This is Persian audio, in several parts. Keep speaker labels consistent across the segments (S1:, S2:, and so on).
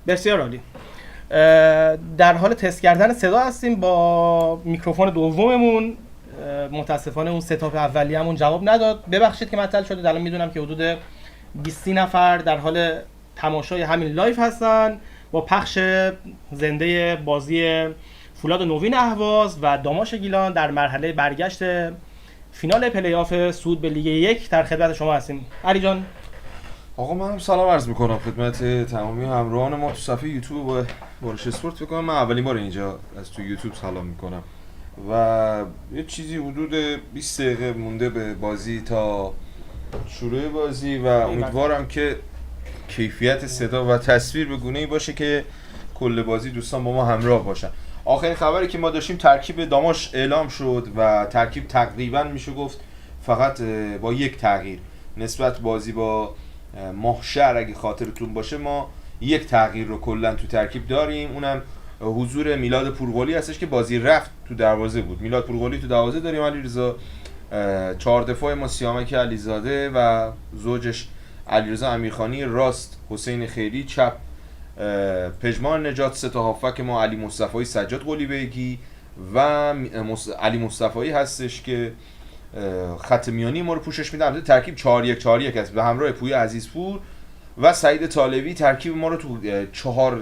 S1: بسیار عالی. در حال تست کردن صدا هستیم با میکروفون دوممون. متاسفانه اون ستاپ اولیه‌مون جواب نداد. ببخشید که معطل شده. الان میدونم که حدود 20 نفر در حال تماشای همین لایف هستن با پخش زنده بازی فولاد نوین اهواز و داماش گیلان در مرحله برگشت فینال پلی آف صعود به لیگ 1 در خدمت شما هستیم. علی جان.
S2: آقا منم سلام عرض میکنم خدمت تمامی همراهان ما تو صفحه یوتیوب و بارش اسپورت. فکر کنم من اولین بار اینجا از تو یوتیوب سلام میکنم و یه چیزی حدود 20 دقیقه مونده به بازی تا شروع بازی و امیدوارم که کیفیت صدا و تصویر به گونه‌ای باشه که کل بازی دوستان با ما همراه باشن. آخرین خبری که ما داشتیم ترکیب داماش اعلام شد و ترکیب تقریبا میشه گفت فقط با یک تغییر نسبت بازی با ماهشهر اگه خاطرتون باشه ما یک تغییر رو کلا تو ترکیب داریم، اونم حضور میلاد پورقلی هستش که بازی رفت تو دروازه بود. میلاد پورقلی تو دروازه داریم، علیرضا چهار دفاع ما سیامک علیزاده و زوجش علیرضا امیرخانی راست، حسین خیری چپ، پژمان نجات، سه تا هافک ما علی مصطفی، سجاد قلیبیگی و علی مصطفی هستش که خط میانی ما رو پوشش میدن. ترکیب 4-1-4-1 است به همراه پویا عزیزپور و سعید طالبی. ترکیب ما رو تو 4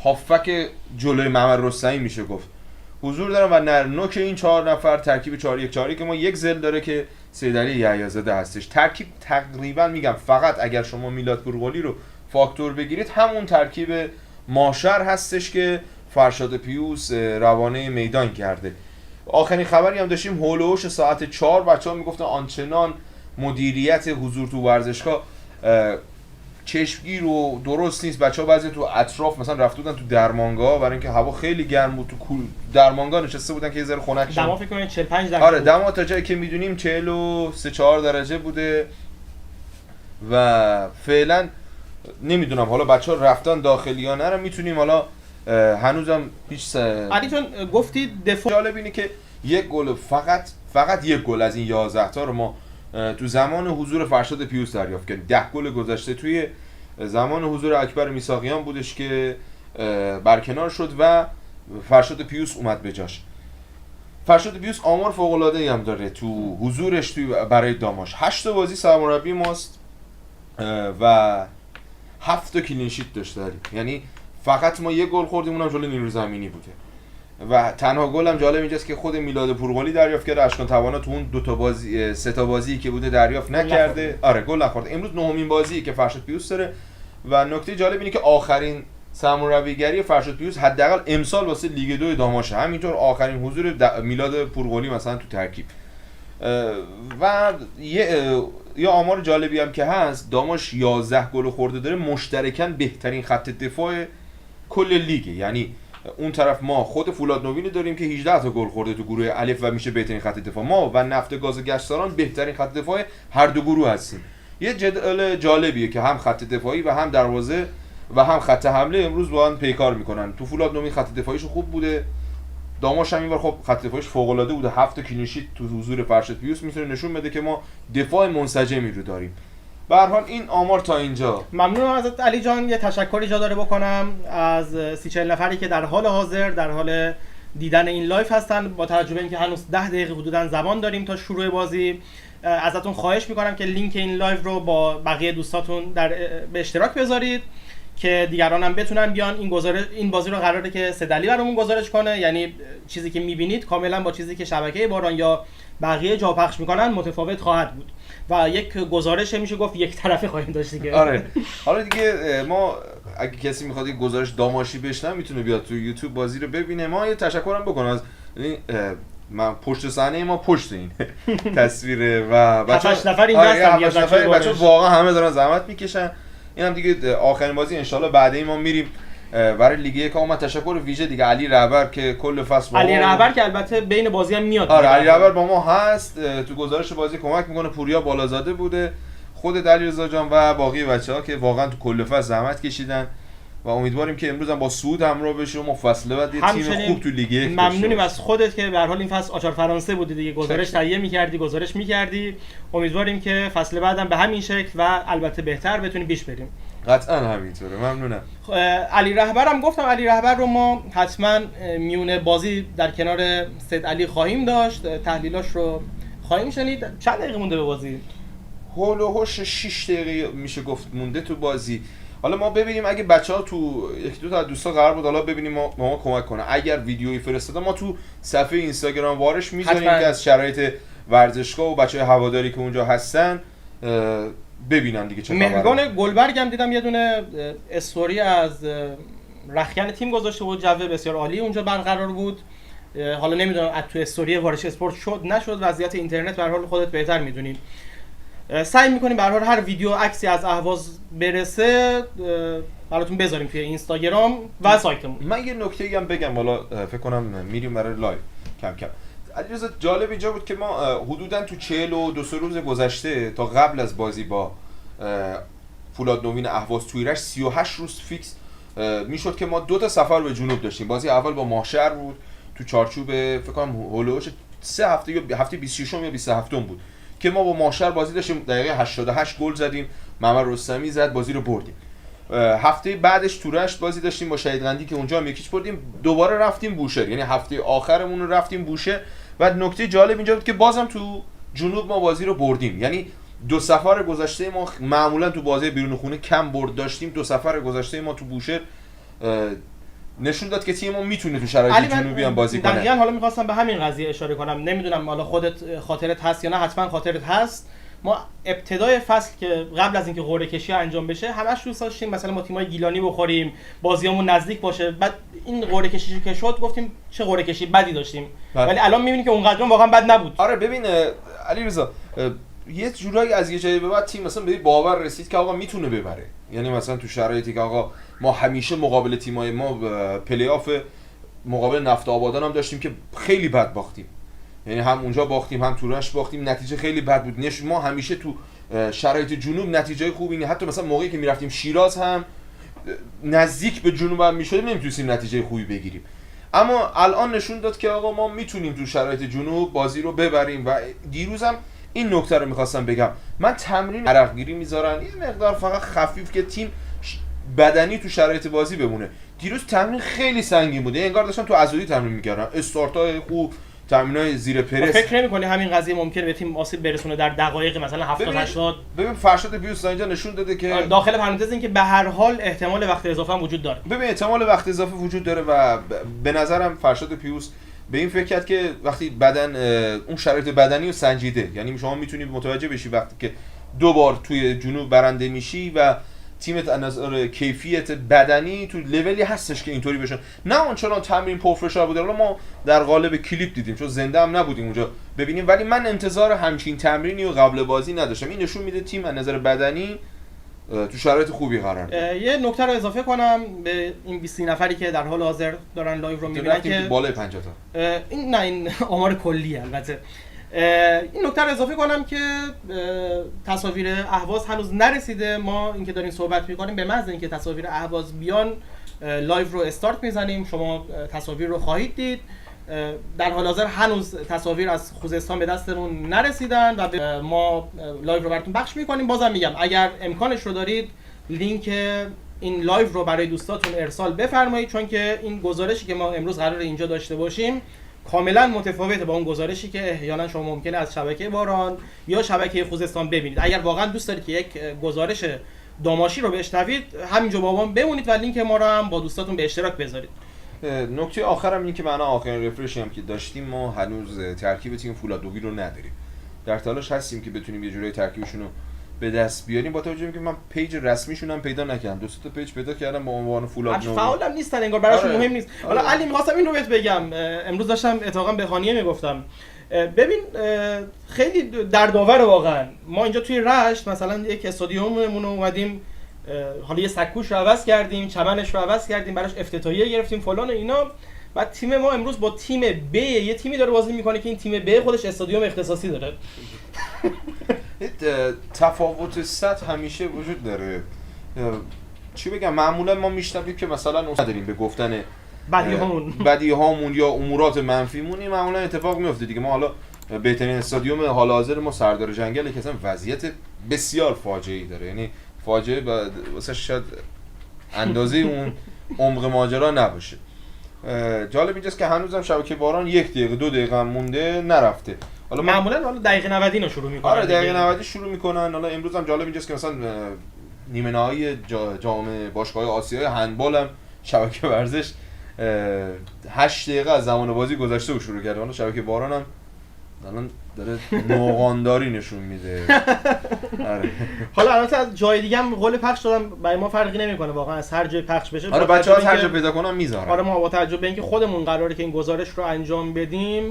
S2: هافک جلوی محمد رستمی میشه گفت حضور دارن و نوک این 4 نفر ترکیب 4-1-4-1 که ما یک زل داره که سیدعلی یحیی‌زاده هستش. ترکیب تقریبا میگم فقط اگر شما میلاد پورقلی رو فاکتور بگیرید همون ترکیب ماشر هستش که فرشاد پیوس روانه میدان کرده. آخرین خبری هم داشتیم هولوش ساعت 4 بچه‌ها میگفتن آنچنان مدیریت حضور تو ورزشگاه چشمگیر و درست نیست. بچه‌ها بعضی تو اطراف مثلا رفته بودن تو درمانگاه برای اینکه هوا خیلی گرم بود، تو درمانگاه نشسته بودن که یه ذره خنک شه.
S1: دما فکر کنید 45 درجه.
S2: آره دما تا جایی که میدونیم 43-4 درجه بوده و فعلا نمیدونم حالا بچه‌ها رفتن داخلی یا نه رو میتونیم حالا هنوزم هیچ
S1: علی جان گفتی دفاع.
S2: جالب اینه که یک گل فقط یک گل از این 11 تا رو ما تو زمان حضور فرشاد پیوس دریافت کردیم. 10 گل گذشته توی زمان حضور اکبر میساقیان بودش که برکنار شد و فرشاد پیوس اومد به جاش. فرشاد پیوس آمار فوق العاده ای هم داره تو حضورش توی برای داماش. 8 بازی سرمربی ماست و 7 کلین شیت داشته داریم. یعنی فقط ما یک گل خوردیم اونم جلوی نیروی زمینی بوده و تنها گل هم جالب اینجاست که خود میلاد پورقلی دریافت کرده. اشکان توانا تو اون دو تا بازی سه تا بازی که بوده دریافت نکرده. آره گل نخورده. امروز نهمین بازی که فرشاد پیوس داره و نکته جالب اینه که آخرین سرمربیگری فرشاد پیوس حداقل امسال واسه لیگ 2 داماشه. همینطور آخرین حضور میلاد پورقلی مثلا تو ترکیب و یه آمار جالبی هم که هست داماش 11 گل خورده داره، مشترکاً بهترین خط دفاع کل لیگه. یعنی اون طرف ما خود فولاد نوین داریم که 18 تا گل خورده تو گروه الف و میشه بهترین خط دفاع. ما و نفت گاز گشتاران بهترین خط دفاع هر دو گروه هستیم. یه جدول جالبیه که هم خط دفاعی و هم دروازه و هم خط حمله امروز با هم پیکار میکنن. تو فولاد نوین خط دفاعیش خوب بوده، داماش هم اینور خب خط دفاعیش فوق العاده بوده. 7 کلین شیت تو حضور فرشاد پیوس میتونه نشون بده که ما دفاع منسجمی رو داریم. به هر حال این آمار تا اینجا.
S1: ممنونم ازت علی جان. یه تشکری جا داره بکنم از 30-40 نفری که در حال حاضر در حال دیدن این لایف هستن. با توجه به اینکه هنوز 10 دقیقه حدوداً زمان داریم تا شروع بازی، ازتون خواهش میکنم که لینک این لایو رو با بقیه دوستاتون به اشتراک بذارید که دیگران هم بتونن بیان. این بازی رو قراره که سدلی برامون گزارش کنه، یعنی چیزی که میبینید کاملا با چیزی که شبکه باران یا بقیه جا پخش میکنن متفاوت خواهد بود و یک گزارش میشه گفت یک طرفه خواهیم داشت دیگه.
S2: آره حالا دیگه ما اگه کسی میخواد یک گزارش داماشی بشنه میتونه بیاد تو یوتیوب بازی رو ببینه. ما یه تشکرم بکنم از من پشت صحنه ما پشت این تصویره و
S1: بچه‌ها نفر اینجا هستن،
S2: بچه‌ها واقعا همه دارن زحمت میکشن. اینم دیگه آخرین بازی انشالله بعد ما میریم برای لیگ 1. اومد تشکر ویژه دیگه علی رهبر که کل فصل با
S1: علی رهبر که البته بین بازی هم میاد.
S2: آره علی رهبر با ما هست، تو گزارش بازی کمک میکنه. پوریا بالازاده بوده، خود علیرضا جان و باقی بچه‌ها که واقعا تو کل فصل زحمت کشیدن و امیدواریم که امروز هم با صعود همراه بشیم و فصل بعد یه تیم خوب تو لیگ 1
S1: ممنونیم از خودت که به هر حال این فصل آچار فرانسه بودی دیگه، گزارش تهیه می‌کردی، گزارش می‌کردی. امیدواریم که فصل بعدم به همین شکل و البته بهتر بتونیم پیش بریم.
S2: قطعا همینطوره. ممنونم.
S1: علی رهبر هم گفتم، علی رهبر رو ما حتما میونه بازی در کنار سید علی خواهیم داشت، تحلیلاش رو خواهیم شنید. چند دقیقه مونده به بازی؟
S2: هول و هوش 6 دقیقه میشه گفت مونده تو بازی. حالا ما ببینیم اگه بچه‌ها تو یکی دو تا دوستا قرار بود حالا ببینیم ما کمک کنه. اگر ویدیویی فرستادن ما تو صفحه اینستاگرام وارش میذاریم که از شرایط ورزشگاه و بچه‌های هواداری که اونجا هستن ببینن دیگه چه خبره.
S1: مهرگان گلبرگ هم دیدم یه دونه استوری از رخکن تیم گذاشته بود، جو بسیار عالی اونجا برقرار بود. حالا نمیدونم از تو استوری وارش اسپورت شد نشد، وضعیت اینترنت به هر حال خودت بهتر میدونی. سعی میکنیم به هر حال هر ویدیو عکسی از اهواز برسه براتون بذاریم توی اینستاگرام و سایتمون.
S2: من یه نکته‌ای هم بگم، حالا فکر کنم میریم برای لایو کم کم. علیرضا جالب اینجا بود که ما حدوداً تو 42 روز گذشته تا قبل از بازی با فولاد نوین اهواز توی رشت 38 روز فیکس میشد که ما 2 تا سفر به جنوب داشتیم. بازی اول با ماهشهر بود تو چارچوب فکر کنم هولوش 3 هفته یا هفته 26 یا 27 بود که ما با ماهشهر بازی داشتیم. دقیقه 88 گل زدیم، محمد رستمی زد، بازی رو بردیم. هفته بعدش تو رشت بازی داشتیم با شهید قندی که اونجا هم یکیچ بردیم. دوباره رفتیم بوشهر، یعنی هفته آخرمون رو رفتیم بوشهر. و نکته جالب اینجا بود که بازم تو جنوب ما بازی رو بردیم. یعنی 2 سفر گذشته ما معمولا تو بازی بیرون خونه کم برد داشتیم. 2 سفر گذشته ما تو بوشهر نشون داد که تیم ما میتونه تو شرایط جنوبی هم بازی کنه.
S1: دقیقاً حالا می‌خواستم به همین قضیه اشاره کنم. نمیدونم حالا خودت خاطرت هست یا نه، حتما خاطرت هست. ما ابتدای فصل که قبل از اینکه قرعه کشی انجام بشه همش دوست داشتیم مثلا ما تیمای گیلانی بخوریم، بازیامون نزدیک باشه. بعد این قرعه کشی که شد گفتیم چه قرعه کشی بدی داشتیم، ولی الان می‌بینیم که اونقدر واقعا بد نبود.
S2: آره ببین علیرضا یه جورایی از یه جایی به بعد تیم مثلا به باور رسید که آقا میتونه ببره. یعنی مثلا تو شرایطی که آقا ما همیشه مقابل تیمای ما پلی آف مقابل نفت آبادان هم داشتیم که خیلی بد باختیم. یعنی هم اونجا باختیم هم تو رشت باختیم، نتیجه خیلی بد بود. ما همیشه تو شرایط جنوب نتیجه خوبی نه. حتی مثلا موقعی که میرفتیم شیراز هم نزدیک به جنوب هم میشدیم نمیتونستیم نتیجه خوبی بگیریم. اما الان نشون داد که آقا ما میتونیم تو شرایط جنوب بازی رو ببریم. و دیروزم این نکته رو میخواستم بگم، من تمرین عرقگیری میذارن یه مقدار فقط خفیف که تیم بدنی تو شرایط بازی بمونه. دیروز تمرین خیلی سنگین بوده، انگار داشتن تو عضلانی تمرین میکردن، استارتای خوب، تمرینای زیر پرس.
S1: فکر نمی‌کنی همین قضیه ممکنه به تیم آسیب برسونه در دقایق مثلا 70 80؟
S2: ببین فرشاد بیوس اینجا نشون داده که
S1: داخل پرانتز این که به هر حال احتمال وقت اضافه هم وجود داره.
S2: ببین احتمال وقت اضافه وجود داره و به نظرم فرشاد پیوس به این فکر کرد که وقتی بدن اون شرایط بدنی رو سنجیده، یعنی شما میتونی متوجه بشی وقتی که 2 بار توی جنوب برنده میشی و تیمت از نظر کیفیت بدنی تو لولی هستش که اینطوری بشن. نه اونچنان تمرین پرفشار بوده، حالا ما در قالب کلیپ دیدیم چون زنده هم نبودیم اونجا ببینیم، ولی من انتظار همچین تمرینی و قبل بازی نداشتم. این نشون میده تیم از نظر بدنی تو شرایط خوبی قرار داره.
S1: یه نکته رو اضافه کنم به این 20 نفری که در حال حاضر دارن لایو رو میبینن که
S2: بالای 50 تا
S1: این آمار کلیه. البته این نکته رو اضافه کنم که تصاویر اهواز هنوز نرسیده. ما اینکه داریم صحبت میکنیم به محض اینکه تصاویر اهواز بیان لایو رو استارت میزنیم، شما تصاویر رو خواهید دید. در حال حاضر هنوز تصاویر از خوزستان به دستمون نرسیدن و ما لایو رو براتون پخش میکنیم. بازم میگم اگر امکانش رو دارید لینک این لایو رو برای دوستاتون ارسال بفرمایید، چون که این گزارشی که ما امروز قراره اینجا داشته باشیم کاملا متفاوته با اون گزارشی که احیانا شما ممکنه از شبکه باران یا شبکه خوزستان ببینید. اگر واقعا دوست دارید که یک گزارش داماشی رو بشنوید همینجا با ما بمونید و لینک ما رو هم با دوستاتون به اشتراک بذارید.
S2: نکته آخرم این که معنا آخرین رفرشی هم که داشتیم ما هنوز ترکیب تیم فولادوی رو نداریم. در تلاش هستیم که بتونیم یه جوری ترکیبشون رو به دست بیاریم، با توجه به اینکه من پیج رسمیشون هم پیدا نکردم. 2 تا پیج پیدا کردم با عنوان فولاد نو.
S1: فعالم نیستن انگار، براشون
S2: آره.
S1: مهم نیست. حالا علی می‌خواستم این رو بهت بگم. امروز داشتم اتفاقا به خانیه میگفتم ببین خیلی دردآور واقعا. ما اینجا توی رشت مثلا یک استادیوممون رو اومدیم حالا یه سکوش رو عوض کردیم، چمنش رو عوض کردیم، براش افتتاحیه گرفتیم فلان و اینا. بعد تیم ما امروز با تیم ب یه تیمی داره بازی میکنه که این تیم ب خودش استادیوم اختصاصی داره.
S2: تفاوت سطح همیشه وجود داره. چی بگم، معمولا ما میشنویم که مثلا نداریم به گفتن بدیهامون یا امورات منفیمون، این معمولا اتفاق میفته دیگه. ما حالا بهترین استادیوم حال حاضر ما سردار جنگل که اصلا وضعیت بسیار فاجعه‌ای داره، یعنی فاجعه و واسه شاید اندازه اون عمق ماجرا نباشه. جالب اینجاست که هنوزم شبکه باران 1 دقیقه 2 دقیقه هم مونده نرفته.
S1: حالا معمولا حالا دقیقه 90 اینو شروع میکنن.
S2: آره دقیقه 90 شروع میکنن. حالا امروز هم جالب اینجاست که مثلا نیمه نهایی جام باشگاه آسیای هندبال هم شبکه ورزش 8 دقیقه از زمان بازی گذشته و شروع کرده. حالا شبکه باران هم الان داره نوغانداری نشون میده. آره.
S1: حالا البته از جای دیگه هم قول پخش دادم، برای ما فرقی نمیکنه واقعا از هر جای پخش بشه.
S2: آره بچه‌ها هر جا پیدا کنن میذارن.
S1: آره ما با توجه به اینکه خودمون قراره که این گزارش رو انجام بدیم،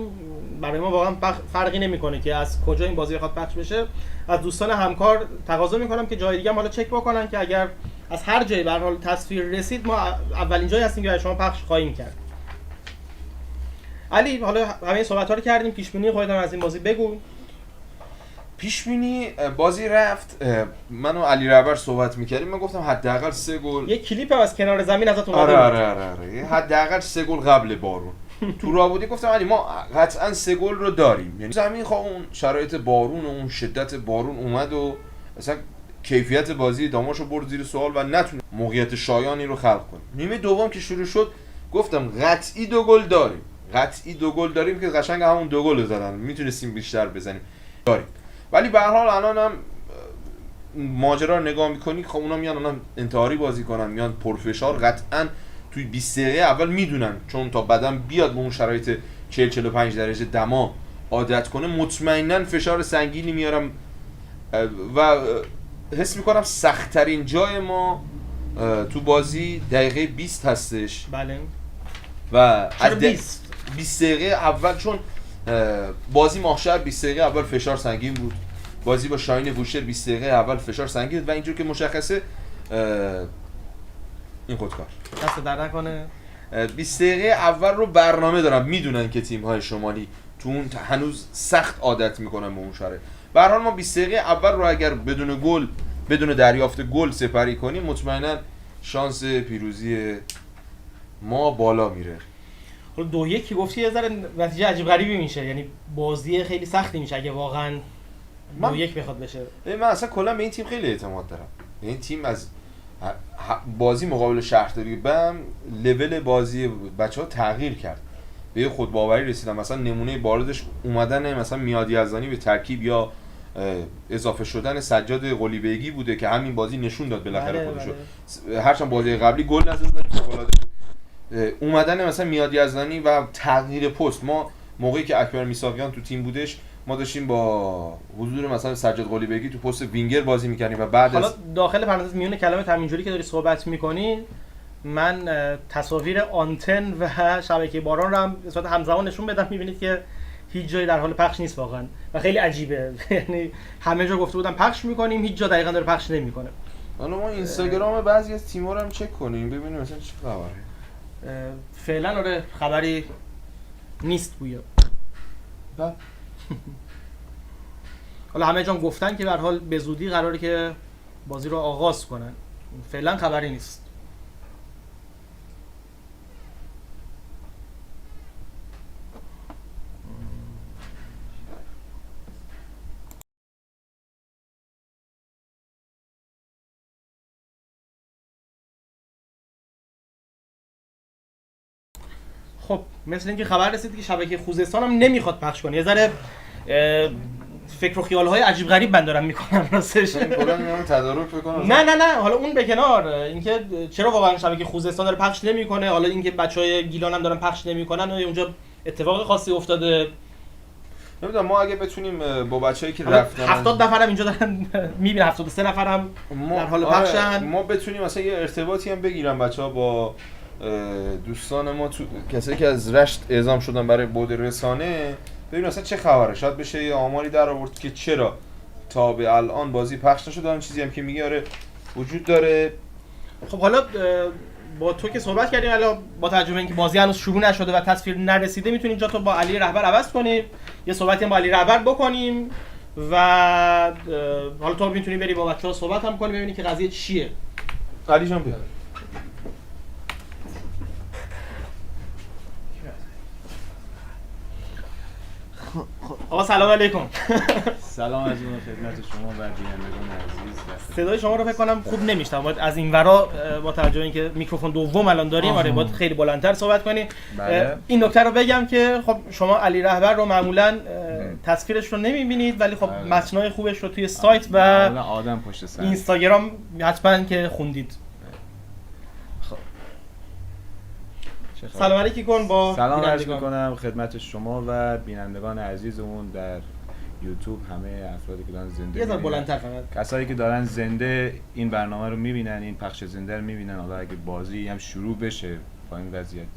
S1: برای ما واقعا فرقی نمیکنه که از کجا این بازی بخواد پخش بشه. از دوستان همکار تقاضا میکنم که جای دیگه هم حالا چک بکنن که اگر از هر جایی به هر حال تصویر رسید ما اولین جایی هستیم که برای شما پخش خواهیم کرد. علی حالا همه صحبت‌ها رو کردیم، پیش بینی خودت هم از این بازی بگو.
S2: پیش بینی بازی رفت، من و علی رهبر صحبت می‌کردیم، من گفتم حداقل 3 گل.
S1: یه کلیپ هم از کنار زمین ازت اومده.
S2: آره حداقل 3 گل قبل بارون. تو رابودی گفتم علی ما قطعا 3 گل رو داریم. یعنی زمین خب اون شرایط بارون و اون شدت بارون اومد و اصلا کیفیت بازی داماشو برد زیر سوال و نتونه موقعیت شایانی رو خلق کنه. نیمه دوم که شروع شد گفتم قطعی 2 گل داریم. قطعی 2 گل داریم که قشنگ همون 2 گل زدن. میتونستیم بیشتر بزنیم. داریم. ولی به هر حال الان هم ماجرا رو نگاه می‌کنی خب اونا میان الان انتحاری بازی کنن، میان پرفشار، قطعاً توی 20 دقیقه اول میدونن چون تا بدن بیاد به اون شرایط 40 45 درجه دما عادت کنه مطمئناً فشار سنگینی میارم و حس میکنم سخت‌ترین جای ما تو بازی دقیقه 20 هستش.
S1: بله.
S2: و از 20 دقیقه اول چون بازی ماهشهر 20 دقیقه اول فشار سنگین بود، بازی با شاهین بوشهر 20 دقیقه اول فشار سنگین و اینجور که مشخصه این خودکار
S1: دست در نکنه.
S2: 20 دقیقه اول رو برنامه دارن، میدونن که تیم‌های شمالی تو اون هنوز سخت عادت میکنن به اون شرایط. به هر حال ما 20 دقیقه اول رو اگر بدون گل، بدون دریافت گل سپری کنیم مطمئنا شانس پیروزی ما بالا میره.
S1: حالا 2-1 که گفتی یه ذره نتیجه عجیب غریبی میشه، یعنی بازی خیلی سختی میشه اگه واقعا 2-1 بخواد بشه.
S2: من اصلا کلا به این تیم خیلی اعتماد دارم. این تیم از بازی مقابل شهرداری بم لول بازی بچه‌ها تغییر کرد، به خودباوری رسیدن. مثلا نمونه باردش اومدن مثلا میاد یزدانی به ترکیب یا اضافه شدن سجاد قلیبیگی بوده که همین بازی نشون داد بالاخره خودشو. هرچند بازی قبلی گل نزد اومدن مثلا میاد یزدانی و تغییر پست. ما موقعی که اکبر میساقیان تو تیم بودش ما داشتیم با حضور مثلا سجاد قلیبیگی تو پست وینگر بازی می‌کردیم و بعد
S1: حالا داخل پرانتز میونه کلمه همینجوری که داری صحبت می‌کنی من تصاویر آنتن و شبکه باران رو هم به صورت همزمان نشون بدم، می‌بینید که هیچ جایی در حال پخش نیست واقعا و خیلی عجیبه. یعنی همه جا گفته بودن پخش می‌کنیم، هیچ جا دقیقاً داره پخش نمی‌کنه.
S2: حالا ما اینستاگرام بعضی از تیم‌ها رو هم چک کنیم ببینیم مثلا چه خبره.
S1: فعلا آره خبری نیست گویا. حالا همه جان گفتن که به هر حال به زودی قراره که بازی رو آغاز کنن. فعلا خبری نیست. خب مثل اینکه خبر رسید که شبکه خوزستان هم نمیخواد پخش کنه. یه ذره فکر و خیال‌های عجیب غریب من دارم میکنم راستش.
S2: کلا میام تدارک بکنم.
S1: نه حالا اون به کنار، اینکه چرا واقعا شبکه خوزستان داره پخش نمیکنه، حالا اینکه بچهای گیلان هم دارن پخش نمیکنن و اونجا اتفاق خاصی افتاده.
S2: نمیدونم ما اگه بتونیم با بچه‌ای که رفتن
S1: 70 نفرم اینجا دارن میبینن، 73 نفرم در حال پخشن،
S2: ما بتونیم مثلا یه ارتباطی هم بگیرن بچه‌ها با دوستان ما تو کسایی که از رشت اعزام شدن برای بود رسانه، ببین اصلا چه خبره. شاید بشه یه آماری در آورد که چرا تا به الان بازی پخش نشده. اون چیزی هم که میگه آره وجود داره.
S1: خب حالا با تو که صحبت کردیم، حالا با توجه به اینکه بازی هنوز شروع نشده و تصویر نرسیده میتونیم جا تو با علی رهبر عوض کنیم، یه صحبتی هم با علی رهبر بکنیم و حالا تو میتونی بری با بچه‌ها صحبت هم کنی ببینی که قضیه چیه.
S2: علی جان بیا.
S1: آقا سلام علیکم.
S3: سلام از اون خدمت شما و بینندگان عزیز.
S1: صدای شما رو فکر کنم خوب نمیشنم، باید از این ورا با توجه اینکه میکروفون دوم الان داریم باید خیلی بلندتر صحبت کنیم.
S3: بله.
S1: این نکته رو بگم که خب شما علی رهبر رو معمولا تصویرش رو نمیبینید، ولی خب متنای خوبش رو توی سایت و
S3: آدم پشت سر
S1: اینستاگرام حتما که خوندید.
S3: خب
S1: سلام علیکم کن با
S3: سلام عرض میکنم خدمت شما و بینندگان عزیزمون در یوتیوب، همه افرادی که دارن زنده
S1: یه ذره بلندتر فقط
S3: کسایی که دارن زنده این برنامه رو میبینن، این پخش زنده رو میبینن. حالا اگه بازی هم شروع بشه با این وضعیت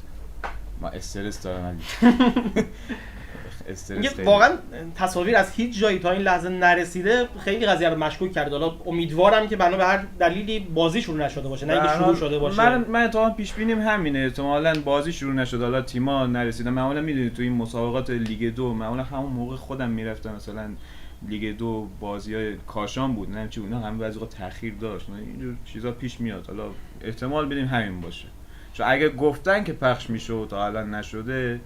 S3: ما استرس دارم.
S1: اینکه واقعا تصاویر از هیچ جایی تا این لحظه نرسیده خیلی قضیه رو مشکوک کرده. حالا امیدوارم که بنا به هر دلیلی بازی شروع نشده باشه، نه اینکه شروع شده باشه.
S3: من تا پیش بینیم همینه، احتمالاً بازی شروع نشده، حالا تیم‌ها نرسیدن. معمولا میدونید تو این مسابقات لیگ 2 معمولا همون موقع خودم میرفتم، مثلا لیگ 2 بازی‌های کاشان بود، نه چی اینا همین وقتا تأخیر داشت، اینجور چیزا پیش میاد. حالا احتمال بدیم همین باشه، چون اگه گفتن که پخش میشه تا الان نشده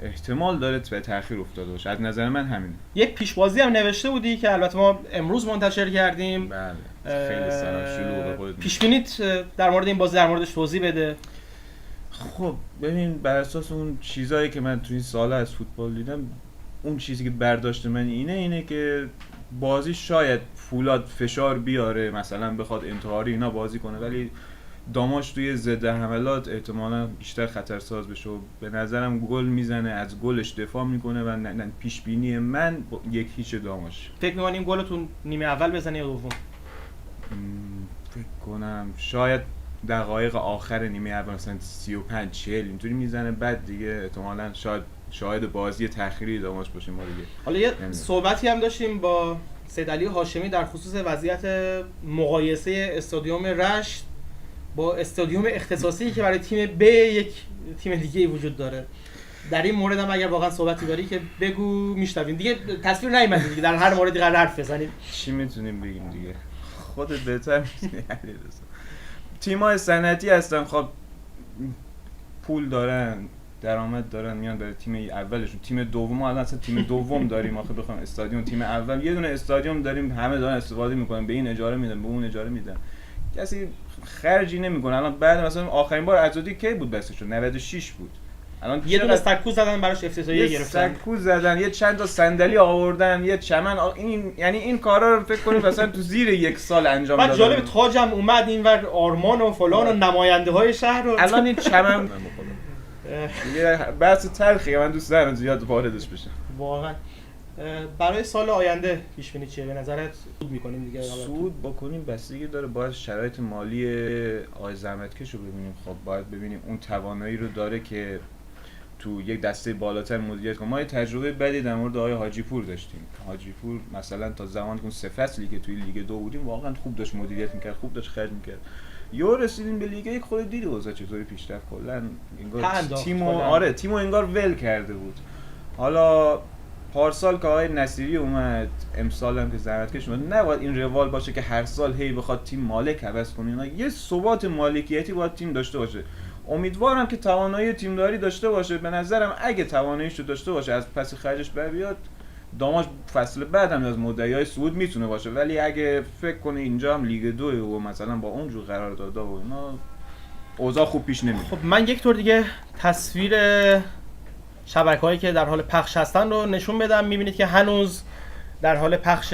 S3: احتمال داره به تأخیر افتاده باشه. از نظر من همین.
S1: یه پیشبازی هم نوشته بودی که البته ما امروز منتشر کردیم.
S3: بله خیلی سلام شلوغه. خودت
S1: پیش بینیت در مورد این بازی در موردش توضیح بده.
S3: خب ببین، بر اساس اون چیزایی که من توی این سال‌ها از فوتبال دیدم، اون چیزی که برداشت من اینه که بازی شاید فولاد فشار بیاره، مثلا بخواد انتحاری اینا بازی کنه، ولی داماش توی ضد حملات احتمالاً بیشتر خطرساز بشه و به نظرم گل میزنه، از گلش دفاع میکنه و پیش بینی من 1-0 داماش.
S1: فکر می‌کنی این گلتون نیمه اول بزنه یا دوم؟
S3: فکر کنم شاید دقایق آخر نیمه اول، مثلا 35-40 اینطوری میزنه، بعد دیگه احتمالاً شاید بازی تأخیری داماش باشه ما دیگه.
S1: حالا یه صحبتی هم داشتیم با سید علی هاشمی در خصوص وضعیت مقایسه استادیوم رشت با استادیوم اختصاصی که برای تیم ب یک تیم دیگه وجود داره. در این مورد هم اگر واقعا صحبتی داری که بگو، میشنویم. دیگه تصویر نیومده دیگه، در هر موردی قرار حرف بزنیم.
S3: چی میتونیم بگیم دیگه؟ خودت بهتر می‌دونی. تیم‌های صنعتی هستن، خب پول دارن، درآمد دارن، میان برای تیم اولشون. تیم دوم الان اصلا تیم دوم داریم، آخه بخوام استادیوم تیم اول یه دونه استادیوم داریم، همه دارن استفاده میکنن، به این اجاره میدن، به اون اجاره میدن، کسی خرجی نمیکنه. الان بعد مثلا آخرین بار عزادی کی بود بسش شد؟ 96 بود. الان
S1: یه دونه سکو زدن براش افتتاحیه گرفتن،
S3: سکو زدن، یه چند تا صندلی آوردن، یه چمن این یعنی این کارا رو فکر کنید مثلا تو زیر یک سال انجام دادن.
S1: بعد جالب تاجم اومد اینور آرمان و فلان و نماینده های شهر رو
S3: الان این چمن یه بحث تلخیه، من دوست دارم زیاد واردش بشم.
S1: واقعا برای سال آینده پیش بینی چیه به نظرت؟ صعود می‌کنیم دیگه؟
S3: صعود بکنیم بستگی داره، باید شرایط مالی آقای زحمتکش رو ببینیم. خب باید ببینیم اون توانایی رو داره که تو یک دسته بالاتر مدیریت کنه. ما یه تجربه بدی در مورد آقای حاجی پور داشتیم. حاجی پور مثلا تا زمانی که اون 3 فصلی که توی لیگ 2 بودیم واقعا خوب داشت مدیریت می‌کرد، خوب داشت خرج می‌کرد. یهو رسیدیم به لیگ 1، خود دیدی اوضاع چطوری پیشرفت، کلا انگار تیمو انگار ول کرده بود. حالا پارسال که آقای نصیری اومد، امسال هم که زحمتکش اومد، نباید این روال باشه که هر سال هی بخواد تیم مالک عوض کنه. یه ثبات مالکیتی باید تیم داشته باشه. امیدوارم که توانایی تیمداری داشته باشه. به نظرم اگه تواناییشو داشته باشه، از پس خرجش بر بیاد، داماش فصل بعد هم از مدعیای صعود میتونه باشه. ولی اگه فکر کنه اینجا هم لیگ 2 و مثلا با اونجور قراردادها و اینا اوضاع خوب پیش نمیره.
S1: خب من یک طور دیگه تصویر شبکه‌هایی که در حال پخش هستن رو نشون بدم. می‌بینید که هنوز در حال پخش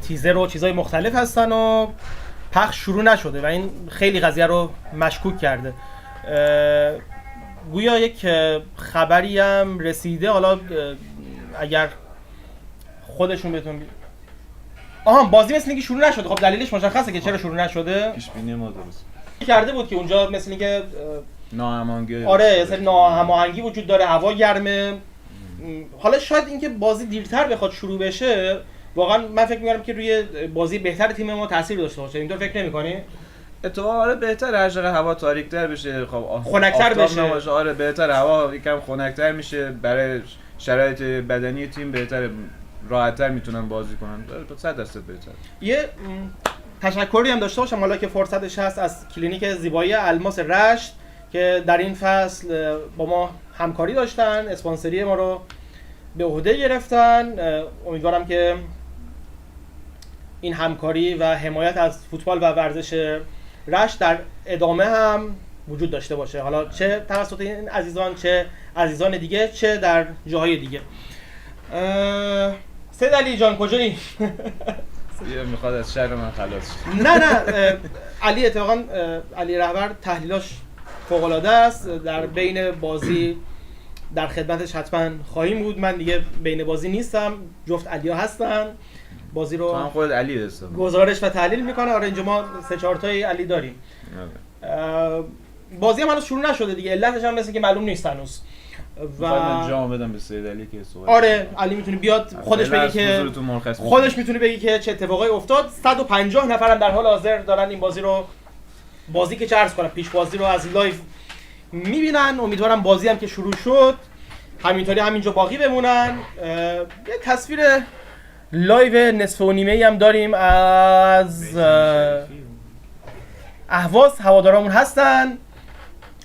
S1: تیزر و چیزهای مختلف هستن و پخش شروع نشده و این خیلی قضیه رو مشکوک کرده. گویا یک خبری هم رسیده، حالا اگر خودشون بهتون بازی مثل اینکه شروع نشده. خب دلیلش مشخصه که چرا شروع نشده.
S3: پیش بینی ما درست
S1: کرده بود که اونجا مثل اینکه
S3: ناهماهنگی،
S1: یه سری ناهماهنگی وجود داره، هوا گرمه. حالا شاید اینکه بازی دیرتر بخواد شروع بشه، واقعا من فکر می‌کنم که روی بازی بهتر تیم ما تاثیر داشته باشه. اینطور فکر نمی‌کنی؟
S3: اتفاقا بهتره هر چقدر هوا تاریک‌تر بشه، خب
S1: خنک‌تر بشه.
S3: آره بهتره، هوا یکم خنک‌تر میشه، برای شرایط بدنی تیم بهتره، راحت‌تر میتونن بازی کنن. 100% بهتره.
S1: یه تشکری هم داشته باشم حالا که فرصتش هست از کلینیک زیبایی الماس رشت که در این فصل با ما همکاری داشتن، اسپانسری ما رو به عهده گرفتن. امیدوارم که این همکاری و حمایت از فوتبال و ورزش رشت در ادامه هم وجود داشته باشه، حالا چه توسط این عزیزان، چه عزیزان دیگه، چه در جاهای دیگه. سید علی جان کجایی؟
S3: میخواد از شر من خلاص شه.
S1: نه علی اتفاقا علی رهبر تحلیلاش فوق العاده است. در بین بازی در خدمتش حتما خواهیم بود. من دیگه بین بازی نیستم، جفت علیا هستن، بازی رو
S3: تو هم خودت علی هستی
S1: گزارش و تحلیل میکنه. آره اینجا ما 3-4 تای علی داریم. بازی هم هنوز شروع نشده دیگه، علتش هم مثل که معلوم نیست هنوز. و
S3: من جام بدم به سید علی که صحبت.
S1: آره علی میتونه بیاد خودش بگه که چه اتفاقایی افتاد. 150 نفرم در حال حاضر دارن این بازی که چه عرض کنم پیش بازی رو از لایو میبینن. امیدوارم بازی هم که شروع شد همینطوری همینجا باقی بمونن. یه تصویر لایو نصف و نیمه‌ای هم داریم از اهواز، هوادارامون هستن.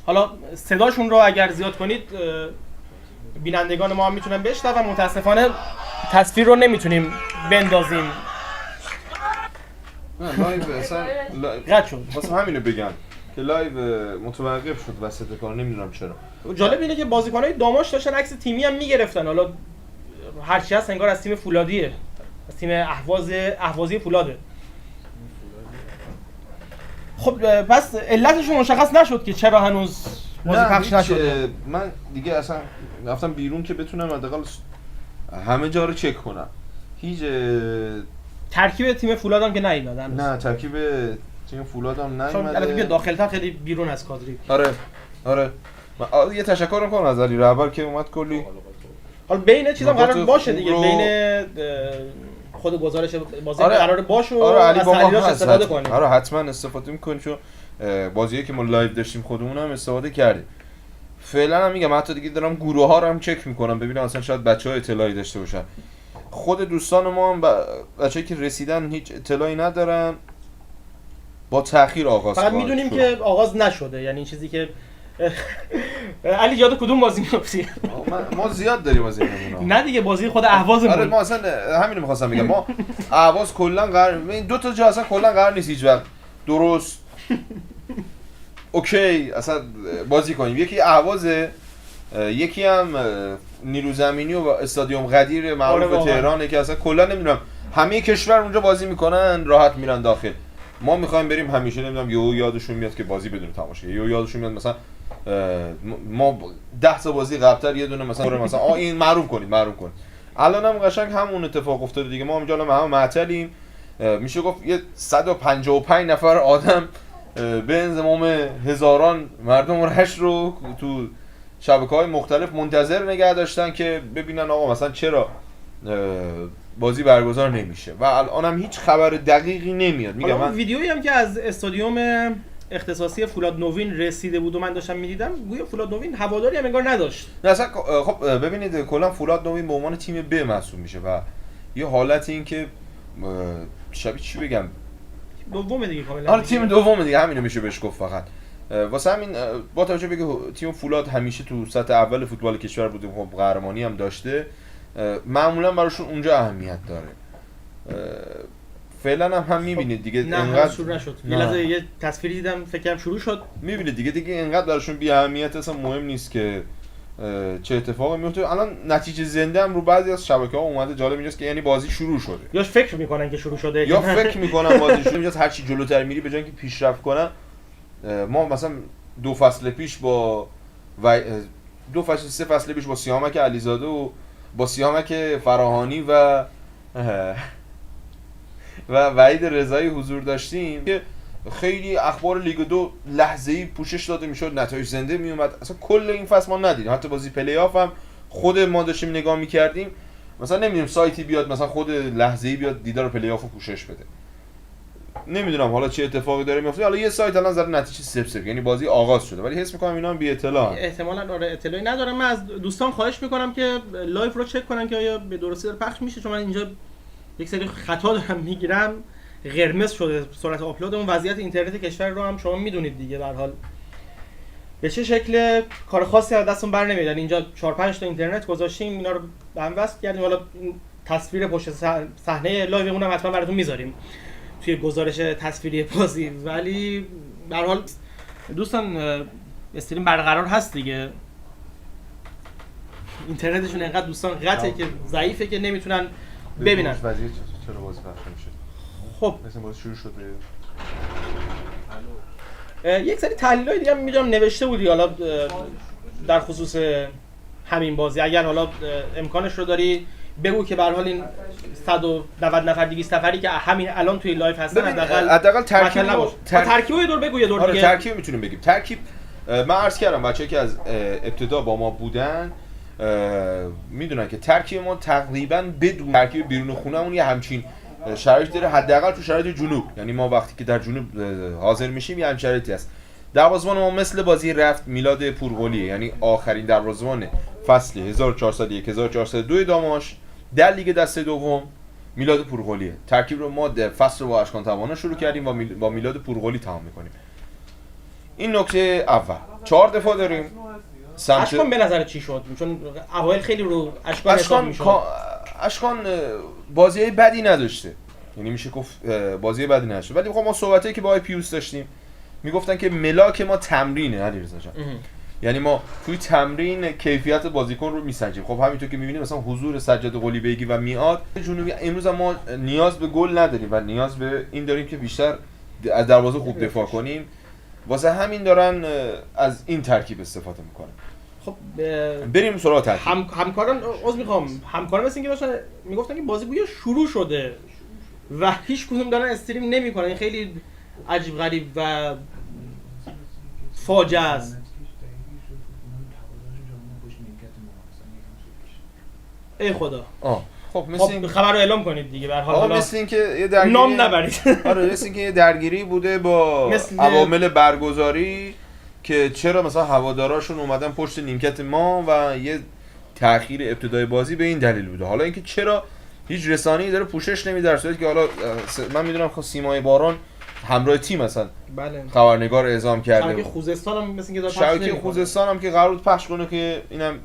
S1: حالا صداشون رو اگر زیاد کنید بینندگان ما هم میتونن بشنون. متاسفانه تصویر رو نمیتونیم بندازیم.
S2: نه لایو اصلا
S1: قطع شد.
S2: واسه همینو بگم که لایو متوقف شد وسط کار، نمیدونم چرا.
S1: جالب اینه که بازیکنای داماش داشتن عکس تیمی هم میگرفتن. حالا هرچی هست انگار از تیم فولادیه، از تیم اهوازی فولاده. خب پس علتش مشخص نشد که چرا هنوز بازی پخش نشده.
S2: من دیگه اصلا رفتم بیرون که بتونم حداقل همه جا رو چک کنم. هیچ
S1: ترکیب تیم فولاد هم که نیومدن.
S2: نه ترکیب تیم فولاد هم نیومده.
S1: چون البته داخل‌تر خیلی بیرون از کادری.
S2: آره من یه تشکر می‌کنم از علی رهبر که اومد کلی.
S1: حالا بین چیزام قرار باشه دیگه، بین خود گزارش بازی قرار باشه و از تحلیلاش استفاده کنیم.
S2: آره حتما استفاده می‌کنیم، چون بازیایی که ما لایو داشتیم خودمون هم استفاده کردیم. فعلا هم میگم حتی دیگه دارم گروه‌ها رو هم چک می‌کنم ببینم اصلا شاید بچه‌ها اطلاعی داشته باشن. خود دوستان ما هم بچه‌ای که رسیدن هیچ اطلاعی ندارن، با تأخیر آغاز
S1: فقط میدونیم که آغاز نشده. یعنی این چیزی که علی یاد کدوم بازی می‌افتی؟
S2: ما زیاد داریم از این نمونه.
S1: نه دیگه بازی خود اهوازمون.
S2: آره ما اصلا همین رو می‌خواستم بگم، ما اهواز کلا قرار این دو تا جا اصلا کلا قرار نیست هیچ وقت درست اوکی اصلا بازی کنیم. یکی اهوازه، یکی هم نیرو زمینی و استادیوم قدیر معروف به تهرانه که اصلا کلا نمیدونم همه کشور اونجا بازی میکنن، راحت میرن داخل. ما میخوایم بریم همیشه نمیدونم یادشون میاد که بازی بدون تماشا، یادشون میاد مثلا ما 10 تا بازی قبلتر یه دونه مثلا این معروف کنید. الان هم قشنگ همون اتفاق افتاده دیگه. ما اونجا همه معطلیم، میشه گفت یه 155 نفر آدم به انضمام هزاران مردم رشت رو تو شبکه‌های مختلف منتظر نگه داشتن که ببینن آقا مثلا چرا بازی برگزار نمیشه و الانم هیچ خبر دقیقی نمیاد. میگم من
S1: ویدیویی هم که از استادیوم اختصاصی فولاد نوین رسیده بود و من داشتم میدیدم، گویا فولاد نوین هواداری هم انگار نداشت.
S2: نه اصلا خب ببینید کلا فولاد نوین به عنوان تیم ب محسوب میشه و یه حالت این که شبیه چی بگم
S1: دومه دیگه کاملا.
S2: آره تیم دومه دیگه، همینو میشه بهش گفت. فقط واسه همین با توجه به که تیم فولاد همیشه تو سطح اول فوتبال کشور بوده، خب قهرمانی هم داشته، معمولا براشون اونجا اهمیت داره. فعلا هم میبینید دیگه
S1: اینقدر شروع نشد. یه لحظه یه تصویری دیدم فکر کنم شروع شد.
S2: میبینید دیگه اینقدر براشون بی اهمیت اصلا مهم نیست که چه اتفاقی میفته. الان نتیجه زنده هم رو بعضی از شبکه‌ها اومده. جالب اینجاست که یعنی بازی شروع شده،
S1: یا فکر میکنن که شروع شده،
S2: یا فکر میکنن بازی شروع میشه. هر چی جلوتر میری به جای اینکه پیشرفت کنن، ما مثلا 2 فصل پیش با 3 فصل پیش با سیامک علیزاده و با سیامک فراهانی و وحید رضایی حضور داشتیم که خیلی اخبار لیگ 2 لحظه‌ای پوشش داده میشد، نتایج زنده میومد. اصلا کل این فصل ما ندیدیم. حتی بازی پلی آف هم خود ما داشتیم نگاه میکردیم، مثلا نمیدونیم سایتی بیاد مثلا خود لحظه‌ای بیاد دیدار پلی آف رو پوشش بده. نمیدونم حالا چه اتفاقی داره میفته. حالا یه سایت الان زده نتیجه 0-0 یعنی بازی آغاز شده، ولی حس می‌کنم اینا هم بی اطلاع.
S1: احتمالاً آره اطلاعی ندارم. من از دوستان خواهش می‌کنم که لایو رو چک کنن که آیا به درستی داره پخش میشه، چون من اینجا یک سری خطا دارم میگیرم. قرمز شده سرعت آپلود. اون وضعیت اینترنت کشور رو هم شما میدونید دیگه. به هر حال به چه شکل کار خاصی از دستون بر نمیاد. یعنی اینجا 4 5 تا اینترنت گذاشتیم، اینا رو به هم وصل کردیم. حالا این تصویر پشت صحنه لایو اونم حتما براتون میذاریم توی گزارش تصویری بازی. ولی به هر حال دوستان استریم برقرار هست دیگه. اینترنتشون انقدر دوستان قطعه که ضعیفه که نمیتونن ببینن.
S2: وضعیت چرا بازی پخش نمیشه؟
S1: خب
S2: مثلا بازی شروع شده.
S1: یک سری تحلیلای دیگه هم میدونم نوشته بودی حالا در خصوص همین بازی. اگر حالا امکانش رو داری بگو که به هر حال این 190 نفر 200 نفری که همین الان توی لایو هستن
S2: حداقل
S1: ترکیب یه دور بگو یه دور
S2: آره
S1: دیگه.
S2: ترکیب میتونیم بگیم. ترکیب من عرض کردم بچه‌ای که از ابتدا با ما بودن میدونن که ترکیب ما تقریبا بدون ترکیب بیرون خونه‌مون یه همچین شرایط داره، حداقل تو شرایط جنوب. یعنی ما وقتی که در جنوب حاضر میشیم یه همچین شرایطی هست. دروازه‌بان ما مثل بازی رفت میلاد پورقلیه، یعنی آخرین دروازه‌بان فصل 1401 1402 داماش در لیگ دسته دوم میلاد پورقلیه. ترکیب رو ما فصل رو با اشکان توانا شروع کردیم و با میلاد پورقلی تمام می‌کنیم. این نکته اول. 4 دفاع داریم.
S1: اشکان به نظر چی شد؟ چون اوایل خیلی رو اشکان حساب می‌شد.
S2: اشکان بازی بدی نداشته، یعنی میشه گفت بازی بدی نداشته، ولی خب ما صحبتایی که با آقای پیوس داشتیم میگفتن که ملاک ما تمرینه علیرضا جان. یعنی ما توی تمرین کیفیت بازیکن رو میسنجیم. خب همینطور که میبینیم مثلا حضور سجاد قلی بیگی و میاد جنوبی امروز ما نیاز به گل نداریم و نیاز به این داریم که بیشتر از دروازه خوب دفاع کنیم. واسه همین دارن از این ترکیب استفاده میکنن.
S1: خب
S2: بریم سراغ ترکیب.
S1: همکاران همکاران مثل اینکه داشتن میگفتن که بازی گویا شروع شده و هیچ کدوم دارن استریم نمیکنن. این خیلی عجیب غریب و فاجعه است. ای خدا.
S2: خب مثل
S1: این خبر رو اعلام کنید دیگه. به هر حال
S2: مثل اینکه یه درگیری
S1: نام نبرید.
S2: آره مثل اینکه یه درگیری بوده با عوامل برگزاری که چرا مثلا هواداراشون اومدن پشت نیمکت ما و یه تأخیر ابتدای بازی به این دلیل بوده. حالا اینکه چرا هیچ رسانه‌ای داره پوشش نمیده، در صورتی که حالا من میدونم خب سیمای باران همراه تیم مثلا
S1: بله
S2: خبرنگار اعزام کرده.
S1: شبکه خوزستان هم مثل اینکه
S2: شبکه خوزستان هم که قرار بود پخش کنه که اینم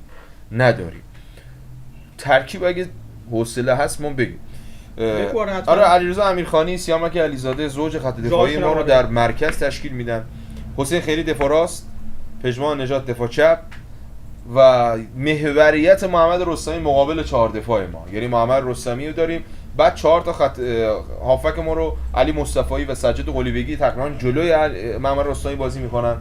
S2: نداریم. ترکیب اگه حوصله هست ما بگیم. آره علیرضا امیرخانی، سیامک علیزاده زوج خط دفاعی ما رو در مرکز تشکیل میدن. حسین خیری دفاع راست، پژمان نژاد دفاع چپ و محوریت محمد رستمی مقابل 4 دفاع ما. یعنی محمد رستمی رو داریم، بعد 4 تا خط هافک ما رو علی مصطفی و سجاد قلی بیگی تقریبا جلوی محمد رستمی بازی میکنن.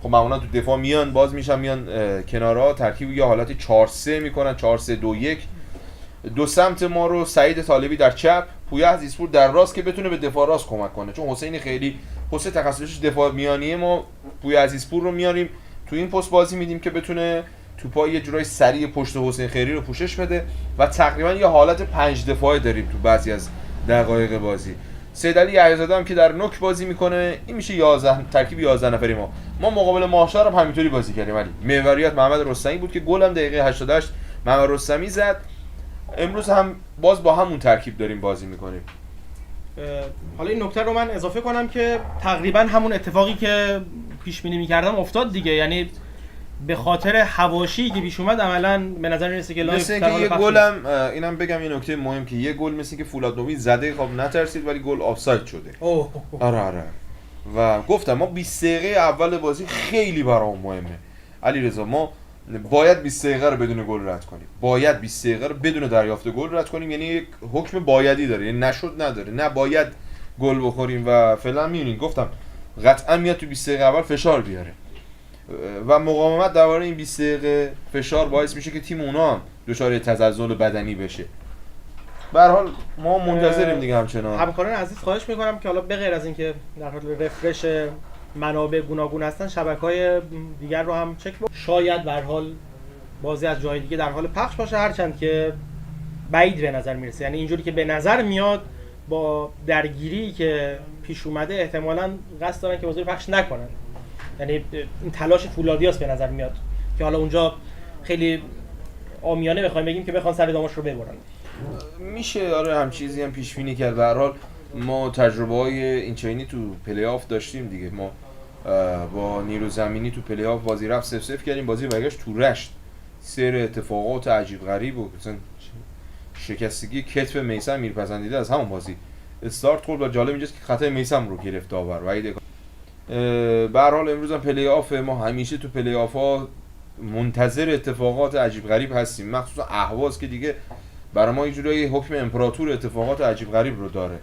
S2: خب معمولا تو دفاع میان باز میشن میان کنارها. ترکیب یا حالت 4-3 میکنن، 4-3-2-1. دو سمت ما رو سعید طالبی در چپ، پویا عزیزپور در راست که بتونه به دفاع راست کمک کنه، چون حسین خیلی پست تخصصش دفاع میانیه. ما پویا عزیزپور رو میاریم تو این پست بازی میدیم که بتونه توپای یه جورای سریع پشت حسین خیری رو پوشش بده و تقریبا یه حالت 5 دفاعه داریم تو بعضی از دقایق بازی. سید علی یحیی‌زاده هم که در نوک بازی میکنه. این میشه 11 ترکیب 11 نفری ما مقابل ماهشهر هم همینطوری بازی کردیم. ولی محوریت محمد رستمی بود که گل هم دقیقه 88 محمد رستمی زد. امروز هم باز با همون ترکیب داریم بازی میکنیم.
S1: حالا این نکته رو من اضافه کنم که تقریبا همون اتفاقی که پیش بینی می‌کردم افتاد دیگه. یعنی به خاطر حواشی که پیش اومد عملاً به نظر میرسه که لایو
S2: مثل اینکه یه گلم اینم بگم یه نکته مهم که یه گل مثل اینکه فولاد نوین زده، خب نترسید ولی گل آفساید شده. آره و گفتم ما 20 دقیقه اول بازی خیلی برام مهمه علیرضا. ما باید 20 دقیقه رو بدون گل رد کنیم. باید 20 دقیقه رو بدون دریافت گل رد کنیم. یعنی یک حکم بایدی داره، یعنی نشد نداره. نه باید گل بخوریم و فعلا میبینید گفتم قطعا میاد تو 20 دقیقه اول فشار بیاره و مقاومت درباره این 20 دقیقه فشار باعث میشه که تیم اونا هم دچار تزلزل بدنی بشه. به هر حال ما منتظریم دیگه. همچنان
S1: همکاران عزیز خواهش میکنم که حالا به غیر از اینکه در حال رفرش منابع گوناگون هستن شبکه‌های دیگر رو هم چک بکنید. شاید به هر حال بازی از جای دیگه در حال پخش باشه، هرچند که بعید به نظر میرسه. یعنی اینجوری که به نظر میاد با درگیری که پیش اومده احتمالاً قصد دارن که بازی رو پخش نکنن. یعنی این تلاش فولادیاس به نظر میاد که حالا اونجا خیلی عامیانه بخوایم بگیم که بخوان سر داماش رو ببرن.
S2: میشه آره هم چیزی هم پیش بینی کرد. به هر حال ما تجربه‌های این چینی تو پلی آف داشتیم دیگه. ما با نیرو زمینی تو پلی آف بازی رفت 0-0 کردیم، بازی برگشت تو رشت سر اتفاقات عجیب غریب و مثلا شکستگی کتف میثم میرپسندیده از همون بازی استارت خورد. و جالب اینجاست که خطای میثم رو گرفت داور. وحید به هر حال امروز هم پلی آف، ما همیشه تو پلی آف ها منتظر اتفاقات عجیب غریب هستیم، مخصوصا اهواز که دیگه برای ما یه جورایی حکم امپراتور اتفاقات عجیب غریب رو داره.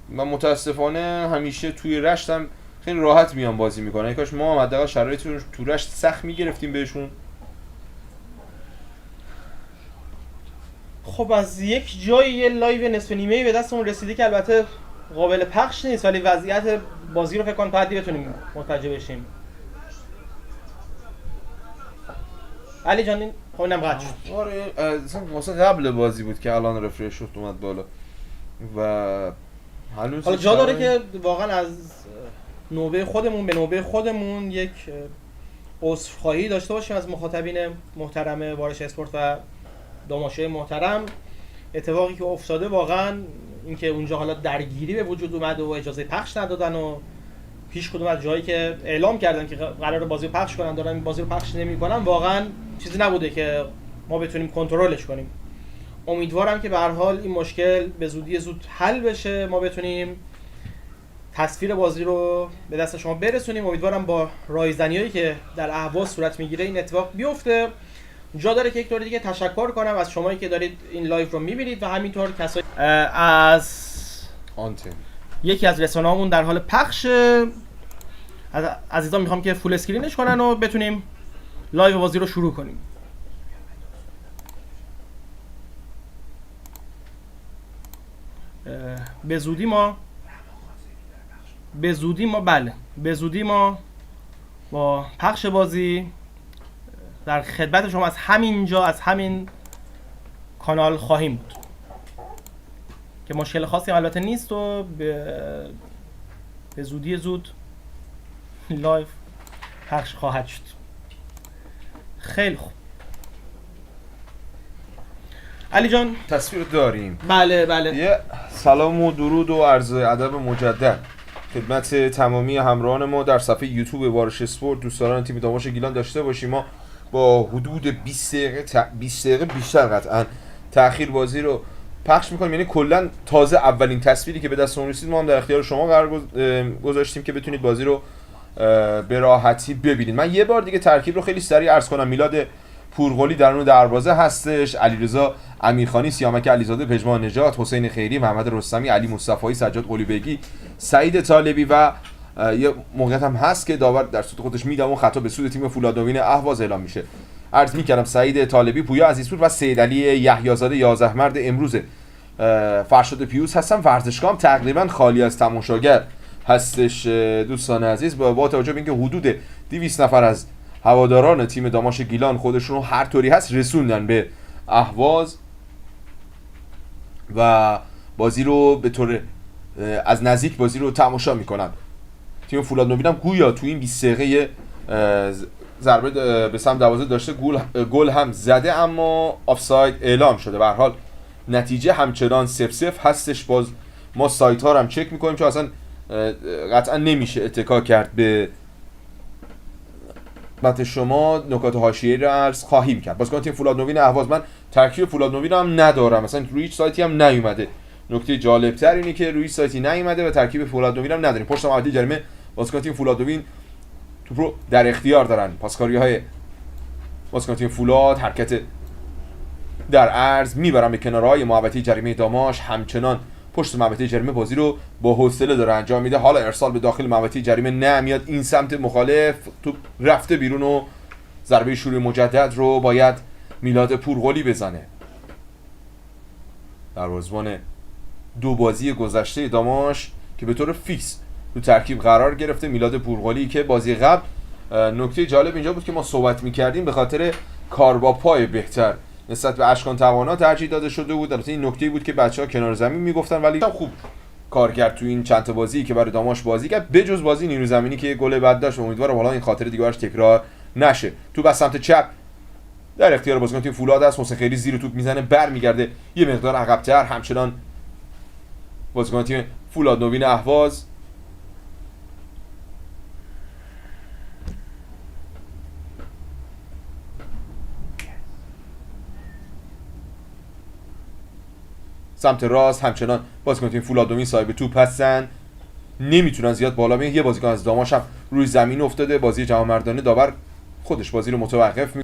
S2: من متاسفانه همیشه توی رشت هم خیلی راحت میان بازی میکنن. کاش ما هم حداقل شرایط رو تو رشت سخت میگرفتیم بهشون.
S1: خب از یک جایی یه لایو نصف نیمه‌ای به دستمون رسیده که البته قابل پخش نیست، ولی وضعیت بازی رو فکر کنم تا حدی بتونیم متوجه بشیم. علی جان این خب اینم قطع شد.
S2: آره واسه قبل بازی بود که الان رفرش شد اومد بالا و هنوز
S1: حالا جا داره که واقعا از نوبه خودمون به نوبه خودمون یک عذرخواهی داشته باشیم از مخاطبین محترم وارش اسپورت و داماشه محترم. اتفاقی که افتاده واقعا اینکه اونجا حالا درگیری به وجود اومد و اجازه پخش ندادن و پیش کدوم از جایی که اعلام کردن که قرار بازی رو پخش کنن دارن بازی رو پخش نمی‌کنن، واقعا چیزی نبوده که ما بتونیم کنترلش کنیم. امیدوارم که به هر حال این مشکل به زودی زود حل بشه، ما بتونیم تصویر بازی رو به دست شما برسونیم. امیدوارم با رایزنیایی که در اهواز صورت میگیره این اتفاق بیفته. جا داره که یک طور دیگه تشکر کنم از شمایی که دارید این لایو رو میبینید و همینطور کسایی از
S2: آنتن
S1: یکی از رسانه‌هامون در حال پخش. از عزیزان میخوام که فول اسکرینش کنن و بتونیم لایو بازی رو شروع کنیم. به زودی ما با پخش بازی در خدمت شما از همینجا از همین کانال خواهیم بود که مشکل خاصی البته نیست و به زودی زود لایو پخش خواهد شد. خیلی خوب علی جان
S2: تصویر داریم.
S1: بله
S2: یه سلام و درود و عرض ادب مجدد خدمت تمامی همراهان ما در صفحه یوتیوب وارش اسپورت، دوستان تیم داماش گیلان داشته باشیم. ما با حدود 20 دقیقه بیشتر قطعا تأخیر بازی رو پخش میکنیم، یعنی کلا تازه اولین تصویری که به دستمون رسید ما هم در اختیار شما قرار گذاشتیم که بتونید بازی رو به راحتی ببینید. من یه بار دیگه ترکیب رو خیلی سریع عرض کنم. میلاد پورقلی درون دروازه هستش، علیرضا امیرخانی، سیامک علیزاده، پژمان نجات، حسین خیری، محمد رستمی، علی مصطفی، سجاد قلیبگی، سعید طالبی و یه موقعیت هم هست که داور در سود خودش میدم و خطا به سود تیم فولادوین اهواز اعلام میشه. عرض میکردم سعید طالبی، پویا عزیزپور و سید علی یحیی‌زاده 11 مرد امروز فرشاد پیوز هستن. ورزشگاه هم تقریبا خالی از تماشاگر هستش دوستان عزیز، با توجه به اینکه حدود 200 نفر از هواداران تیم داماش گیلان خودشون رو هر طوری هست رسوندن به اهواز و بازی رو به طور از نزدیک بازی رو تماشا میکنن. تیم فولاد نوین هم گویا تو این 20 دقیقه ضربه به سمت دروازه داشته، گل هم زده اما آفساید اعلام شده. به هر حال نتیجه همچنان 0-0 هستش. باز ما سایت ها رو هم چک میکنیم چون اصلا قطعا نمیشه اتکا کرد به خدمت شما نکات حاشیه‌ای رو عرض خواهیم کرد. بازیکن تیم فولاد نوین اهواز، من ترکیب فولاد نوین هم ندارم، مثلا روی هیچ سایتی هم نیومده. نکته جالب تر اینه که روی سایتی نیومده و ترکیب فولاد نوین هم نداریم. پشت محوطه جریمه بازیکن تیم فولاد نوین توپ رو در اختیار دارن. پاسکاری‌های بازیکن تیم فولاد حرکت در عرض میبرن به کنارهای محوطه جریمه داماش، همچنان پشت محوطه جریمه بازی رو با حوصله داره انجام میده. حالا ارسال به داخل محوطه جریمه نمیاد، این سمت مخالف توپ رفته بیرون و ضربه شروع مجدد رو باید میلاد پورقلی بزنه. دروازه‌بان دو بازی گذشته داماش که به طور فیکس تو ترکیب قرار گرفته، میلاد پورقلی که بازی قبل نکته جالب اینجا بود که ما صحبت میکردیم به خاطر کار با پای بهتر نسبت به اشکان توانا ترجیح داده شده بود. البته این نکته بود که بچه‌ها کنار زمین میگفتن ولی خوب کار کرد تو این چند تا بازی که برای داماش بازی کرد، بجز بازی نیرو زمینی که گل بد داشت. امیدوارم حالا این خاطره دیگه براش تکرار نشه. تو از سمت چپ در اختیار بازیکن تیم فولاد است، حسین خیری زیر توپ میزنه برمیگرده یه مقدار عقب‌تر، همچنان بازیکن تیم فولاد نوین اهواز سمت راست همچنان بازیکن تیم فولادومی صاحب توپ هستن، نمیتونن زیاد بالا بیان. یه بازیکن از داماش هم روی زمین افتاده. بازی جام مردانه داور خودش بازی رو متوقف می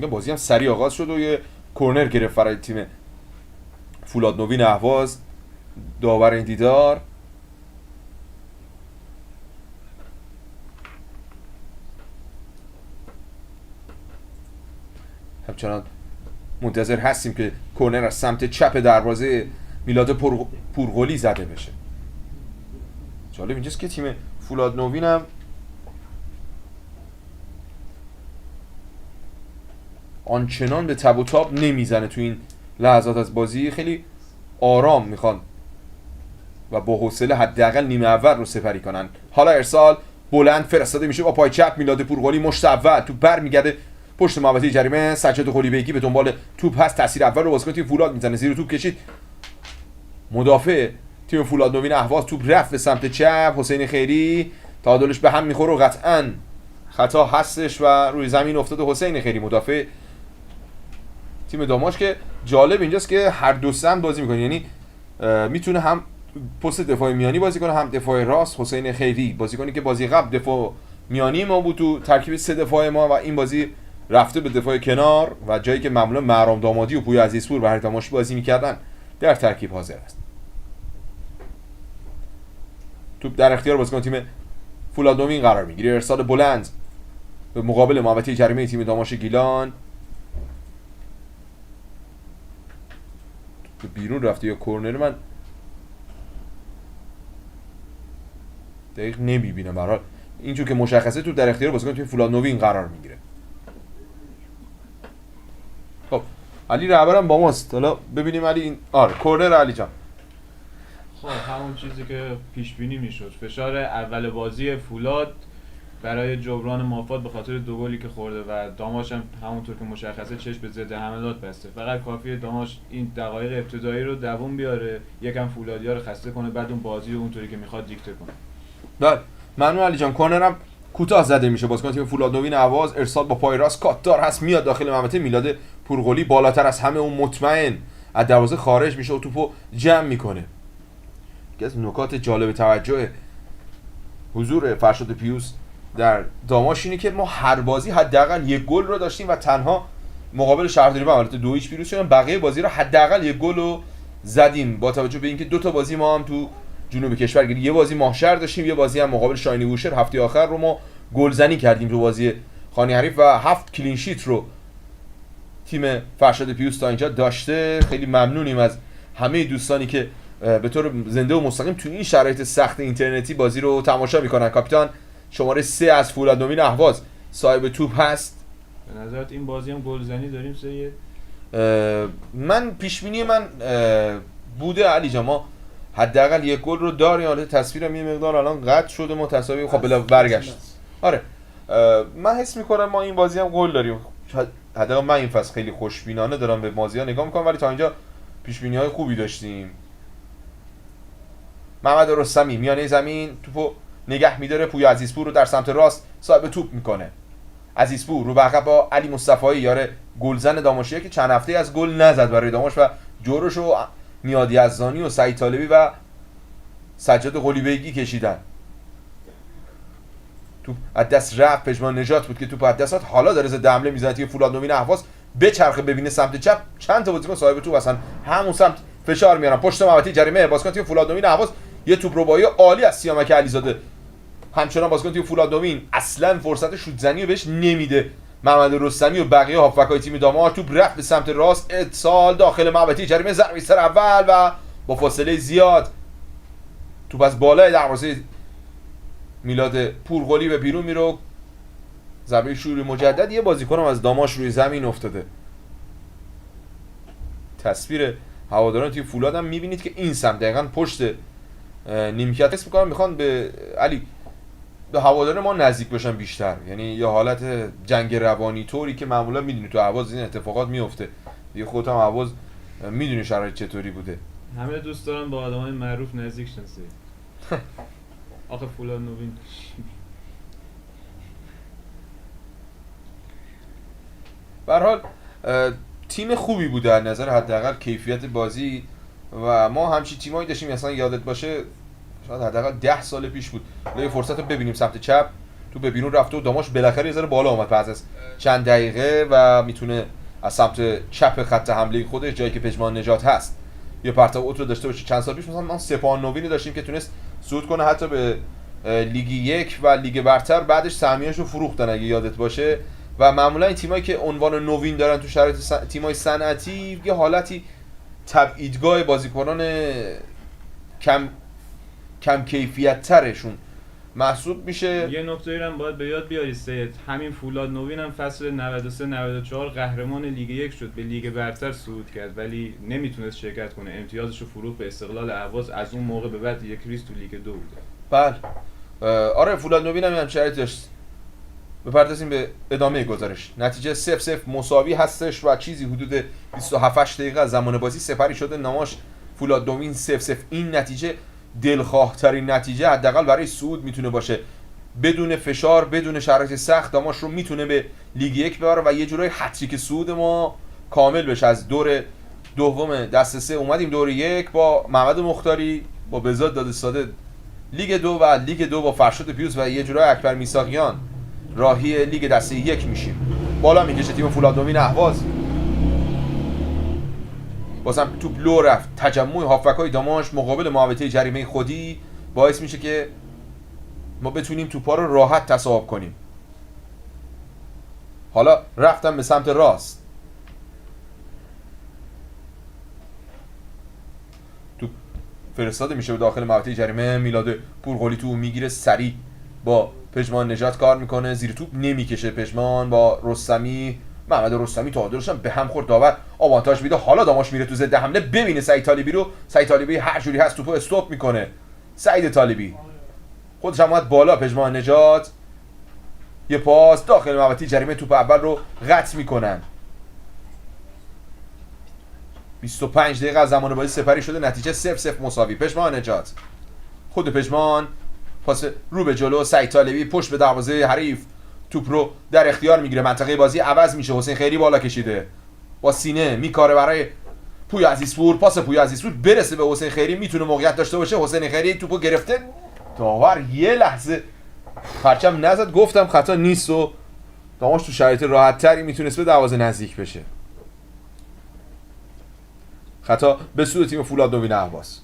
S2: که بازی هم سریع آغاز شد و یه کورنر گرفت برای تیم فولاد نوین اهواز داور این دیدار. همچنان منتظر هستیم که کورنر از سمت چپ دروازه میلاد پورغلی زده بشه. جالب اینجاست که تیم فولاد نوین هم آنچنان به تب و تاب نمیزنه تو این لحظات از بازی، خیلی آرام میخوان و با حوصله حداقل نیمه اول رو سپری کنن. حالا ارسال بلند فرستاده میشه با پای چپ، میلاد پورغلی مشت اول توپ برمیگرده پشت محوطه جریمه. سجاد قلیبیگی به دنبال توپ هست، تاثیر اول رو بازیکن تیم فولاد میزنه، زیر توپ کشید مدافع تیم فولاد نوین اهواز، توپ رفت به سمت چپ. حسین خیری تعادلش به هم میخوره و قطعاً خطا هستش و روی زمین افتاده حسین خیری مدافع تیم داماش، که جالب اینجاست که هر دو سمت بازی میکنه، یعنی میتونه هم پست دفاع میانی بازی کنه هم دفاع راست. حسین خیری بازیکنی که بازی قبل دفاع میانی ما بود تو ترکیب سه دفاع ما و این بازی رفته به دفاع کنار و جایی که معمولا مهرام دامادی و پویا عزیزپور و هر داماشی بازی میکردن در ترکیب حاضر است. توپ در اختیار بازیکن تیم فولاد نوین قرار میگیره. ارسال بلند به مقابل محوطه جریمه تیم داماش گیلان، تو بیرون رفته یا کورنر من دقیق نمیبینم. به هر حال اینجور که مشخصه تو در اختیار بازیکن تیم فولاد نوین قرار میگیره. خب علی رهبرم با ماست، حالا ببینیم علی این کورنر علی جان.
S3: خب همون چیزی که پیش بینی میشد، فشار اول بازی فولاد برای جبران مافات به خاطر دو گلی که خورده و داماش هم همونطور که مشخصه چشم به ضد حملات بسته. فقط کافیه داماش این دقایق ابتدایی رو دووم بیاره، یکم فولادیا رو خسته کنه، بعد اون بازی رو اونطوری که میخواد دیکته کنه.
S2: بله ممنون علی جان. کورنرم کوتاه زده میشه، بازیکن تیم فولاد نوین اهواز. ارسال با پای راست کاتدار هست، میاد داخل محوطه. میلاد پورغلی بالاتر از همه اون مطمئن از دروازه خارج میشه و توپو جمع میکنه. یکی از نکات جالب توجه حضور فرشاد پیوس در داماش اینه که ما هر بازی حداقل یک گل رو داشتیم و تنها مقابل شهرداری با البته 2-0 پیروز شدیم، بقیه بازی رو حداقل یک گل رو زدیم، با توجه به اینکه دو تا بازی ما هم تو جنوب کشور گیری، یه بازی ماهشهر داشتیم، یه بازی هم مقابل شاینی بوشهر هفته آخر رو ما گلزنی کردیم تو بازی خانه حریف و 7 کلین شیت رو تیم فرشاد پیوس تا اینجا داشته. خیلی ممنونیم از همه دوستانی که به طور زنده و مستقیم تو این شرایط سخت اینترنتی بازی رو تماشا میکنن. کاپیتان شماره 3 از فولاد نوین اهواز صاحب توپ هست.
S3: به نظرت این بازی هم گلزنی داریم سید؟
S2: من پیش بینی من بوده علی جان، ما حداقل یک گل رو داریم. حالا تصویرم یه مقدار الان قطع شده متصاوی، خب بلا برگشت. آره من حس میکنم ما این بازی هم گل داریم. حداقل من این فصل خیلی خوشبینانه دارم به بازی‌ها نگاه میکنم، ولی تا اینجا پیش بینی‌های خوبی داشتیم. محمد رستمی میانه زمین توپو نگه میداره، پویا عزیزپور رو در سمت راست صاحب توپ میکنه. عزیزپور رو به عقب با علی مصطفی یاره گلزن داماشیه که چند هفته از گل نزد برای داماش و جورش رو میاد یزدانی و سعید طالبی و سجاد قلیبیگی کشیدن. توپ از دست رفت، پژمان نجات بود که توپ از دست داد. حالا داره ضد حمله میزنه تیم فولاد نوین اهواز، بچرخه ببینه سمت چپ، چند تا بازیکن صاحب توپ هستن همون سمت فشار میارن پشت محوطه جریمه. بازیکن تیم فولاد نوین اهواز یه توپ ربایی عالی از سیامک علیزاده، همچنان بازیکن تیم فولاد نوین اصلا فرصت شوت زنی رو بهش نمیده. محمد رستمی و بقیه هافبک‌های تیم دامار. توپ رفت به سمت راست، اتصال داخل محوطه جریمه، ضربه سر اول و با فاصله زیاد توپ از بالای دروازه میلاد پورغلی به بیرون میره. ضربه شوری مجدد، یه بازیکن هم از داماش روی زمین افتاده. تصویر هواداران تیم فولاد هم میبینید که این سمت دقیقاً پشت نیمکت. حس می‌کنم میخوان به علی به هوادار ما نزدیک بشن بیشتر، یعنی یه حالت جنگ روانی طوری که معمولا میدونی تو اهواز این اتفاقات میفته دیگه، خودت هم اهواز میدونی شرایط چطوری بوده.
S3: همه دوست دارن با آدمای معروف نزدیک شن. آخه فولاد نوین
S2: به هر حال تیم خوبی بوده از نظر حداقل کیفیت بازی و ما همچین تیمایی داشتیم، مثلا یادت باشه شاید حداقل 10 سال پیش بود یه فرصت رو ببینیم سمت چپ تو به بیرون رفته و داماش بالاخره یه ذره بالا اومد پس از چند دقیقه و میتونه از سمت چپ خط حمله خودش جایی که پژمان نجات هست یه پرتاب اوت رو داشته باشه. چند سال پیش مثلا ما سپاهان نوینی داشتیم که تونست صعود کنه حتی به لیگ 1 و لیگ برتر، بعدش سهمیه‌اشو فروختن اگه یادت باشه. و معمولا این تیمایی که عنوان نوین دارن تو شرایط تیمای صنعتی یه حالتی تبعیدگاه بازیکنان کم کیفیت ترشون محسوب میشه.
S3: یه نکته ای هم باید به یاد بیاری سید، همین فولاد نوین هم فصل 93 94 قهرمان لیگ 1 شد، به لیگ برتر صعود کرد ولی نمیتونست شرکت کنه، امتیازش رو فروخت به استقلال اهواز. از اون موقع به بعد یک ریز تو لیگ 2 بوده.
S2: بله آره فولاد نوین هم شرایط داشت. بپردازیم به ادامه گزارش. نتیجه 0-0 مساوی هستش و چیزی حدود 27 دقیقه از زمان بازی سپری شده نماش فولاد نوین 0-0. این نتیجه دلخواه ترین نتیجه حداقل برای صعود میتونه باشه، بدون فشار بدون شرایط سخت داماش رو میتونه به لیگ 1 ببره و یه جورای هتریک صعود ما کامل بشه. از دور دوم دسته 3 اومدیم دور 1 با محمد مختاری با بهزاد دادستاده لیگ 2 و لیگ 2 با فرشاد پیوز و یه جورای اکبر میساقیان راهی لیگ دسته 1 میشیم. بالا میکشه تیم فولاد نوین اهواز. بازم توپ لو رفت، تجمع هافبک‌های داماش مقابل محوطه جریمه خودی باعث میشه که ما بتونیم توپا رو راحت تصاحب کنیم. حالا رفتم به سمت راست، توپ فرستاده میشه به داخل محوطه جریمه. میلاد پورقلی تو میگیره، سریع با پژمان نجات کار میکنه، زیر توپ نمیکشه پژمان با رستمی. محمد رستمی تعادلش هم به هم خورد، داور آوانتاژ میده. حالا داماش میره تو ضد حمله، ببینه سعید طالبی رو، سعید طالبی هر جوری هست توپو استاپ میکنه. سعید طالبی خودش هم اومد بالا، پژمان نجات یه پاس داخل محوطه جریمه، توپ اول رو قطع میکنن. 25 دقیقه از زمان بازی سپری شده، نتیجه 0-0 مساوی. پژمان نجات خود پژمان پاس رو به جلو، سعید طالبی پشت به دروازه حریف توپ رو در اختیار میگیره. منطقه بازی عوض میشه، حسین خیری بالا کشیده با سینه میکاره برای پویا عزیزپور. پاس پویا عزیزپور برسه به حسین خیری، میتونه موقعیت داشته باشه. حسین خیری توپو گرفته، داور یه لحظه پرچم نزد، گفتم خطا نیست و داماش تو شرایط راحت تری میتونست به دروازه نزدیک بشه. خطا به سود تیم فولاد نوین اهواز.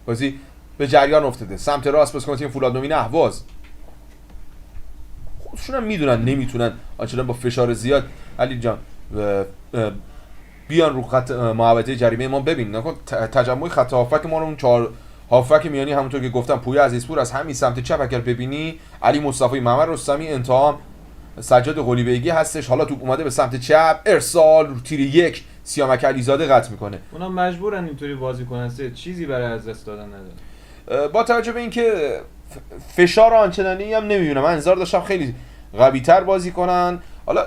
S2: بازی به جریان افتاده، سمت راست بازیکن تیم فولاد نوین اهواز خودشون هم میدونن نمیتونن آنچنان با فشار زیاد علی جان بیان رو خط محوطه جریمه ما. ببین نکن تجمع خط هافک ما رو، اون 4 هافک میانی همونطور که گفتم پویا عزیزپور از همین سمت چپ اگر ببینی علی مصطفی، محمد رستمی، انتهام سجاد قلیبیگی هستش. حالا توپ اومده به سمت چپ، ارسال رو تیر 1 سیامک علیزاده قطع میکنه.
S3: اونا مجبورن اینطوری بازی کنن، چیزی برای از دست دادن نداره.
S2: با توجه به اینکه فشار آنچنانی هم نمیبینم، من انتظار داشتم خیلی قوی‌تر بازی کنن. حالا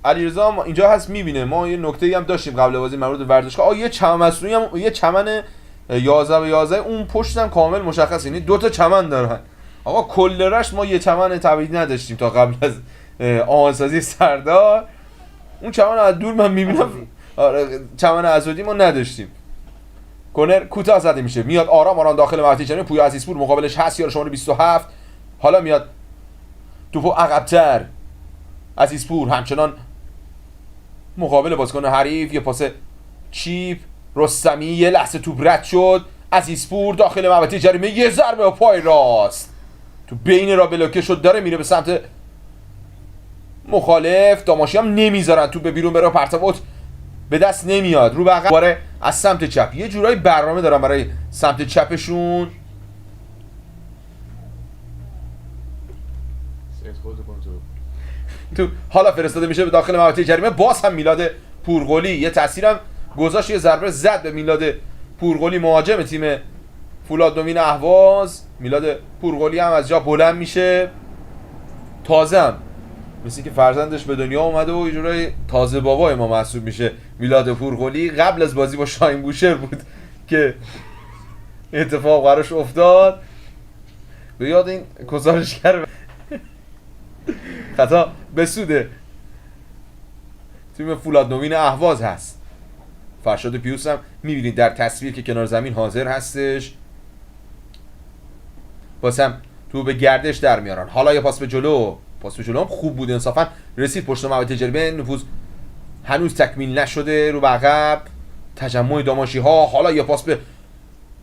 S2: علیرضا اینجا هست میبینه، ما یه نکته‌ای هم داشتیم قبل بازی مربوط به ورزشگاه، یه چمن مصنوعی هم، یه چمن 11 به 11 اون پشت هم کامل مشخصه، یعنی 2 تا چمن دارن. آقا کل رشت ما یه چمن طبیعی نداشتیم تا قبل از آهنگسازی سردار. اون چمن از دور من میبینم، آره چمن اسودی ما نداشتیم. کورنر کوتاه زده میشه، میاد آرام آرام داخل محوطه جریمه. پویا عزیزپور مقابلش هست، یار شماره 27. حالا میاد توپو عقب‌تر، عزیزپور همچنان مقابل بازیکن حریف، یه پاس چیپ، رستمی یه لحظه توپ رد شد، عزیزپور داخل محوطه جریمه یه ضربه با پای راست تو بین را بلوکه شد، داره میره به سمت مخالف. داماشی هم نمیذارن توپ به بیرون بره، پرتابوت به دست نمیاد. رو بغل باره از سمت چپ، یه جورایی برنامه دارن برای سمت چپشون. تو حالا فرستاده میشه به داخل محوطه جریمه، باز هم میلاد پورقلی یه تاثیرم گذاشت یه ضربه زد به میلاد پورقلی مهاجم تیم فولاد نوین اهواز. میلاد پورقلی هم از جا بلند میشه، تازه هم مثل که فرزندش به دنیا اومده و یه جورای تازه بابای ما محسوب میشه. میلاد پورقلی قبل از بازی با شاهین بوشهر بود که اتفاق براش افتاد. به یاد این گزارشگر خطا به سود تیم فولاد نوین اهواز هست. فرشاد پیوس هم میبینید در تصویر که کنار زمین حاضر هستش، واسم تو به گردش در میارن. حالا یه پاس به جلو هم خوب بود، انصافا رسید پشت محوطه جریمه، نفوذ هنوز تکمیل نشده رو به عقب، تجمع داماشی ها. حالا یه پاس به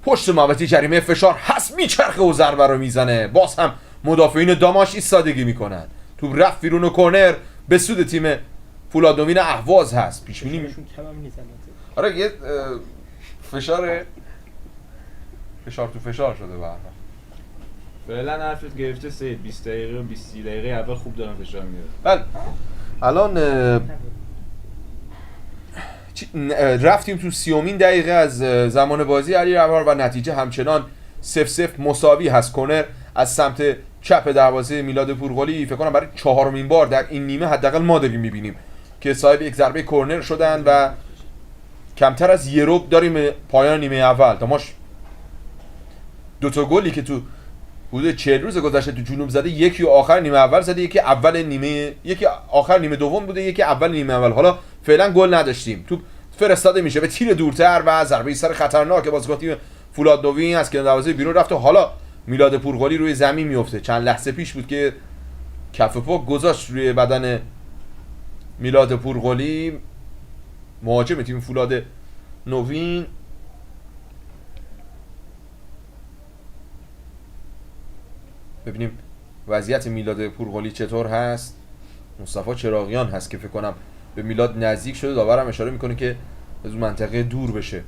S2: پشت محوطه جریمه، فشار هست، میچرخه و ضربه رو میزنه. باز هم مدافعین داماش ایستادگی میکنن، توپ رفت بیرون و کرنر به سود تیم فولاد نوین اهواز هست. پیش بینی آره یه فشار تو فشار شده به هر حال.
S3: فعلا حرفت گرفته سید 20 دقیقه و 20 دقیقه اول خوب دارن فشار میاره.
S2: بله الان رفتیم تو 30مین دقیقه از زمان بازی علی ربار و نتیجه همچنان 0-0 مساوی هست. کرنر از سمت چپ دروازه میلاد پورقلی، فکر کنم برای 4مین بار در این نیمه حداقل ما داریم میبینیم که صاحب یک ضربه کرنر شدن و کمتر از یه ربع داریم پایان نیمه اول. داماش دوتا گلی که تو حدود 40 روز گذشته تو جنوب زده، یکی آخر نیمه اول زده، یکی آخر نیمه دوم بوده، یکی اول نیمه اول. حالا فعلا گل نداشتیم. توپ فرستاده میشه به تیر دورتر و ضربه سر خطرناک بازیکن تیم فولاد نوین از کنار دروازه بیرون رفت و حالا میلاد پورقلی روی زمین میفته. چند لحظه پیش بود که کف پا گذاشت روی بدن میلاد پورقلی مهاجم تیم فولاد نوین. ببینیم وضعیت میلاد پورقلی چطور هست. مصطفی چراغیان هست که فکر کنم به میلاد نزدیک شده، داورم اشاره میکنه که از اون منطقه دور بشه.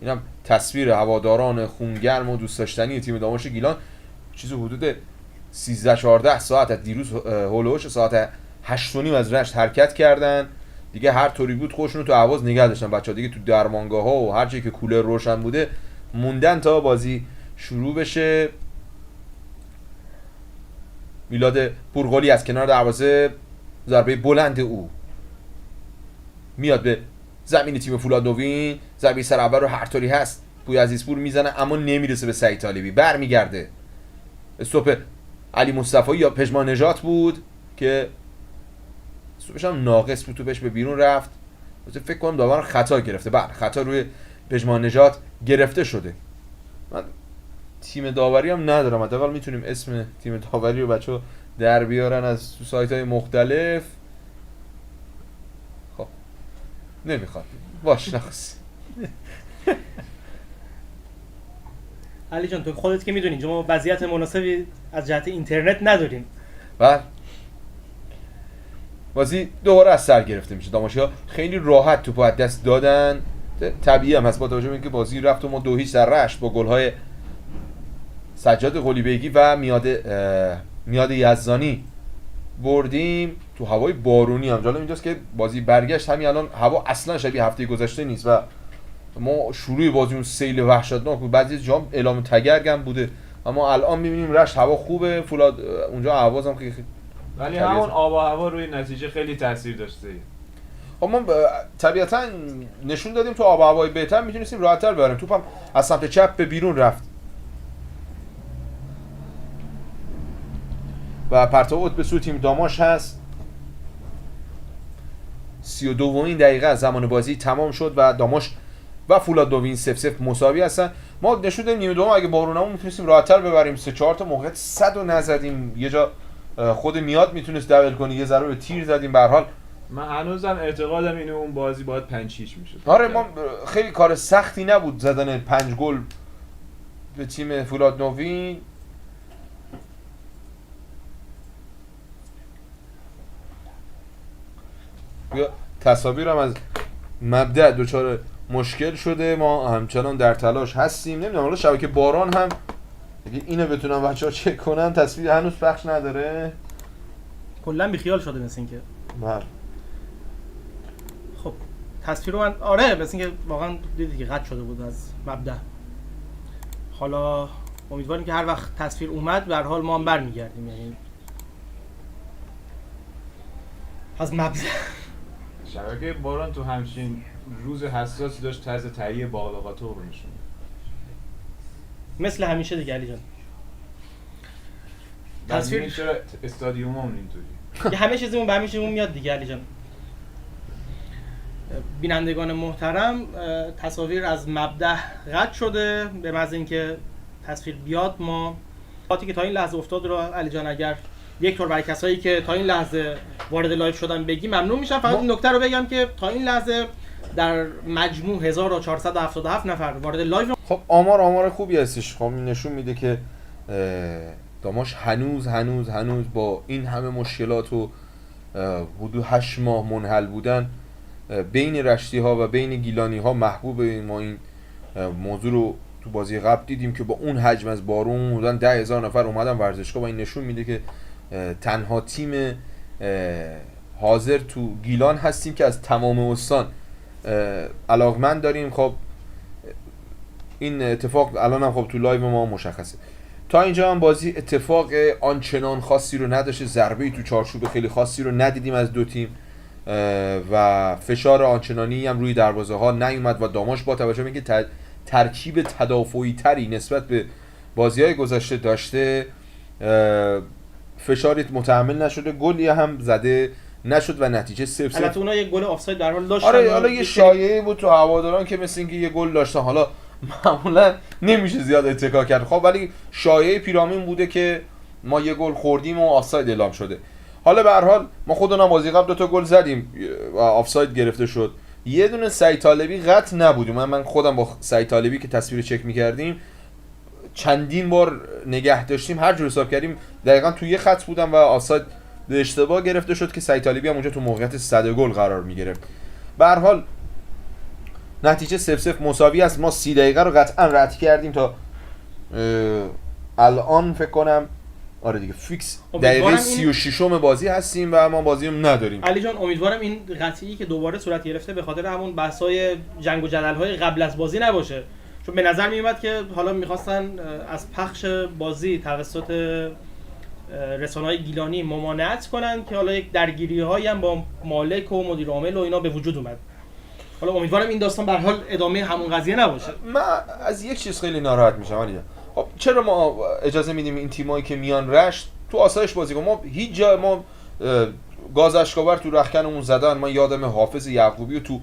S2: اینم تصویر هواداران خونگرم و دوست داشتنی تیم داماش گیلان. چیزی حدود 13-14 ساعت از دیروز هولوش ساعت 8:30 از رشت حرکت کردن دیگه. هر طوری بود خودشونو تو اهواز نگه داشتن بچه‌ها دیگه، تو درمانگاه ها و هر جایی که کولر روشن بوده موندن تا بازی شروع بشه. میلاد پورقلی از کنار دروازه، ضربه بلند او میاد به زمین تیم فولاد نوین. ضربه سر اول رو هر طوری هست پوی عزیزپور میزنه اما نمیرسه به سعید طالبی. برمیگرده استوپ علی مصطفی یا پژمان نژات بود که استوپش هم ناقص بود، توپش به بیرون رفت. فکر کنم داور خطا گرفته. بله خطا روی پژمان نژات گرفته شده. من تیم داوری هم ندارم، حداقل میتونیم اسم تیم داوری رو بچه‌ها در بیارن از تو سایت‌های مختلف. خب نمیخواد باش نخواست.
S1: علی جان تو خودت که میدونی ما وضعیت مناسبی از جهت اینترنت نداریم.
S2: بله بازی دوباره از سر گرفته میشه. داماشی‌ها خیلی راحت توپو از دست دادن. طبیعی هم هست با توجه به اینکه بازی رفت و ما 2-0 در رشت با گل‌های سجاد قلیبیگی و میاد یزدانی بردیم تو هوای بارونی. هم جالب اینجاست که بازی برگشت همین الان هوا اصلا شبیه هفته گذشته نیست و ما شروع بازی اون سیل وحشتناک بود، بعضی جام اعلام تگرگ هم بوده، اما الان می‌بینیم رشت هوا خوبه. فولاد اونجا اهواز هم خیلی
S3: ولی همون آب و هوا روی نتیجه خیلی تاثیر داشته.
S2: ما طبیعتا نشون دادیم تو آب و هوای بهتر میتونستیم راحت‌تر ببریم. توپم از سمت چپ به بیرون رفت و پرتاب به سوی تیم داماش هست. 32مین دقیقه از زمان بازی تمام شد و داماش و فولاد نوین 0-0 مساوی هستن. ما نشون دادیم نیمه دوم اگه بارونمون میتونستیم راحت‌تر ببریم. 3-4 تا موقعیت صد و نزدیم. یه جا خود میاد میتونست دبل کنه، یه ضربه تیر زدیم. به هر حال
S3: من هنوزم اعتقادم اینه اون بازی باید 5-6 میشد.
S2: آره ما خیلی کار سختی نبود زدن 5 گل به تیم فولاد نوین. تصاویرم از مبدأ دچار مشکل شده، ما همچنان در تلاش هستیم. نمیدونم حالا شبکه باران هم اگه اینو بتونم بچه‌ها چک کنن، تصویر هنوز پخش نداره،
S1: کلا بیخیال شده مثل اینکه.
S2: بله
S1: خب تصویر رو من آره مثل اینکه واقعا دیدی که قطع شده بود از مبدأ. حالا امیدواریم که هر وقت تصویر اومد به هر حال ما هم برمیگردیم، یعنی از مبدأ.
S3: شبکه باران تو همچین روز حساسی داشت طرز تهیه باقلاقات رو نشون می‌داد.
S1: مثل همیشه دیگه علی جان.
S3: تصویر چرا استادیوممون اینطوری؟
S1: همه چیزمون به همه چیزمون میاد دیگه علی جان. بینندگان محترم، تصاویر از مبدأ قطع شده به محض اینکه تصویر بیاد. ما خاطی که تا این لحظه افتاد رو علی جان اگر یک طور برای کسایی که تا این لحظه وارد لایو شدن بگی ممنون میشم. فقط این نکته رو بگم که تا این لحظه در مجموع 1477 نفر وارد لایو.
S2: خب آمار خوبی هستش. خب این نشون میده که داماش هنوز با این همه مشکلات و حدود 8 ماه منحل بودن بین رشتی ها و بین گیلانی ها محبوب ما. این موضوع رو تو بازی قبل دیدیم که با اون حجم از بارون حدود 10,000 نفر اومدن ورزشگاه و این نشون میده که تنها تیم حاضر تو گیلان هستیم که از تمام استان علاقمند داریم. خب این اتفاق الان هم خب تو لایو ما مشخصه. تا اینجا هم بازی اتفاق آنچنان خاصی رو نداشته، ضربه‌ای تو چارچوب خیلی خاصی رو ندیدیم از دو تیم و فشار آنچنانی هم روی دروازه ها نیومد و داماش با توجه به اینکه ترکیب تدافعی تری نسبت به بازی‌های گذشته داشته فشاری متحمل نشده، گلی هم زده نشد و نتیجه 0-0.
S1: البته اونها یک گل آفساید در حال داشتن.
S2: آره حالا یه شایعه بود تو هواداران که مثل اینکه یه گل داشتن، حالا معمولا نمیشه زیاد اتکا کرد خب، ولی شایعه پیرامون بوده که ما یه گل خوردیم و آفساید اعلام شده. حالا به هر حال ما خودمون بازی قبل 2 گل زدیم و آفساید گرفته شد. یه دونه سعید طالبی قطع نبودیم. من خودم با سعید طالبی که تصویر چک می‌کردیم چندین بار نگه داشتیم، هر جور حساب کردیم دقیقاً توی یه خط بودم و آفساید به اشتباه گرفته شد که سعید طالبی هم اونجا تو موقعیت 100 گل قرار می‌گرفت. به هر حال نتیجه 0-0 مساوی است. ما 30 دقیقه رو قطعاً رد کردیم تا الان فکر کنم آره دیگه فیکس دقیقه 36م بازی هستیم و ما بازی هم نداریم.
S1: علی جان امیدوارم این قطعی که دوباره صورت گرفته به خاطر همون بحث‌های جنگ و جدل‌های قبل از بازی نباشه، چون به نظر میومد که حالا می‌خواستن از پخش بازی توسط رسانه‌های گیلانی ممانعت کنن که حالا یک درگیری‌هایی هم با مالک و مدیر عامل و اینا به وجود اومد. حالا امیدوارم این داستان به هر حال ادامه همون قضیه نباشه.
S2: من از یک چیز خیلی ناراحت میشم علی. خب چرا ما اجازه میدیم این تیمایی که میان رشت تو آسایش بازی کنن؟ ما هیچ جا ما گاز اشکاور تو رختکنمون زدن. من یادم حافظ یعقوبی رو تو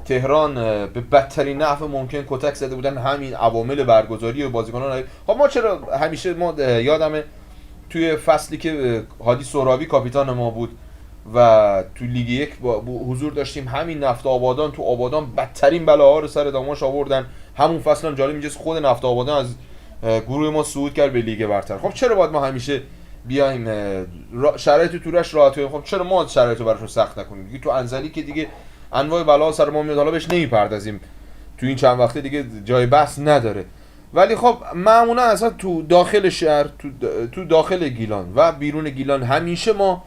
S2: تهران به بدترین نحو ممکن کتک زده بودن همین عوامل برگزاری و بازیکنان. خب ما چرا همیشه ما یادم توی فصلی که هادی سهرابی کاپیتان ما بود و تو لیگ 1 حضور داشتیم، همین نفت آبادان تو آبادان بدترین بلاها رو سر داماش آوردن. همون فصل هم جالب اینجاست خود نفت آبادان از گروه ما صعود کرد به لیگ برتر. خب چرا باید ما همیشه بیایم شرایط تو رش راحت کنیم؟ خب چرا ما شرایط رو براشون سخت نکنیم؟ دیگه تو انزلی که دیگه انواع بلا سر ما میاد، حالا بهش نمیپردازیم، تو این چند وقته دیگه جای بحث نداره. ولی خب معمولا اصلا تو داخل شهر تو داخل گیلان و بیرون گیلان همیشه ما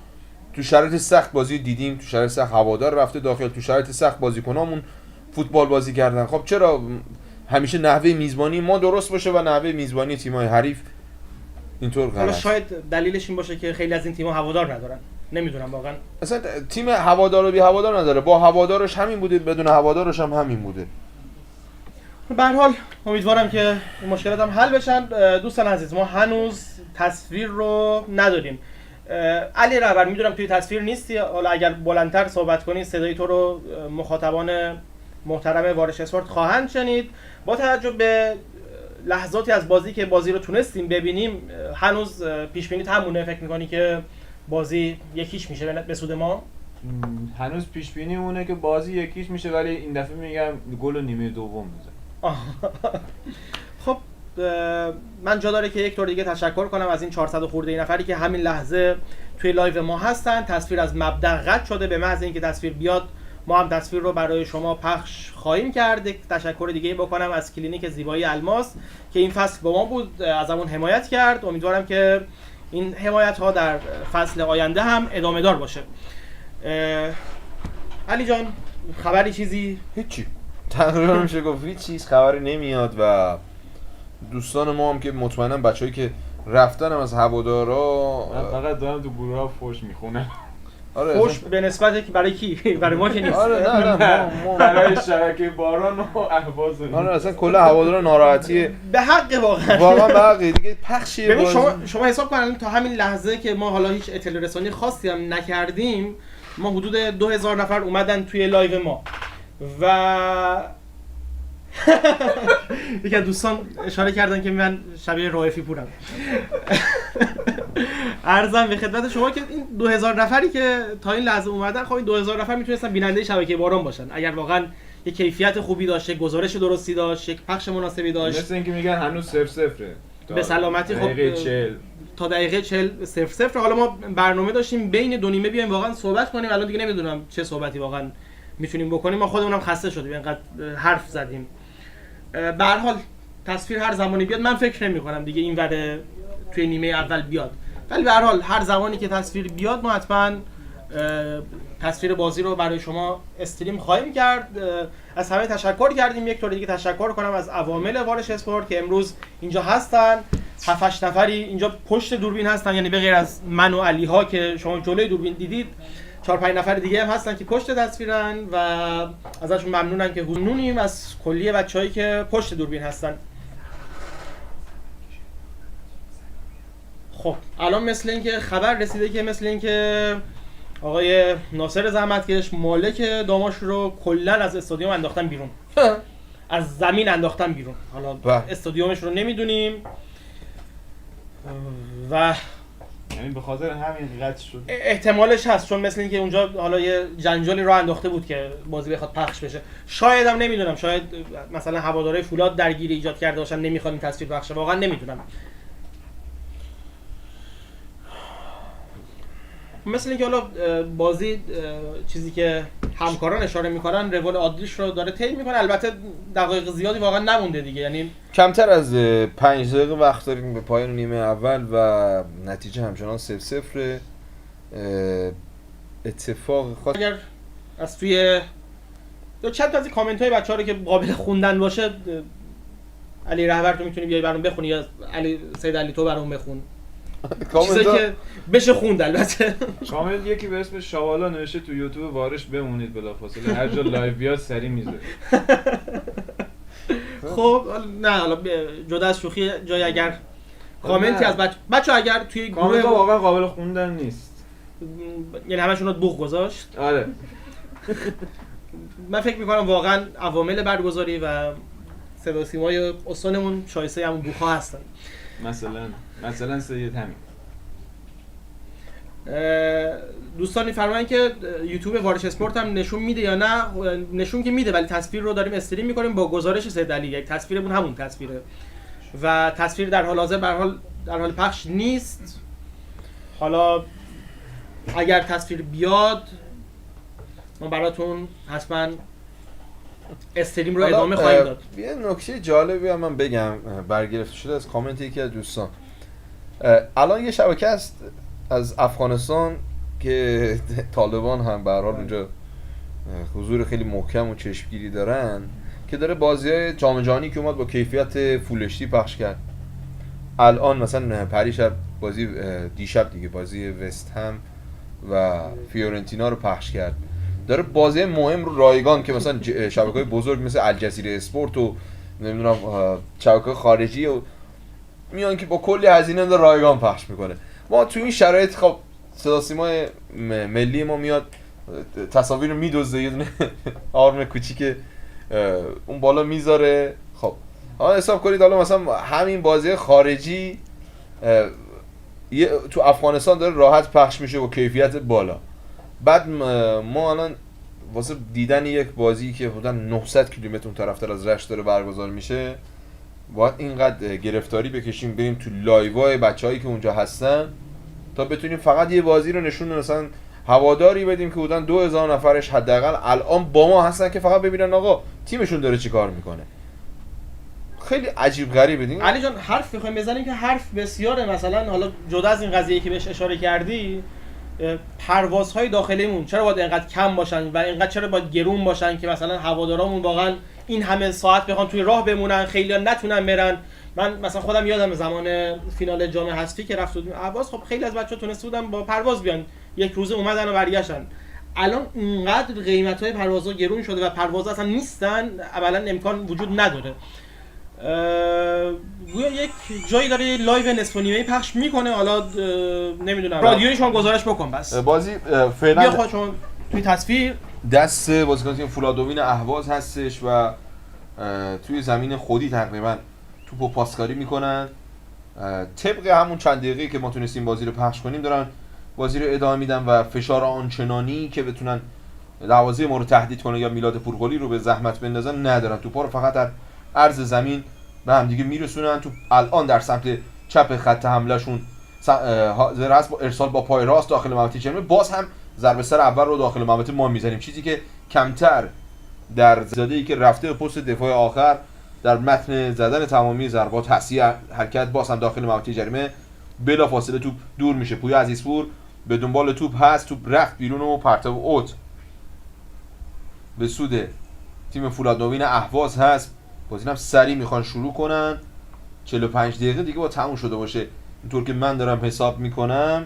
S2: تو شرایط سخت بازی دیدیم، تو شرایط سخت هوادار رفته داخل، تو شرایط سخت بازیکنامون فوتبال بازی کردن. خب چرا همیشه نحوه میزبانی ما درست باشه و نحوه میزبانی تیم‌های حریف اینطور غلط؟
S1: حالا شاید دلیلش این باشه که خیلی از این تیم‌ها هوادار ندارن. نمیدونم واقعا.
S2: اصلا تیم هوادار و بی هوادار نداره، با هوادارش همین بوده، بدون هوادارش هم همین بوده.
S1: به هر حال امیدوارم که این مشکلات هم حل بشن. دوستان عزیز ما هنوز تصویر رو نداریم. علی رهبر میدونم توی تصویر نیستی، حالا اگر بلندتر صحبت کنی صدای تو رو مخاطبان محترم وارش اسپورت خواهند شنید. با توجه به لحظاتی از بازی که بازی رو تونستیم ببینیم، هنوز پیش بینیت همونه؟ فکر می‌کنی که بازی یکیش میشه به سود ما؟
S3: هنوز پیش بینی اونه که بازی یکیش میشه، ولی این دفعه میگم گل نیمه دوم میزنه.
S1: خب من جا داره که یک طور دیگه تشکر کنم از این 400 خورده نفری که همین لحظه توی لایو ما هستن. تصویر از مبدأ قطع شده، به محض اینکه تصویر بیاد ما هم تصویر رو برای شما پخش خواهیم کرد. تشکر دیگه بکنم از کلینیک زیبایی الماس که این فصل با ما بود، از همون حمایت کرد. امیدوارم که این حمایت ها در فصل آینده هم ادامه دار باشه. علی جان خبری چیزی؟
S2: هیچی تقریبا میشه گفت هیچ چیز خبری نمیاد و دوستان ما هم که مطمئنم بچه‌ای که رفتن هم از هوادارا
S3: من فقط دارم تو گروه ها فوش میخونم.
S2: آره
S1: فوش به نسبت که برای کی؟ برای ما که نیست.
S2: آره نه ما
S3: برای شبکه باران و اهواز.
S2: آره اصلا کل هوادارا ناراحتیه
S1: به حق واقعا.
S2: واقعا به حق دیگه پخشیه.
S1: ببین شما حساب کن تا همین لحظه که ما حالا هیچ اطلاع رسانی خاصی هم نکردیم، ما حدود 2000 نفر اومدن توی لایو ما و یکی از دوستان اشاره کردن که من شبیه رائفی پورم. عرضم به خدمت شما که این 2000 نفری که تا این لحظه اومدن، خب این 2000 نفر میتونستن بیننده شبکه باران باشن اگر واقعا یک کیفیت خوبی داشت، یک گزارش درستی داشت، یک پخش مناسبی داشت.
S3: مثل اینکه میگن هنوز 0-0
S1: به سلامتی. خب
S3: دقیقه 40
S1: تا دقیقه 40 0-0 حالا ما برنامه داشتیم بین دو نیمه بیایم واقعا صحبت کنیم. الان دیگه نمیدونم چه صحبتی واقعا میتونیم بکنیم، ما خودمونم خسته شدیم اینقدر حرف زدیم. به هر حال تصویر هر زمانی بیاد، من فکر نمی‌کنم دیگه این ور توی نیمه اول بیاد، ولی به هر حال هر زمانی که تصویر بیاد ما حتما تصویر بازی رو برای شما استریم خواهیم کرد. از همه تشکر کردیم. یک طور دیگه تشکر کنم از عوامل وارش اسپورت که امروز اینجا هستن. 7-8 نفری اینجا پشت دوربین هستن، یعنی به غیر از من و علی ها که شما جلوی دوربین دیدید، 4-5 نفر دیگه هم هستن که پشت تصویرن و ازشون ممنونم که ممنونیم از کلیه بچه‌هایی که پشت دوربین هستن. خب الان مثل اینکه خبر رسیده که مثل اینکه آقای ناصر زحمتکش مالک داماش رو کلا از استادیوم انداختن بیرون. از زمین انداختن بیرون. حالا استادیومش رو نمیدونیم و
S3: یعنی به خاطر همین قطع شد.
S1: احتمالش هست، چون مثل اینکه اونجا حالا یه جنجالی راه انداخته بود که بازی بخواد پخش بشه. شاید هم نمیدونم، شاید مثلا هوادارهای فولاد درگیری ایجاد کرده باشن، نمیخوان این تصویر پخشه، واقعا نمیدونم. مثل اینکه حالا بازی چیزی که همکاران اشاره میکنن روال عادیش رو داره طی میکنه. البته دقایق زیادی واقعا نمونده دیگه، یعنی
S2: کمتر از 5 دقیقه وقت داریم به پایان نیمه اول و نتیجه همچنان 0-0. اتفاق خاص
S1: اگر از توی چند تا از کامنت های بچه‌ها رو که قابل خوندن باشه، علی رهبر تو میتونی بیای برام بخونی یا سید علی تو برام بخون. چیزایی که بشه خوند. البته
S3: کامل یکی به اسم شوالا نوشته تو یوتیوب وارش بمونید بلافاصله هر جا لایو بیاد سری میذاره.
S1: خب نه حالا جدا از شوخی جای اگر کامنتی از بچه اگر توی
S3: کامنت واقعا قابل خوندن نیست،
S1: یعنی همشون رو بوق گذاشت.
S3: آره
S1: من فکر میکنم واقعا عوامل برگزاری و صدا و سیمای استانمون شایسته همون بوخ‌ها هستن.
S3: مثلا سید همین
S1: دوستان می‌فرماین که یوتیوب وارش اسپورت هم نشون میده یا نه. نشون که میده، ولی تصویر رو داریم استریم میکنیم با گزارش سید علی. یک تصویرمون همون تصویره و تصویر در حال حاضر در حال پخش نیست. حالا اگر تصویر بیاد ما براتون حتما استریم رو ادامه خواهیم داد.
S2: یه نکته جالبی هم من بگم، برگرفته شده از کامنت یکی از دوستان. الان یه شبکه هست از افغانستان که طالبان هم به هر حال اونجا حضور خیلی محکم و چشمگیری دارن، که داره بازی‌های جام جهانی که اومد با کیفیت فول اچ دی پخش کرد. الان مثلا پریشب بازی، دیشب دیگه بازی وست هم و فیورنتینا رو پخش کرد. داره بازی مهم رو رایگان که مثلا شبکه‌های بزرگ مثل الجزیره اسپورت و نمیدونم شبکه‌های خارجی و میان که با کلی هزینه داره رایگان پخش میکنه. ما تو این شرایط خب صدا سیمای ملی ما میاد تصاویر رو میدزده، یه دونه آرم کوچیک اون بالا میذاره. خب حالا حساب کنید حالا مثلا همین بازی خارجی تو افغانستان داره راحت پخش میشه با کیفیت بالا. بعد ما الان واسه دیدن یک بازی که حدود 900 کیلومتر اون طرفتر از رشت داره برگزار میشه، باید اینقدر گرفتاری بکشیم بریم تو لایوهای بچه‌هایی که اونجا هستن تا بتونیم فقط یه بازی رو نشون مثلا هواداری بدیم که حدود 2000 نفرش حداقل الان با ما هستن که فقط ببینن آقا تیمشون داره چی کار میکنه. خیلی عجیب غریبه دیگه.
S1: علی جان حرف می‌خوایم بزنیم که حرف بسیاره. مثلا حالا جدا از این قضیه که بهش اشاره کردی، پروازهای داخلیمون چرا باید اینقدر کم باشن و اینقدر چرا باید گرون باشن که مثلا هوادارامون واقعا این همه ساعت بخوان توی راه بمونن، خیلی‌ها نتونن برن. من مثلا خودم یادم زمان فینال جام حذفی که رفت بودیم اهواز، خب خیلی از بچه‌ها تونسته بودن با پرواز بیان، یک روزه اومدن و برگشتن. الان اینقدر قیمت‌های پروازها گرون شده و پروازها اصلا نیستن، عملاً امکان وجود نداره. گویا یک جایی داره لایو نصف و نیمه‌ای پخش میکنه، حالا نمیدونم رادیویشون گزارش بکن. بس
S2: بازی
S1: بیا
S2: فعلا
S1: خودشون توی تصویر
S2: دست بازیکن تیم فولادوین اهواز هستش و توی زمین خودی تقریبا توپو پاسکاری میکنن. طبق همون چند دقیقه‌ای که ما تونستیم بازی رو پخش کنیم دارن بازی رو ادامه میدن و فشار آنچنانی که بتونن دروازه ما رو تهدید کنه یا میلاد پورقلی رو به زحمت بندازن ندارن. توپا رو فقط در عرض زمین به هم دیگه میرسونن. تو الان در سمت چپ خط حملهشون حاضر هست با ارسال با پای راست داخل محوطه چرمه. باز هم ضربه سر اول رو داخل محوطه ما میزنیم، چیزی که کمتر در زده‌ای که رفته به پست دفاع آخر در متن زدن تمامی ضربات هستی حرکت باز هم داخل محوطه جریمه بلا فاصله توپ دور میشه. پویا عزیزپور به دنبال توپ هست، توپ رفت بیرون و پرتاب اوت به سود تیم فولادنوین اهواز هست. بازی هم سریع میخوان شروع کنن، 45 دقیقه دیگه با تموم شده باشه اینطور که من دارم حساب میکنم.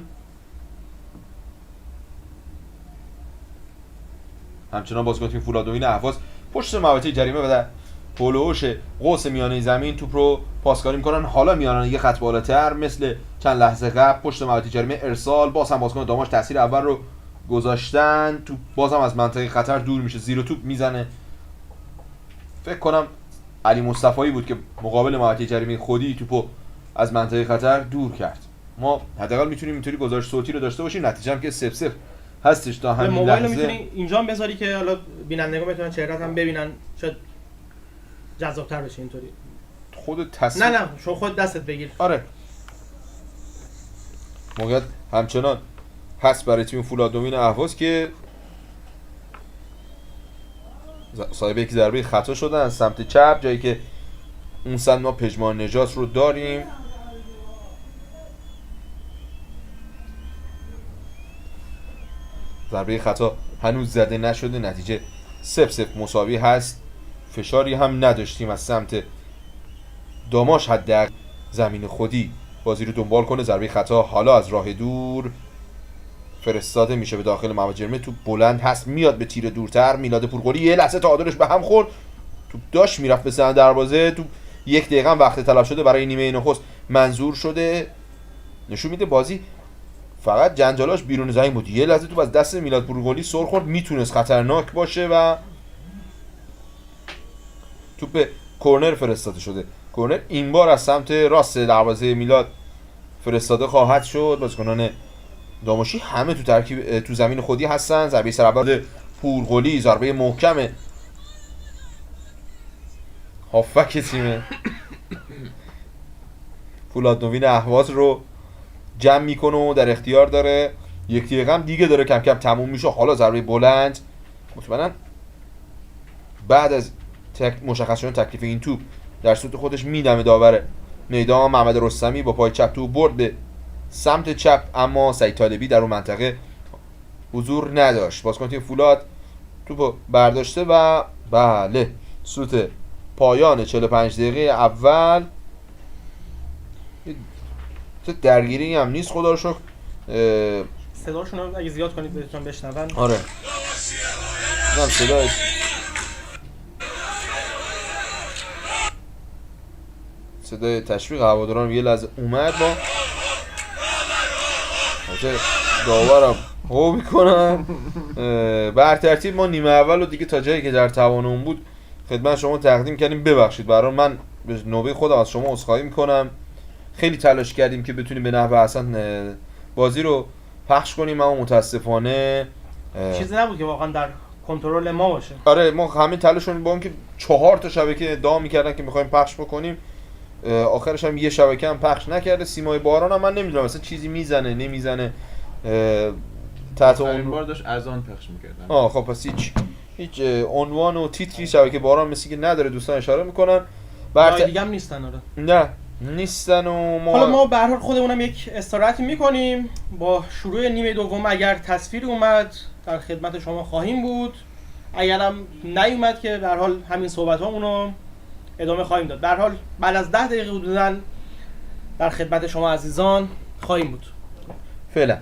S2: همچنان بازیکن تیم فولادنوین اهواز پشت محوطه جریمه و در هولوش قوس میانه زمین توپ رو پاسکاری میکنن. حالا میانن یه خط بالاتر مثل چند لحظه قبل پشت محوطه جریمه ارسال، باز هم بازیکن داماش تاثیر اول رو گذاشتن. توپ باز هم از منطقه خطر دور میشه، زیر توپ میزنه. فکر کنم علی مصطفایی بود که مقابل محوطه جریمه خودی توپو از منطقه خطر دور کرد. ما حداقل میتونیم اینطوری گزارش صوتی رو داشته باشیم. نتیجه هم که 0-0 هستش تا همین
S1: موبایل
S2: لحظه.
S1: میتونی اینجا هم بذاری که حالا بینندگان بتونن چهره‌ت هم ببینن، شاید جذاب‌تر بشه اینطوری.
S2: خود تصویر
S1: نه شو خود دستت بگیر.
S2: آره. موقعیت همچنان هست برای تیم فولادنوین اهواز که صاحب یک ضربه خطا شدن سمت چپ، جایی که اون سمت ما پژمان نجات رو داریم. ضربه خطا هنوز زده نشده، نتیجه 0-0 مساوی هست. فشاری هم نداشتیم از سمت داماش حداقل زمین خودی بازی رو دنبال کنه. ضربه خطا حالا از راه دور فرستاده میشه به داخل محوطه جریمه. تو بلند هست میاد به تیر دورتر. میلاد پورقلی یه لحظه تعادلش به هم خورد، تو داش میرفت به سمت دروازه. تو یک دقیقه هم وقت تلف شده برای نیمه نخست منظور شده. نشون میده بازی فقط جنجالاش بیرون زمین بود. یه لحظه تو از دست میلاد پورقلی سر خورد، میتونست خطرناک باشه و توپ کورنر فرستاده شده. کورنر این بار از سمت راست دروازه میلاد فرستاده خواهد شد. بازیکنان داماشی همه تو ترکیب تو زمین خودی هستن. ضربه سر اول پورقلی، ضربه محکم هافک تیم فولادنوین اهواز رو جمع میکنه و در اختیار داره. یک دقیقه هم دیگه داره کم کم تموم میشه. حالا ضربه بلند مطمئنا بعد از مشخص شدن تکلیف این توپ در سوت خودش میدمه داور میدان محمد رستمی با پای چپ توپ برد به سمت چپ، اما سعید طالبی در اون منطقه حضور نداشت. بازیکن تیم فولاد توپو برداشته و بله سوت پایان 45 دقیقه اول. درگیری هم نیست خدا رو شکر.
S1: صداشون رو اگه زیاد کنید بهتون بشنون.
S2: آره من صدای تشویق هواداران یه لحظه اومد. با داورم هو میکنم. بر ترتیب ما نیمه اول رو دیگه تا جایی که در توانمون بود خدمت شما تقدیم کردیم. ببخشید برای من به نوبه خودم از شما عذرخواهی میکنم. خیلی تلاش کردیم که بتونیم به نحو احسن بازی رو پخش کنیم اما متاسفانه
S1: چیزی نبود که واقعا در کنترل ما باشه.
S2: آره ما همین تلاشمون با اینکه 4 تا شبکه ادعا میکردن که میخوایم پخش بکنیم، آخرش هم یه شبکه هم پخش نکرده. سیمای باران هم من نمیدونم مثلا چیزی میزنه نمیزنه تحت
S3: این بار داشت اذان پخش میکردن.
S2: خب پس هیچ عنوان و تیتری شبکه باران مثل که نداره. دوستان اشاره میکنن
S1: دیگه هم نیستن. آره
S2: نه نیستن و
S1: حالا ما به هر حال خودمونم یک استراحتی میکنیم. با شروع نیمه دوم اگر تصویر اومد در خدمت شما خواهیم بود، اگرم نیومد که به هر حال همین صحبتامون رو ادامه خواهیم داد. به هر حال بعد از 10 دقیقه حدوداً در خدمت شما عزیزان خواهیم بود.
S2: فعلا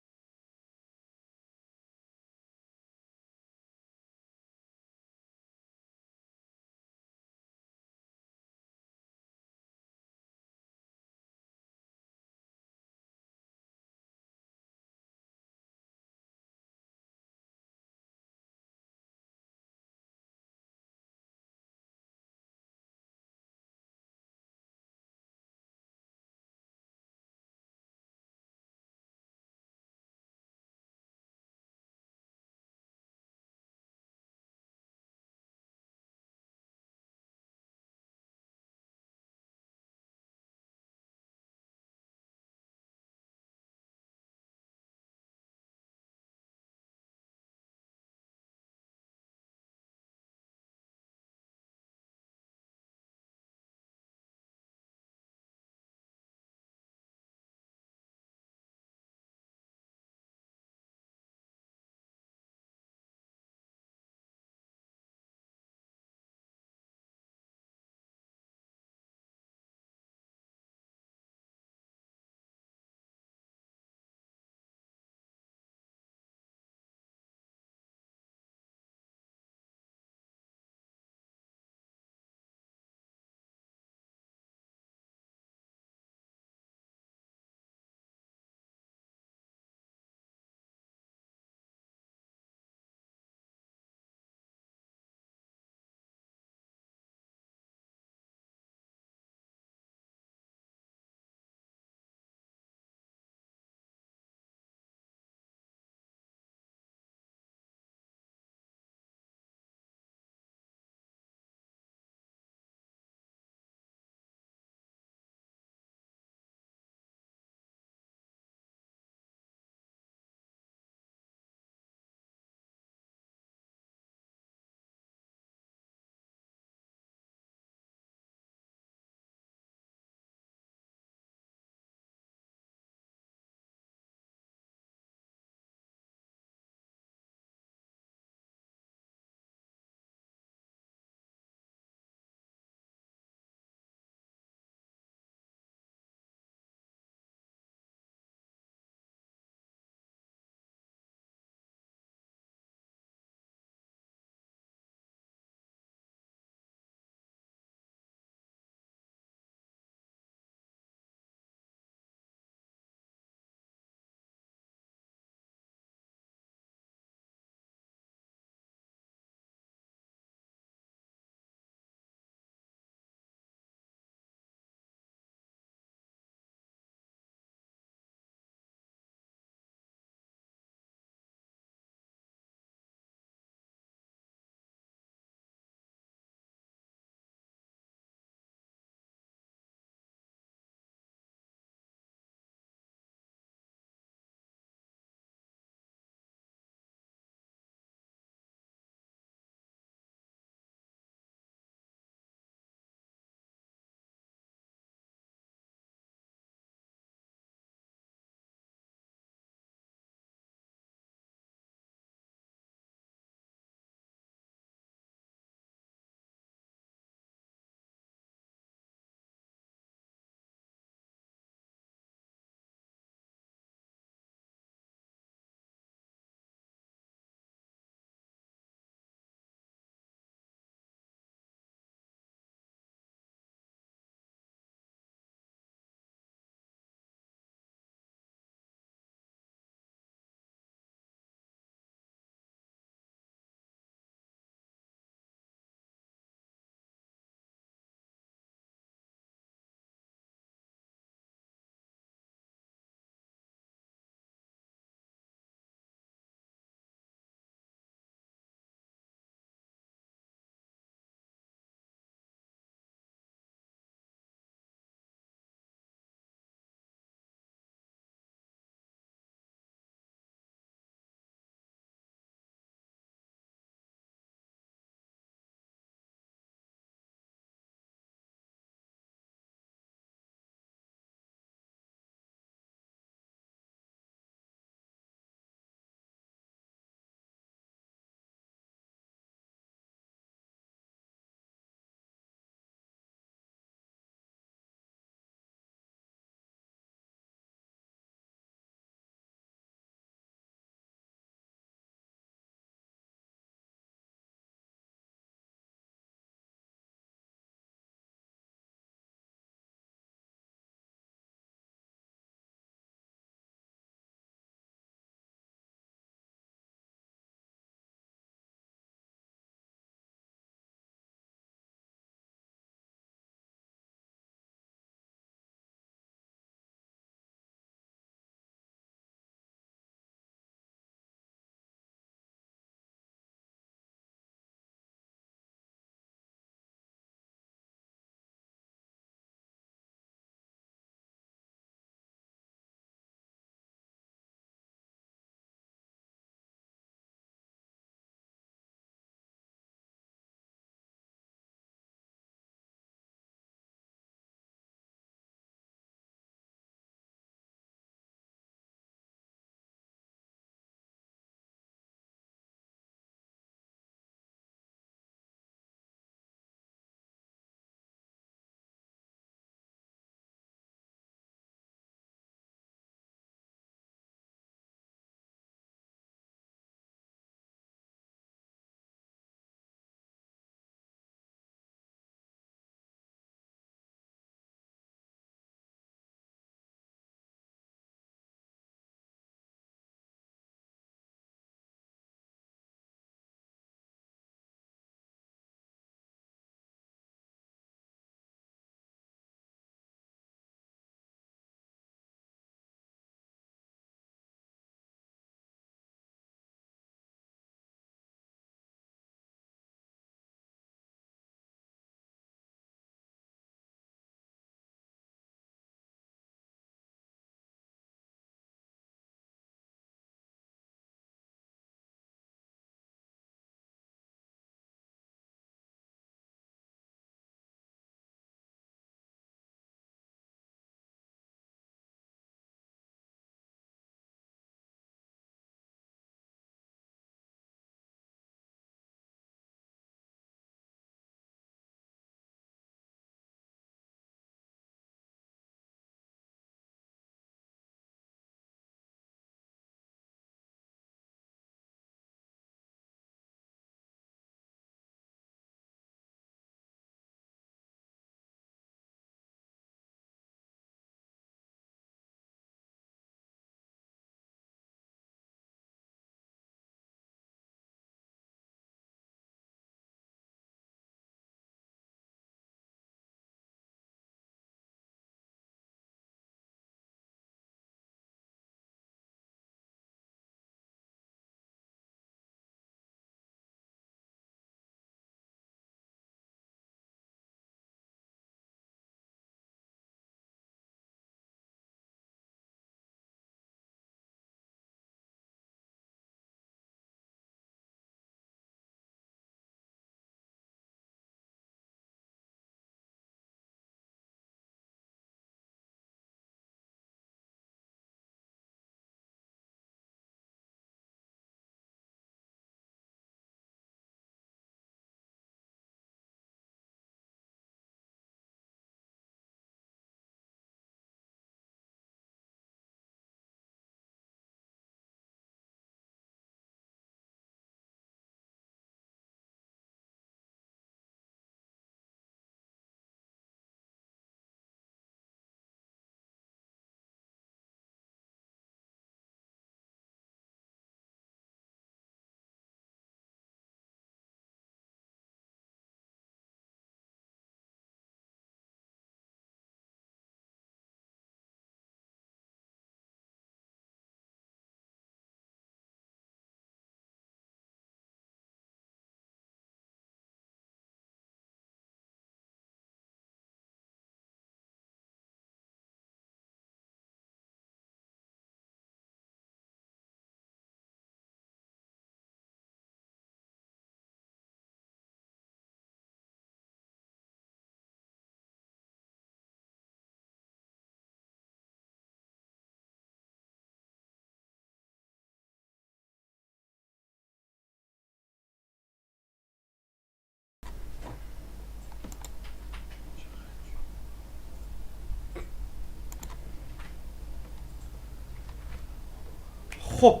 S1: خب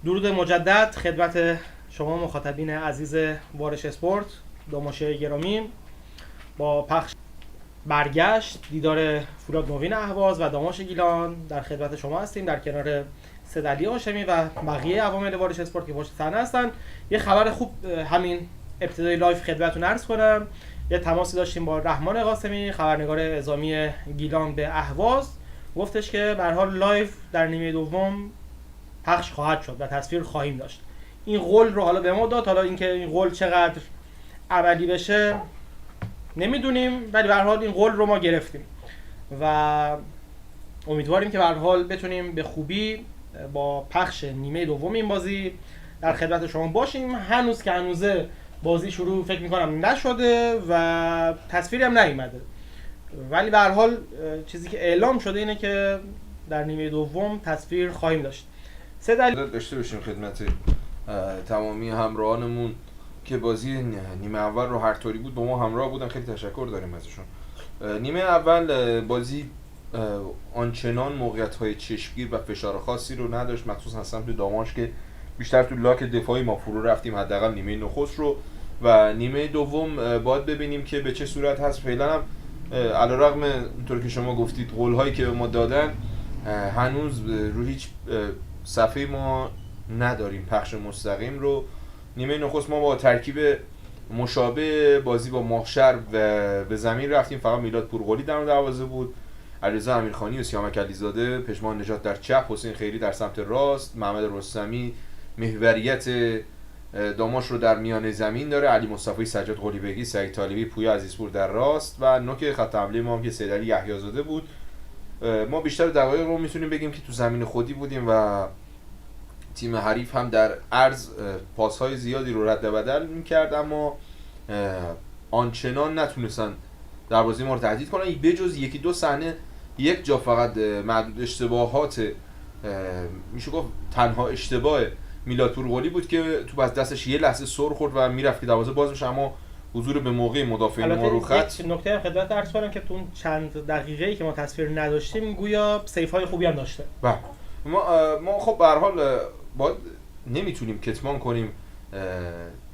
S1: درود مجدد خدمت شما مخاطبین عزیز وارش اسپورت، داماشه گرامی. با پخش برگشت دیدار فولاد نوین اهواز و داماش گیلان در خدمت شما هستیم در کنار سید علی هاشمی و بقیه عوامل وارش اسپورت که پشت صحنه هستن. یه خبر خوب همین ابتدای لایف خدمتتون عرض کنم. یه تماسی داشتیم با رحمان قاسمی، خبرنگار اعزامی گیلان به اهواز. گفتش که به هر حال لایف در نیمه دوم پخش خواهد شد و تصویر خواهیم داشت. این قول رو حالا به ما داد، حالا اینکه این قول چقدر عملی بشه نمیدونیم، ولی به هر حال این قول رو ما گرفتیم و امیدواریم که به هر حال بتونیم به خوبی با پخش نیمه دوم این بازی در خدمت شما باشیم. هنوز که هنوزه بازی شروع فکر می‌کنم نشده و تصویری هم نیومده، ولی به هر حال چیزی که اعلام شده اینه که در نیمه دوم تصویر خواهیم داشت.
S2: داشته باشیم خدمت تمامی همراهانمون که بازی نیمه اول رو هر طوری بود با ما همراه بودن، خیلی تشکر داریم ازشون. نیمه اول بازی آنچنان موقعیت‌های چشمگیر و فشار خاصی رو نداشت، مخصوصا سمت داماش که بیشتر تو لاک دفاعی ما فرو رفتیم حداقل نیمه نخست رو، و نیمه دوم باید ببینیم که به چه صورت هست. فعلا هم علیرغم اونطور که شما گفتید قول‌هایی که به ما دادن هنوز رو هیچ صفحه ما نداریم پخش مستقیم رو. نیمه نخست ما با ترکیب مشابه بازی با ماهشهر به زمین رفتیم، فقط میلاد پورقلی در دروازه بود، علیرضا امیرخانی و سیامک علیزاده، پژمان نجات در چپ، حسین خیری در سمت راست، محمد رستمی محوریت داماش رو در میانه زمین داره، علی مصطفی، سجاد قلیبگی، سعید طالبی، پویا عزیزپور در راست و نوک خط حمله ما هم که سید علی یحیی‌زاده بود. ما بیشتر دقایق رو میتونیم بگیم که تو زمین خودی بودیم و تیم حریف هم در عرض پاس‌های زیادی رو رد و بدل می‌کرد، اما آنچنان نتونستن دروازه ما رو تهدید کنن، بجز یکی دو صحنه یک جا فقط معدود اشتباهات، میشه گفت تنها اشتباه میلاد پورقلی بود که توپ از دستش یه لحظه سر خورد و میرفت که دروازه باز بشه، اما حضور به موقع مدافعین ما رو خط.
S1: یک نکته خدمت عرض کنم که تو اون چند دقیقه‌ای که ما تصویر نداشتیم گویا سیف‌های خوبی هم داشته.
S2: بله ما خب به هر حال باید نمیتونیم کتمان کنیم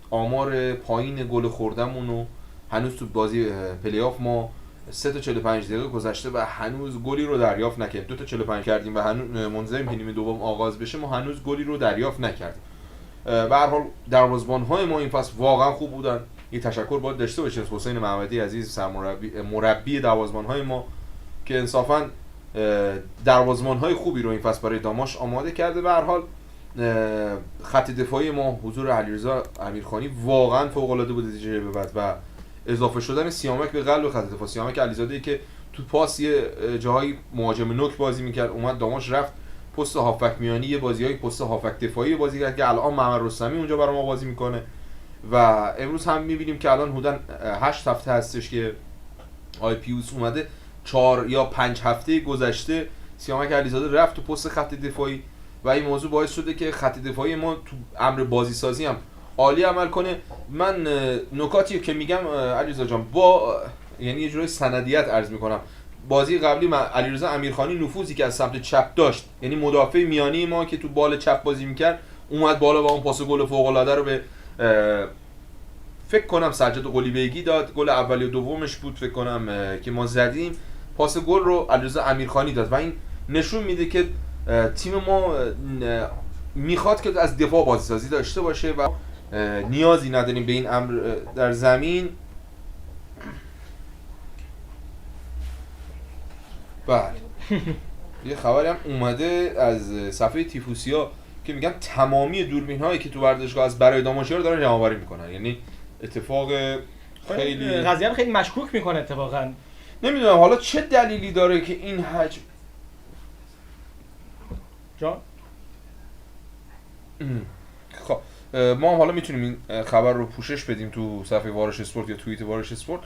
S2: آمار پایین گل خوردمون رو. هنوز تو بازی پلی آف ما 3 تا 45 دقیقه گذشته و هنوز گلی رو دریافت نکردیم. 2 تا 45 کردیم و هنوز منتظریم که نیمه دوم آغاز بشه، ما هنوز گلی رو دریافت نکردیم. به هر حال دروازه‌بان‌های ما این فصل واقعا خوب بودن. یه تشکر باید داشته باشه از حسین محمدی عزیز، سرمربی مربی دروازه‌بان‌های ما که انصافاً دروازه‌بان‌های خوبی رو این فصل برای داماش آماده کرده. به هر حال خط دفاعی ما حضور علیرضا امیرخانی واقعا فوق‌العاده بود نتیجه به بعد و اضافه شدن سیامک به قلب خط دفاع، سیامک علیزاده که تو پاس یه جاهای مهاجم نوک بازی میکرد، اومد داماش رفت پست هافک میانی، یه بازیای پست هافک دفاعی بازی کرد که الان محمد رستمی اونجا برای ما بازی میکنه و امروز هم میبینیم که الان حدوداً 8 هفته هستش که آی پیوس اومده، 4 یا 5 هفته گذشته سیامک علیزاده رفت تو پست خط دفاعی و این موضوع باعث شده که خط دفاعی ما تو امر بازی سازی هم عالی عمل کنه. من نکاتی که میگم علیرضا جان با یعنی یه جورای سندیت عرض میکنم، بازی قبلی علیرضا امیرخانی نفوذی که از سمت چپ داشت، یعنی مدافع میانی ما که تو بال چپ بازی میکرد اومد بالا و اون پاس گل فوق العاده رو به فکر کنم سجاد قلیبگی داد، گل اولی و دومش بود فکر کنم که ما زدیم، پاس گل رو علیرضا امیرخانی داد و این نشون میده که تیم ما میخواد که از دفاع بازی سازی داشته باشه و نیازی نداریم به این امر در زمین. بله یه خبری هم اومده از صفحه تیفوسیا که میگن تمامی دوربین هایی که تو ورزشگاه از برای داماشیا رو دارن جمع آوری میکنن، یعنی اتفاق خیلی
S1: قضیه رو خیلی مشکوک میکنه اتفاقا.
S2: نمیدونم حالا چه دلیلی داره که این حجم
S1: جان
S2: خب ما هم حالا میتونیم این خبر رو پوشش بدیم تو صفحه وارش اسپورت یا توییت وارش اسپورت،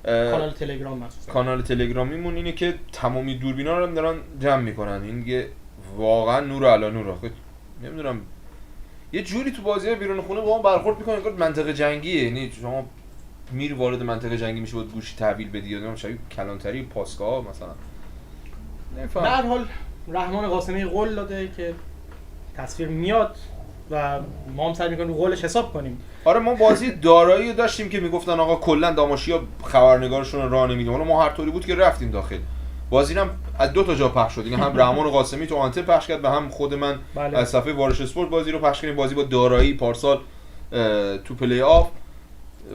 S1: کانال تلگرام مخصوصا
S2: کانال تلگرامیمون اینه که تمامی دوربینا رو دارن جمع میکنن. این دیگه واقعا نور علی نور. نمیدونم یه جوری تو بازی‌های بیرون خونه با ما برخورد میکنه که منطقه جنگیه، یعنی شما میری وارد منطقه جنگی میشه باید گوشی تحویل بدی یا نمیدونم شبیه کلانتری پاسگاه مثلا.
S1: به هر حال رحمان قاسمی قول داده که تصویر میاد و ما هم سعی می‌کنیم قولش حساب کنیم.
S2: آره ما بازی دارایی رو داشتیم که میگفتن آقا کلا داماشیا خبرنگارشون رو راه نمیدیم. حالا ما هر طوری بود که رفتیم داخل. بازی هم از دو تا جا پخش شد. یعنی هم رحمان قاسمی تو آنتن پخش کرد و هم خود من
S1: بله.
S2: از صفحه وارش اسپورت بازی رو پخش کردیم. بازی با دارایی پارسال تو پلی آف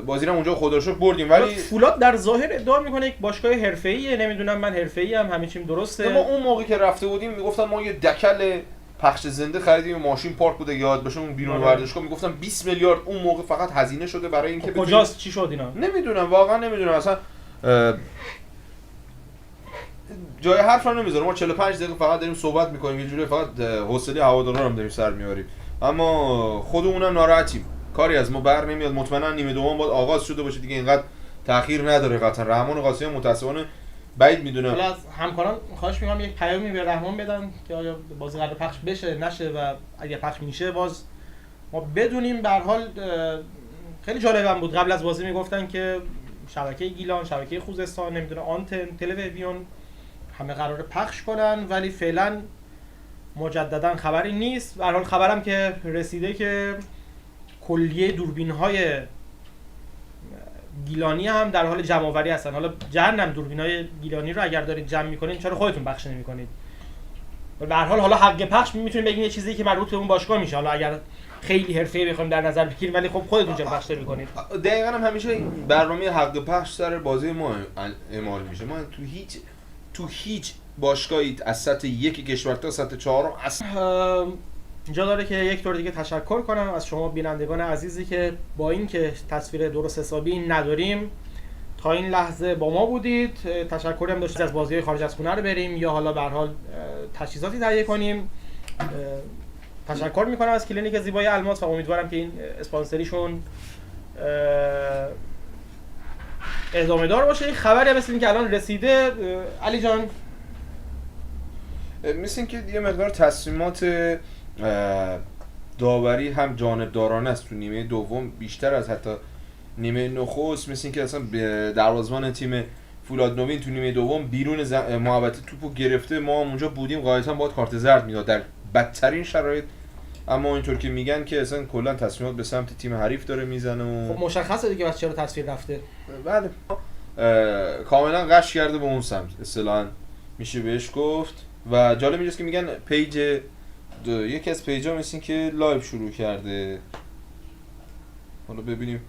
S2: بازی رو اونجا خدا رو شکر بردیم. ولی
S1: فولاد در ظاهر ادعا میکنه یک باشگاه حرفه‌ایه، نمیدونم من حرفه‌ای هم همه چیم درسته.
S2: ما اون موقعی که رفته بودیم میگفتن ما یه دکل پخش زنده خریدیم، ماشین پارک بوده یاد بشه اون بیرون ورزشگاه، میگفتن 20 میلیارد اون موقع فقط هزینه شده برای اینکه
S1: کجاست چی شد اینا
S2: نمیدونم، واقعا نمیدونم اصلا جای حرف هم نمیذارم. ما 45 دقیقه فقط داریم صحبت میکنیم، یه جوری فقط حوصله هوادارا رو هم داریم سر میاریم، اما خودمونم ناراحتیم، کاری از ما بر نمیاد. مطمئنا نیمه دوم باید آغاز شده باشه دیگه، اینقدر تأخیر نداره قطعا. رحمان قاسمی متأسفانه بعید میدونم.
S1: حالا از همکاران خواهش می‌کنم یک پیامی به رحمان بدن که آیا بازی قرار پخش بشه نشه و اگه پخش میشه باز ما بدونیم. به هر حال خیلی جالبم بود، قبل از بازی میگفتن که شبکه گیلان، شبکه خوزستان، نمیدونه آنتن، تلویزیون همه قراره پخش کنن، ولی فعلا مجددا خبری نیست. به هر حال خبرم که رسیده که کلیه دوربین‌های گیلانی هم در حال جمع آوری هستن. حالا جهنم دوربین‌های گیلانی رو اگر دارید جمع می‌کنید چرا خودتون پخش نمی‌کنید؟ به هر حال حالا حق پخش می‌تونید بگین یه چیزی که مربوط به اون باشگاه میشه، حالا اگر خیلی حرفه‌ای بخوایم در نظر بگیریم، ولی خب خودتون چرا پخش نمی‌کنید؟
S2: دقیقاً هم همیشه برنامه حق پخش سر بازی ما اعمال میشه. ما تو هیچ باشگاهی از سطح یک کشور تا سطح چهارم اصلا
S1: اینجا داره که یک طور دیگه تشکر کنم از شما بینندگان عزیزی که با اینکه تصویر درست حسابی نداریم تا این لحظه با ما بودید. تشکری هم داشتید از بازی‌های خارج از خونه رو بریم یا حالا به هر حال تجهیزاتی تهیه کنیم. تشکر میکنم از کلینیک زیبای الماس و امیدوارم که این اسپانسریشون ادامه دار باشه. خبری مثل این که الان رسیده علی جان،
S2: مثل این که یه مقدار تصمیمات داوری هم جانبدارانه است تو نیمه دوم بیشتر از حتی نیمه نخست. مثل این که اصلا دروازه‌بان تیم فولاد نوین تو نیمه دوم بیرون محوطه توپو گرفته، ما هم اونجا بودیم غالبا باید کارت زرد میداد در بدترین شرایط، اما اینطور که میگن که اصلا کلا تصمیمات به سمت تیم حریف داره میزنه و
S1: خب مشخصه دیگه واسه چرا تصویر رفته.
S2: بله کاملا قش کرده به اون سمت اصطلاحاً میشه بهش گفت. و جالب اینجاست که میگن پیج یکی از پیج‌ها مثل که لایو شروع کرده، حالا ببینیم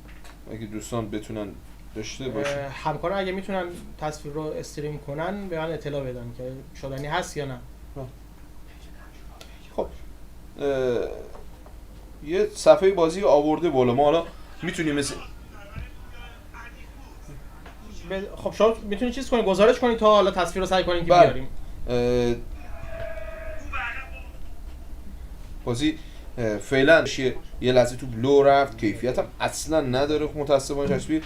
S2: اگه دوستان بتونن داشته باشه.
S1: همکاران اگه میتونن تصویر رو استریم کنن به من اطلاع بدن که شدنی هست یا نه.
S2: خب یه صفحه بازی آورده بالا، ما حالا میتونیم مثل
S1: خب شما میتونید چیز کنید، گزارش کنید تا حالا تصویر رو سعی کنید که بیاریم.
S2: بازی فعلا یه لحظه تو لو رفت، کیفیت هم اصلا نداره متاسفانه تصویر.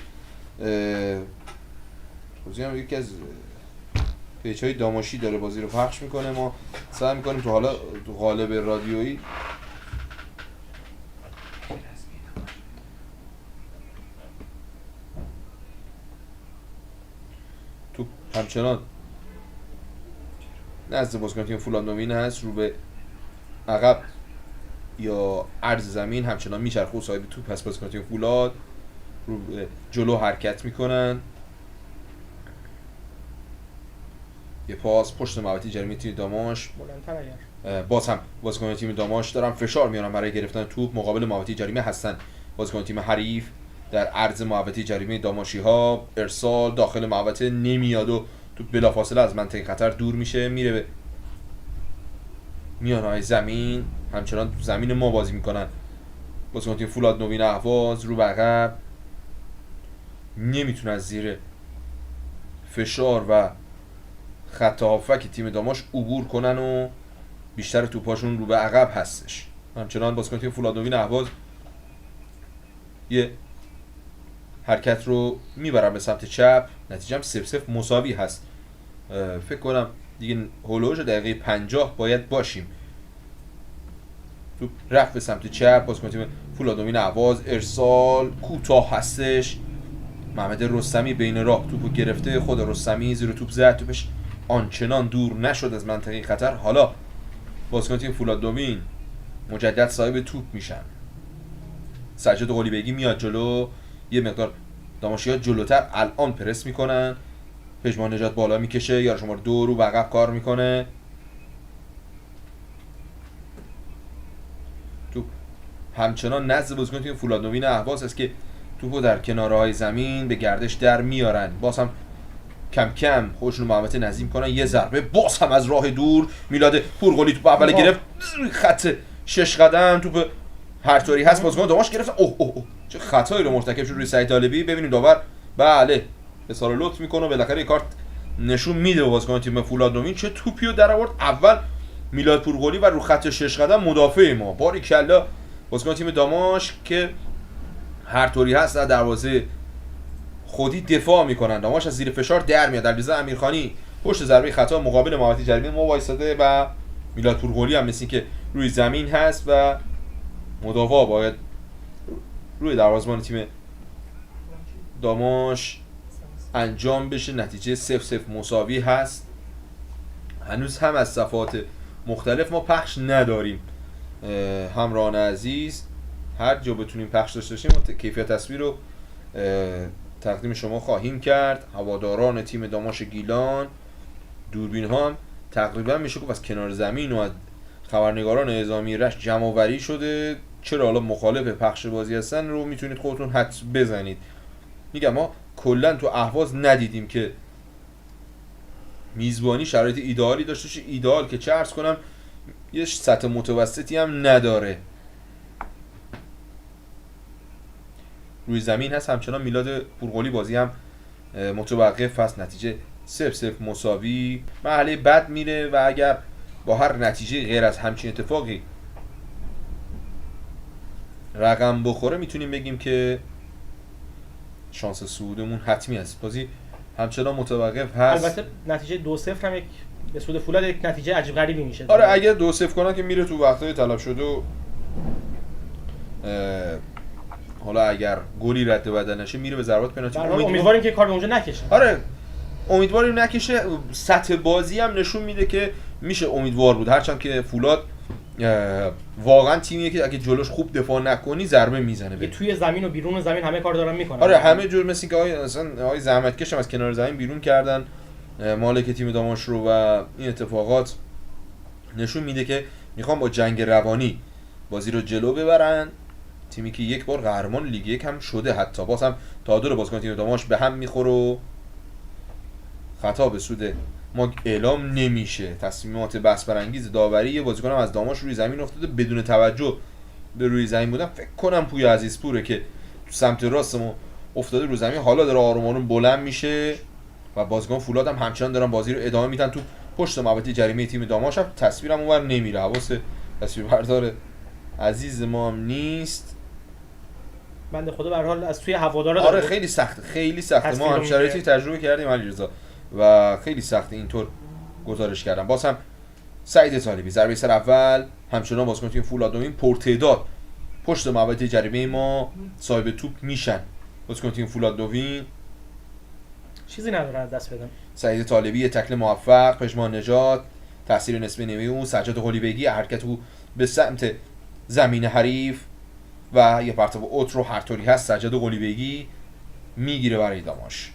S2: بازی هم یکی از پیج‌های داماشی داره بازی رو پخش میکنه، ما سعی میکنیم تو حالا تو قالب رادیویی تو همچنان نزد بازیکن تیم فولاد نوین هست، رو به عقب یا عرض زمین همچنان میچرخه و صاحب توپ پس بازیکن تیم فولاد رو به جلو حرکت میکنن. یه پاس پشت محوطه جریمه تیم داماش،
S1: بلندتر اگر
S2: باز هم بازیکن تیم داماش دارن فشار میارن برای گرفتن توپ، مقابل محوطه جریمه هستن بازیکن تیم حریف در عرض محوطه جریمه داماشی ها، ارسال داخل محوطه نمیاد و توپ بلافاصله از منطقه خطر دور میشه میره به میانهای زمین. همچنان تو زمین ما بازی میکنن بازیکن تیم فولاد نوین اهواز، رو به عقب نمیتونه از زیر فشار و خط هافک تیم داماش عبور کنن و بیشتر توپاشون رو به عقب هستش. همچنان بازیکن تیم فولاد نوین اهواز یه حرکت رو میبرن به سمت چپ، نتیجه هم 0-0 مساوی هست. فکر کنم دیگه هولوش دقیقه 50 باید باشیم. توپ رفت به سمت چپ، بازیکن تیم فولاد نوین اهواز، ارسال کوتاه هستش. محمد رستمی بین راه توپو گرفته، خود رستمی زیر توپ زد، توپش آنچنان دور نشد از منطقه خطر. حالا بازیکن تیم فولادوین مجدد صاحب توپ میشن. سجاد قلیبگی میاد جلو، یه مقدار داماشی‌ها جلوتر الان پرس میکنن، پژمان نجات بالا میکشه، یار شماره 2 رو عقب کار میکنه. توپ همچنان نزد بازیکن تیم فولادوین اهواز است که توپو در کنارهای زمین به گردش در میارن. باز هم کم کم خودشون رو محوطه نظیم کنن. یه ضربه باز هم از راه دور، میلاد پورقلی توپ اول گرفت، خط 6 قدم توپ هر طوری هست بازیکن داماش گرفت. اوه اوه اوه چه خطایی رو مرتکب شد روی سعید طالبی. ببینیم داور بله اصرار لطف میکنه، بالاخره یه کارت نشون میده به بازیکن تیم فولادوین. چه توپی رو در آورد اول میلاد پورقلی و رو خط 6 قدم مدافع ما، باریکلا بازیکن تیم داماش که هر طوری هست در دروازه خودی دفاع میکنن. داماش از زیر فشار در میاد. علیرضا امیرخانی پشت ضربه خطا مقابل محوطه جریمه ما وایساده و میلاد پورقلی هم مثل که روی زمین هست و مدافع باید روی دروازه‌بان تیم داماش انجام بشه. نتیجه 0-0 مساوی هست. هنوز هم از صفحات مختلف ما پخش نداریم. همراهان عزیز هر جا بتونیم پخش داشته باشیم کیفیت تصویر رو تقدیم شما خواهیم کرد. هواداران تیم داماش گیلان، دوربین ها هم تقریبا میشه گفت از کنار زمین و از خبرنگاران اعزامی رشت جمع آوری شده. چرا حالا مخالف پخش بازی هستن رو میتونید خودتون حدس بزنید. میگم ما کلا تو اهواز ندیدیم که میزبانی شرایط ایدئالی داشته باشه. ایدئال که چه عرض کنم یه سطح متوسطی هم نداره. روی زمین هست همچنان میلاد پورقلی، بازی هم متوقف هست. نتیجه 0-0 مساوی. مرحله بد میره و اگر با هر نتیجه غیر از همچین اتفاقی رقم بخوره میتونیم بگیم که شانس صعودمون حتمی است. بازی همچنان متوقف هست.
S1: البته نتیجه 2-0 هم یک به سود فولاد یک نتیجه عجیب غریبی میشه.
S2: آره اگه 2-0 کنن که میره تو وقتای طلب شده و حالا اگر گلی رد بدل نشه میره به ضربات پنالتی.
S1: امیدواریم که کار اونجا نکشه.
S2: آره امیدواریم نکشه. سطح بازی هم نشون میده که میشه امیدوار بود، هرچند که فولاد واقعا تیمیه که اگه جلوش خوب دفاع نکنی ضربه میزنه.
S1: توی زمین و بیرون زمین همه کار دارن میکنن.
S2: آره همه جور، مثل که آقای زحمتکش هم از کنار زمین بیرون کردن مالک تیم داماش رو و این اتفاقات نشون میده که میخوان با جنگ روانی بازی رو جلو ببرن. تیمی که یک بار قهرمان لیگ یک هم شده، حتی باز هم تعادل بازیکن تیم داماش به هم میخوره و خطا به سود ما اعلام نمیشه. تصمیمات بحث برانگیز داوری. یه بازیکن هم از داماش روی زمین افتاده بدون توجه به روی زمین بودن. فکر کنم پویا عزیزپوره که تو سمت راست ما افتاده رو زمین، حالا داره آروم آروم بلند میشه و بازیکن فولاد هم همچنان دارن بازی رو ادامه میدن. تو پشت محوطه جریمه تیم داماش هم تصویرم اونور نمیره، حواس تصویربردار عزیز ما هم نیست.
S1: بنده خدا به هر حال از توی هوادارا
S2: آره خیلی سخته، خیلی سخته. ما هم شرایطی تجربه کردیم علیرضا و خیلی سخته اینطور گزارش کردم. باز هم سعید طالبی ضربه سر اول همچنان بازیکن تیم فولادوین پرتعداد پشت محوطه جریمه ما صاحب توپ میشن. بازیکن تیم فولادوین
S1: چیزی نداره از دست بدن.
S2: سعید طالبی تکل موفق، پژمان نجات تاثیر نسبی نمیون، سجاد قلیبگی حرکت او به سمت زمین حریف و یه پرتاب اوت رو هر طوری هست سجاد قلیبگی میگیره برای داماش.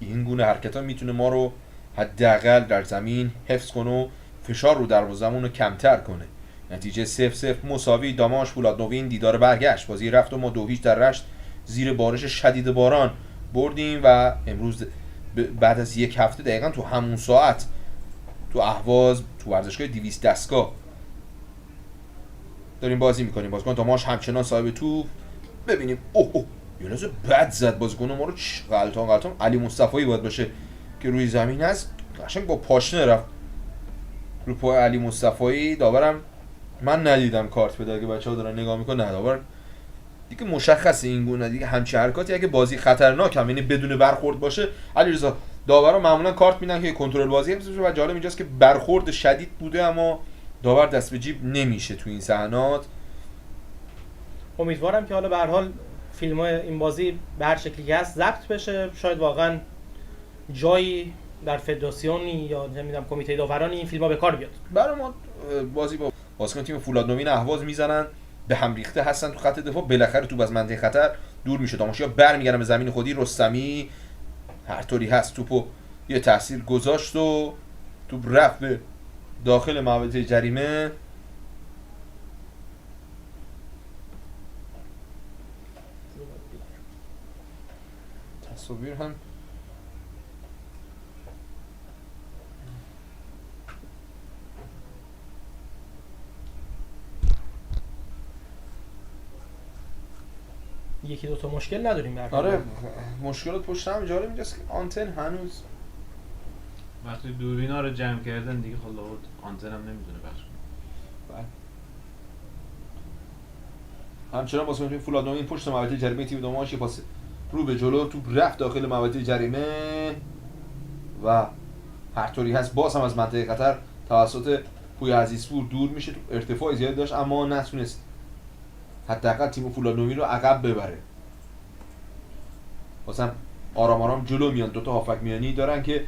S2: این گونه حرکت ها میتونه ما رو حداقل در زمین حفظ کنه و فشار رو دروازه‌مون رو کمتر کنه. نتیجه 0-0 مساوی. داماش فولادوین دیدار برگشت. بازی رفت و ما 2-0 در رشت زیر بارش شدید باران بردیم و امروز بعد از یک هفته دقیقاً تو همون ساعت تو اهواز تو ورزشگاه 200 دستگاه داریم بازی میکنیم. بازیکن داماش همچنان صاحب توپ. ببینیم اوه یه لحظه بد زد بازیکن ما رو. غلطان علی مصطفی باید باشه که روی زمین هست، قشنگ با پاشنه رفت رو پای علی مصطفی. داورم من ندیدم کارت بده، اگه بچه‌ها دارن نگاه میکنن نه داور دیگه مشخصه این گونه دیگه همچین حرکاتی اگه بازی خطرناک هم یعنی بدون برخورد باشه علیرضا داورا معمولا کارت میدن که کنترل بازی بشه. و جالب اینجاست که برخورد شدید بوده اما داور دست به جیب نمیشه تو این صحنات.
S1: امیدوارم که حالا به هر حال فیلم این بازی به هر شکلی که هست ضبط بشه، شاید واقعا جایی در فدراسیونی یا نمیدونم کمیته داورانی این فیلم‌ها به کار بیاد.
S2: برای ما بازی با بازیکن تیم فولاد نوین اهواز میزنن، به هم ریخته هستن تو خط دفاع، بالاخره توپ از منطقه خطر دور میشه، تماشاگرها برمیگردن به زمین خودی. رستمی هر طوری هست توپو یه تاثیر گذاشت و توپ رفت به داخل محوطه جریمه. تصاویر هم
S1: یکی دو تا مشکل نداریم در
S2: آره مشکلات پشت هم جالب اینجاست که آنتن هنوز
S4: وقتی دوربینا رو جمع کردن دیگه خلا آنتن هم نمیتونه پخش کنه.
S2: همچنان واسه تیم فولاد نوین پشت محوطه جریمه تیم داماش یه پاس رو به جلو، توپ رفت داخل محوطه جریمه و هر طوری هست باز هم از منطقه خطر توسط پوی عزیزپور دور میشه. تو ارتفاع زیاد داشت اما نتونست حداقل تیم فولاد نوین رو عقب ببره. واسه آرام آرام جلو میان، دوتا هافک میانی دارن که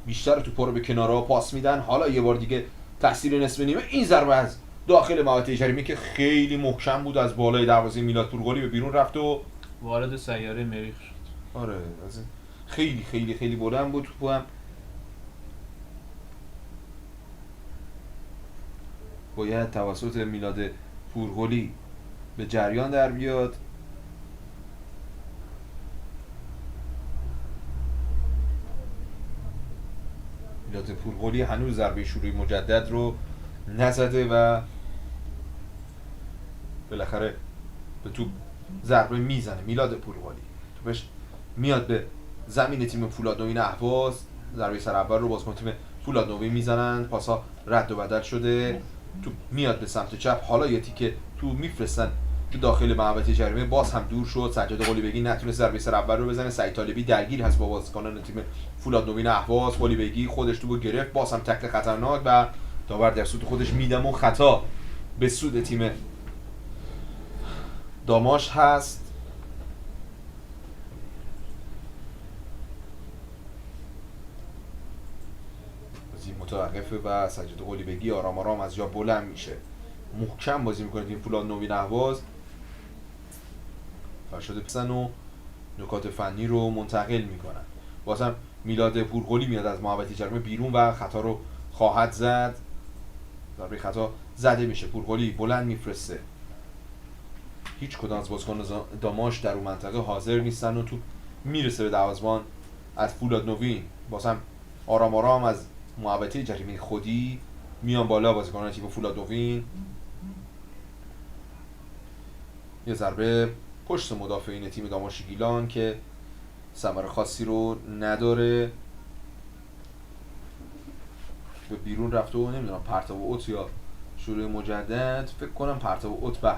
S2: بیشتر توپا رو به کنارها پاس میدن. حالا یه بار دیگه تاثیر نصف نیمه، این ضربه از داخل محوطه جریمه که خیلی محکم بود از بالای دروازه میلاد پورقلی به بیرون رفت و
S4: وارد سیاره مریخ شد.
S2: آره از خیلی خیلی خیلی بلند بود. توپو هم باید توسط میلاد پورقلی به جریان در بیاد. میلاد پورقلی هنوز ضربه شروعی مجدد رو نزده و بالاخره به توپ ضربه میزنه. میلاد پورقلی توپش میاد به زمین تیم فولاد نوین اهواز، ضربه سر اول رو بازیکن تیم فولاد نوین میزنن، پاسا رد و بدل شده، توپ میاد به سمت چپ. حالا یه تیکه توپ میفرستن تو داخل محوطه جریمه، باز هم دور شد. سجاد قلیبگی نتونست ضربه سر اول رو بزنه. سعید طالبی درگیر هست با بازیکنان تیم فولاد نوین اهواز. قلیبگی خودش توپو گرفت، باز هم تکل خطرناک و داور در سود خودش میدم و خطا به سود تیم داماش هست. بازی متوقفه و سجاد قلیبگی آرام آرام از جا بلند میشه، محکم بازی میکنه تیم فولاد نوین اهواز. فرشاد پسن و نکات فنی رو منتقل میکنن. بازم میلاد پورقلی میاد از محوطه جریمه بیرون و خطا رو خواهد زد. ضربه خطا زده میشه، پورقلی بلند میفرسته. هیچ کدام از بازیکنان داماش در اون منطقه حاضر نیستن و تو میرسه به دروازه‌بان از فولاد نوین. بازم آرام آرام از محوطه جریمه خودی میان بالا بازیکنان تیم فولاد نوین. یه ضربه پشت مدافعین تیم داماش گیلان که ثمر خاصی رو نداره، به بیرون رفته و نمیدونم پرتاب اوت یا شروع مجدد. فکر کنم پرتاب اوت به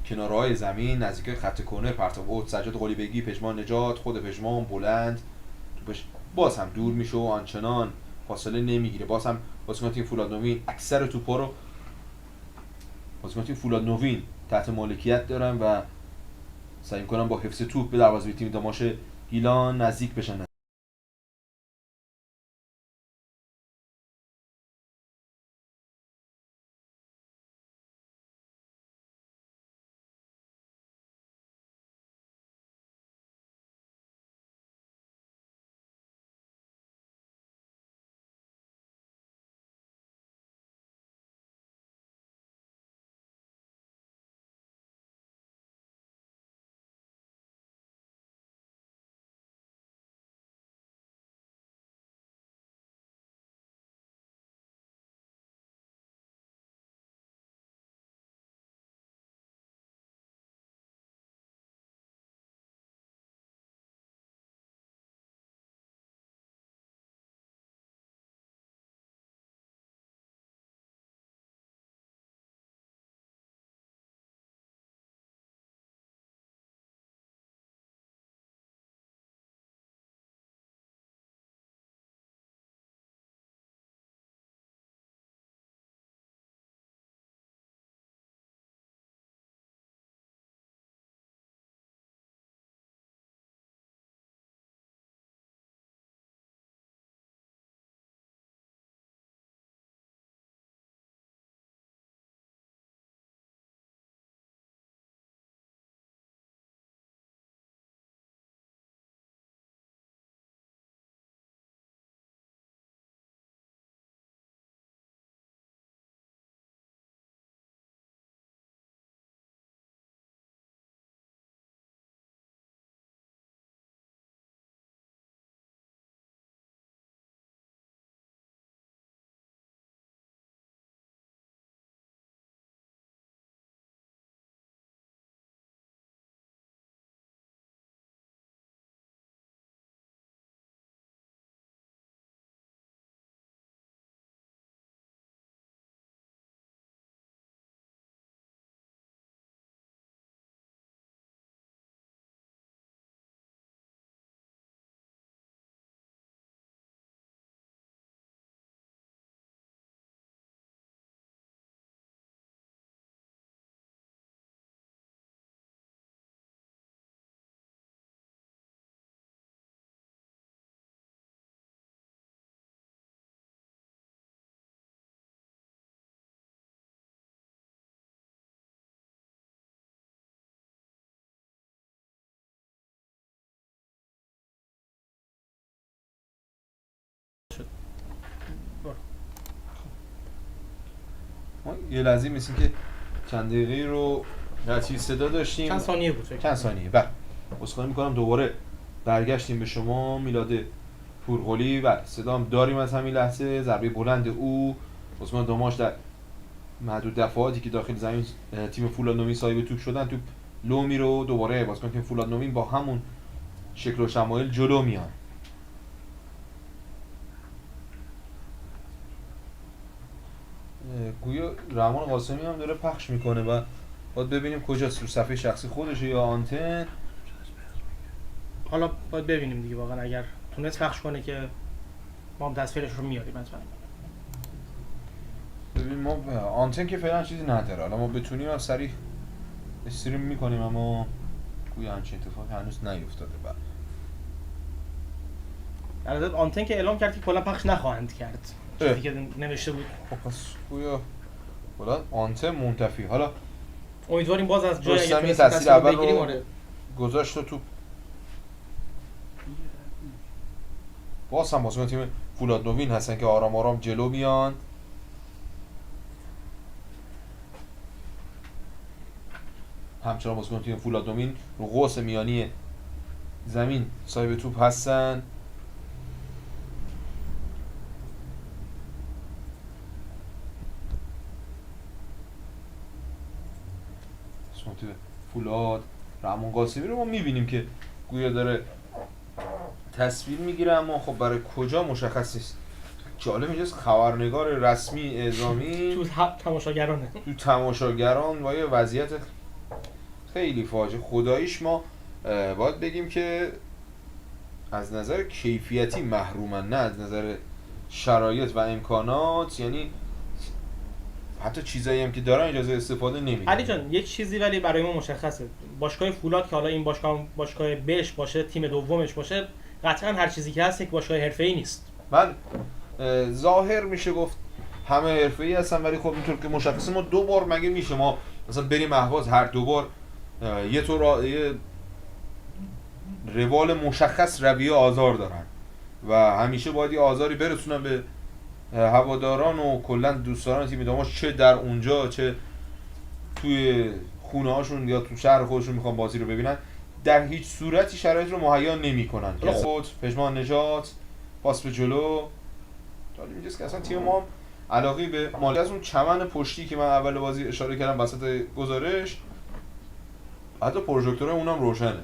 S2: کنارهای زمین نزدیک خط کونه پرتاب اوت. سجاد قلیبگی، پژمان نجات، خود پژمان بلند توپش باز هم دور میشه و آنچنان فاصله نمیگیره. باز هم بازیکن تیم فولاد نوین اکثر توپا رو بازیکن تیم فولاد نوین تحت مالکیت دارن و سعی می‌کنن با حفظ توپ به دروازه تیم داماش گیلان نزدیک بشن. ما یه لحظه مثل که چند دقیقه رو قطعی صدا داشتیم.
S1: چند ثانیه بود فکر
S2: چند ثانیه. بله. عذرخواهی می‌کنم دوباره برگشتیم به شما میلاد پورقلی. بله صدا هم داریم از همین لحظه. ضربه بلند او عثمان داماش در محدود دفعاتی که داخل زمین تیم فولاد نوین صاحب توپ شدن، توپ لو میره و دوباره بازیکن تیم فولاد نوین با همون شکل و شمایل جلو میان. گویا رحمان قاسمی هم داره پخش میکنه و باید ببینیم کجاست، رو صفحه شخصی خودشه یا آنتن.
S1: حالا باید ببینیم دیگه واقعا اگر تونست پخش کنه که ما هم تصویرش رو میاریم حتما.
S2: ببین ما آنتن که فعلا چیزی نداره، حالا ما بتونیم هم سریع استریم میکنیم اما گویا همچین اتفاقی هنوز نیفتاده.
S1: البته آنتن که اعلام کرد که کلا پخش نخواهند کرد، چیزی که نوشته بود.
S2: خب پس گویا کلا آنتن منتفی. حالا
S1: امیدواریم باز از جای اگه
S2: تونستیم تاثیر اول
S1: بگیریم.
S2: رو
S1: آره
S2: گذاشت و توپ باز هم بازیکن تیم فولاد نوین هستن که آرام آرام جلو میان. همچنان بازیکن تیم فولاد نوین رو قوس میانی زمین صاحب توپ هستن. تیم فولاد رحمان قاسمی رو ما میبینیم که گویا داره تصویر میگیره اما خب برای کجا مشخص نیست. جالب اینجاست خبرنگار رسمی اعزامی
S1: تو تماشاگرانه،
S2: تو تماشاگران با یه وضعیت خیلی فاجعه. خداییش ما باید بگیم که از نظر کیفیتی محرومن، نه از نظر شرایط و امکانات. یعنی حتی چیزایی هم که دارن اجازه استفاده نمیدن.
S1: علی جان یک چیزی ولی برای ما مشخصه، باشگاه فولاد که حالا این باشگاه بش باشه، تیم دومش باشه، قطعا هر چیزی که هست یک باشگاه حرفه‌ای نیست.
S2: من ظاهر میشه گفت همه حرفه‌ای هستن ولی خب اینطور که مشخصه ما دو بار مگه میشه ما مثلا بریم اهواز هر دو بار یه روال مشخص رویه آزار دارن و همیشه باید یه آزاری برسونن به هواداران و کلا دوستان تیم داماش، چه در اونجا چه توی خونه هاشون یا تو شهر خودشون میخوان بازی رو ببینن. در هیچ صورتی شرایط رو مهیا نمی‌کنن. خود پژمان نجات پاس به جلو. جالب اینجاست که اصلا تیم ما علاقه به مالی از اون چمن پشتی که من اول بازی اشاره کردم وسط گزارش، حتی پروژکتورهای اونم روشنه.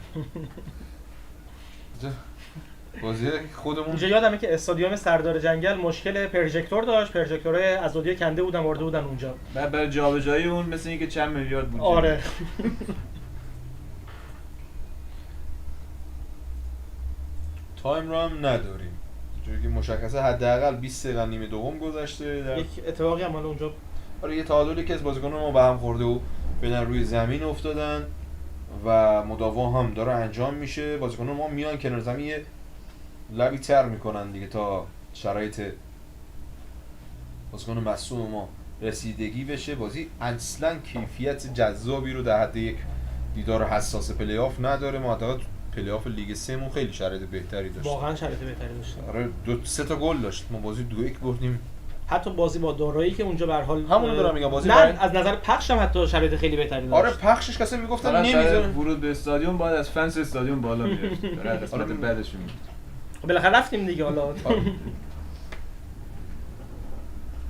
S2: بازی خودمون
S1: اونجا یادمه که استادیوم سردار جنگل مشکل پروژکتور داشت، پروژکتورهای از اودیو کنده بودن برده بودن اونجا.
S3: برای جابجایی اون مثل اینکه چند میلیارد بود.
S1: آره.
S2: تایم رو هم نداریم. چون که مشخصه حداقل 20 دقیقه نیمه دوم گذشته.
S1: یک اتفاقی هم اونجا
S2: آره یه تعادلی که از بازیکنان ما به هم خورده و بدن روی زمین افتادن و مداوا هم داره انجام میشه. بازیکنان ما میان کنار زمین یه لبی تر میکنن دیگه تا شرایط بازیکن مصدوم ما رسیدگی بشه. بازی اصلا کیفیت جذابی رو در حد یک دیدار حساس پلی آف نداره. ما حداقل پلی آف لیگ 3 مون خیلی شرایط بهتری داشت.
S1: واقعا شرایط بهتری داشت.
S2: آره سه تا گل داشت. ما بازی 2-1 بردیم.
S1: حتی بازی با دارایی که اونجا به هر حال
S2: همون دارم میگم بازی
S1: نه از نظر پخش هم حتی شرایط خیلی بهتری داشت.
S2: آره پخشش کسی میگفتن نمیذاره.
S3: ورود به استادیوم باید از فنس استادیوم بالا میاد. برای قسمت بعدش میاد.
S1: بالاخره رفتیم دیگه حالا.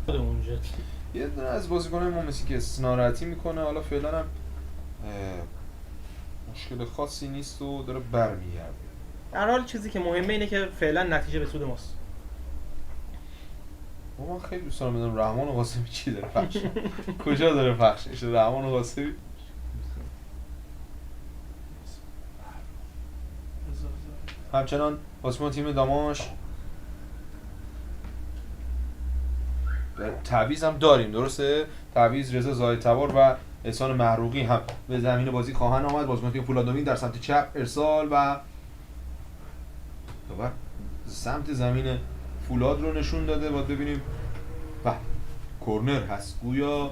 S1: اونجا
S2: یه دونه از بازیکن‌های ما مثل که ناراحتی میکنه. حالا فعلا هم مشکل خاصی نیست و داره برمیگرده.
S1: در حال چیزی که مهمه اینه که فعلا نتیجه به سود ماست.
S2: من خیلی دوست دارم بدونم رحمان قاسمی چی داره پخش کجا داره پخشش رحمان قاسمی. همچنان بازیکن تیم داماش تعویض هم داریم، درسته؟ تعویض رضا زاهدتبار و احسان محروقی هم به زمین بازی خواهند آمد. بازیکن تیم فولاد نوین در سمت چپ ارسال و سمت زمین فولاد رو نشون داده. باید ببینیم و کورنر هست گویا.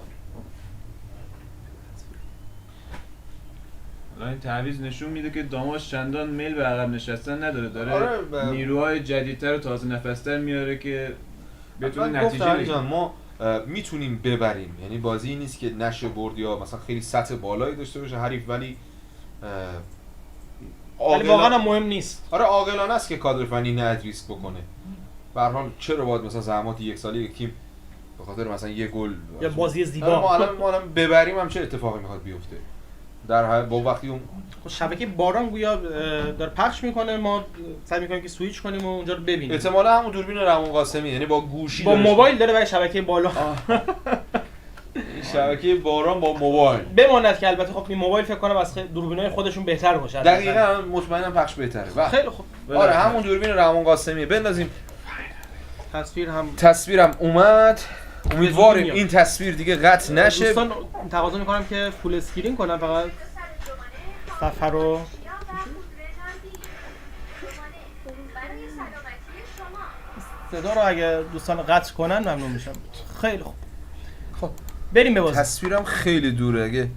S3: این تعویض نشون میده که داماش چندان میل به عقب نشستن نداره، داره
S2: آره
S3: نیروهای جدیدتر و تازه نفستر میاره که بتونه نتیجه بگیره.
S2: ما میتونیم ببریم. یعنی بازی نیست که نشه برد یا مثلا خیلی سطح بالایی داشته باشه حریف، ولی
S1: ولی واقعا هم مهم نیست.
S2: آره عاقلانه است که کادر فنی نه ریسک بکنه. به هر حال چرا باید مثلا زحمات یک ساله یک تیم به خاطر مثلا یه گل
S1: یا بازی زیبا
S2: ما الان ببریم هم چه اتفاقی میخواد بیفته در با وقتی اون
S1: شبکه باران گویا داره پخش میکنه، ما سعی میکنیم که سویچ کنیم و اونجا رو ببینیم.
S2: احتمالاً همون دوربین روان قاسمی، یعنی با گوشی
S1: با موبایل داره برای شبکه بالا.
S2: این شبکه باران با موبایل
S1: بماند که البته خب این موبایل فکر کنم از دوربینای خودشون بهتر باشه.
S2: دقیقاً مطمئنم پخش بهتره.
S1: خیلی خوب.
S2: آره همون دوربین روان قاسمی بندازیم.
S1: تصویرم
S2: اومد. امیدواریم این تصویر دیگه قطع نشه.
S1: دوستان تقاضا میکنم که فول اسکرین کنم فقط صفحه رو. صدا رو اگه دوستان قطع کنن ممنون میشم. خیلی خوب. خب بریم به بازی.
S2: تصویرم خیلی دوره، اگه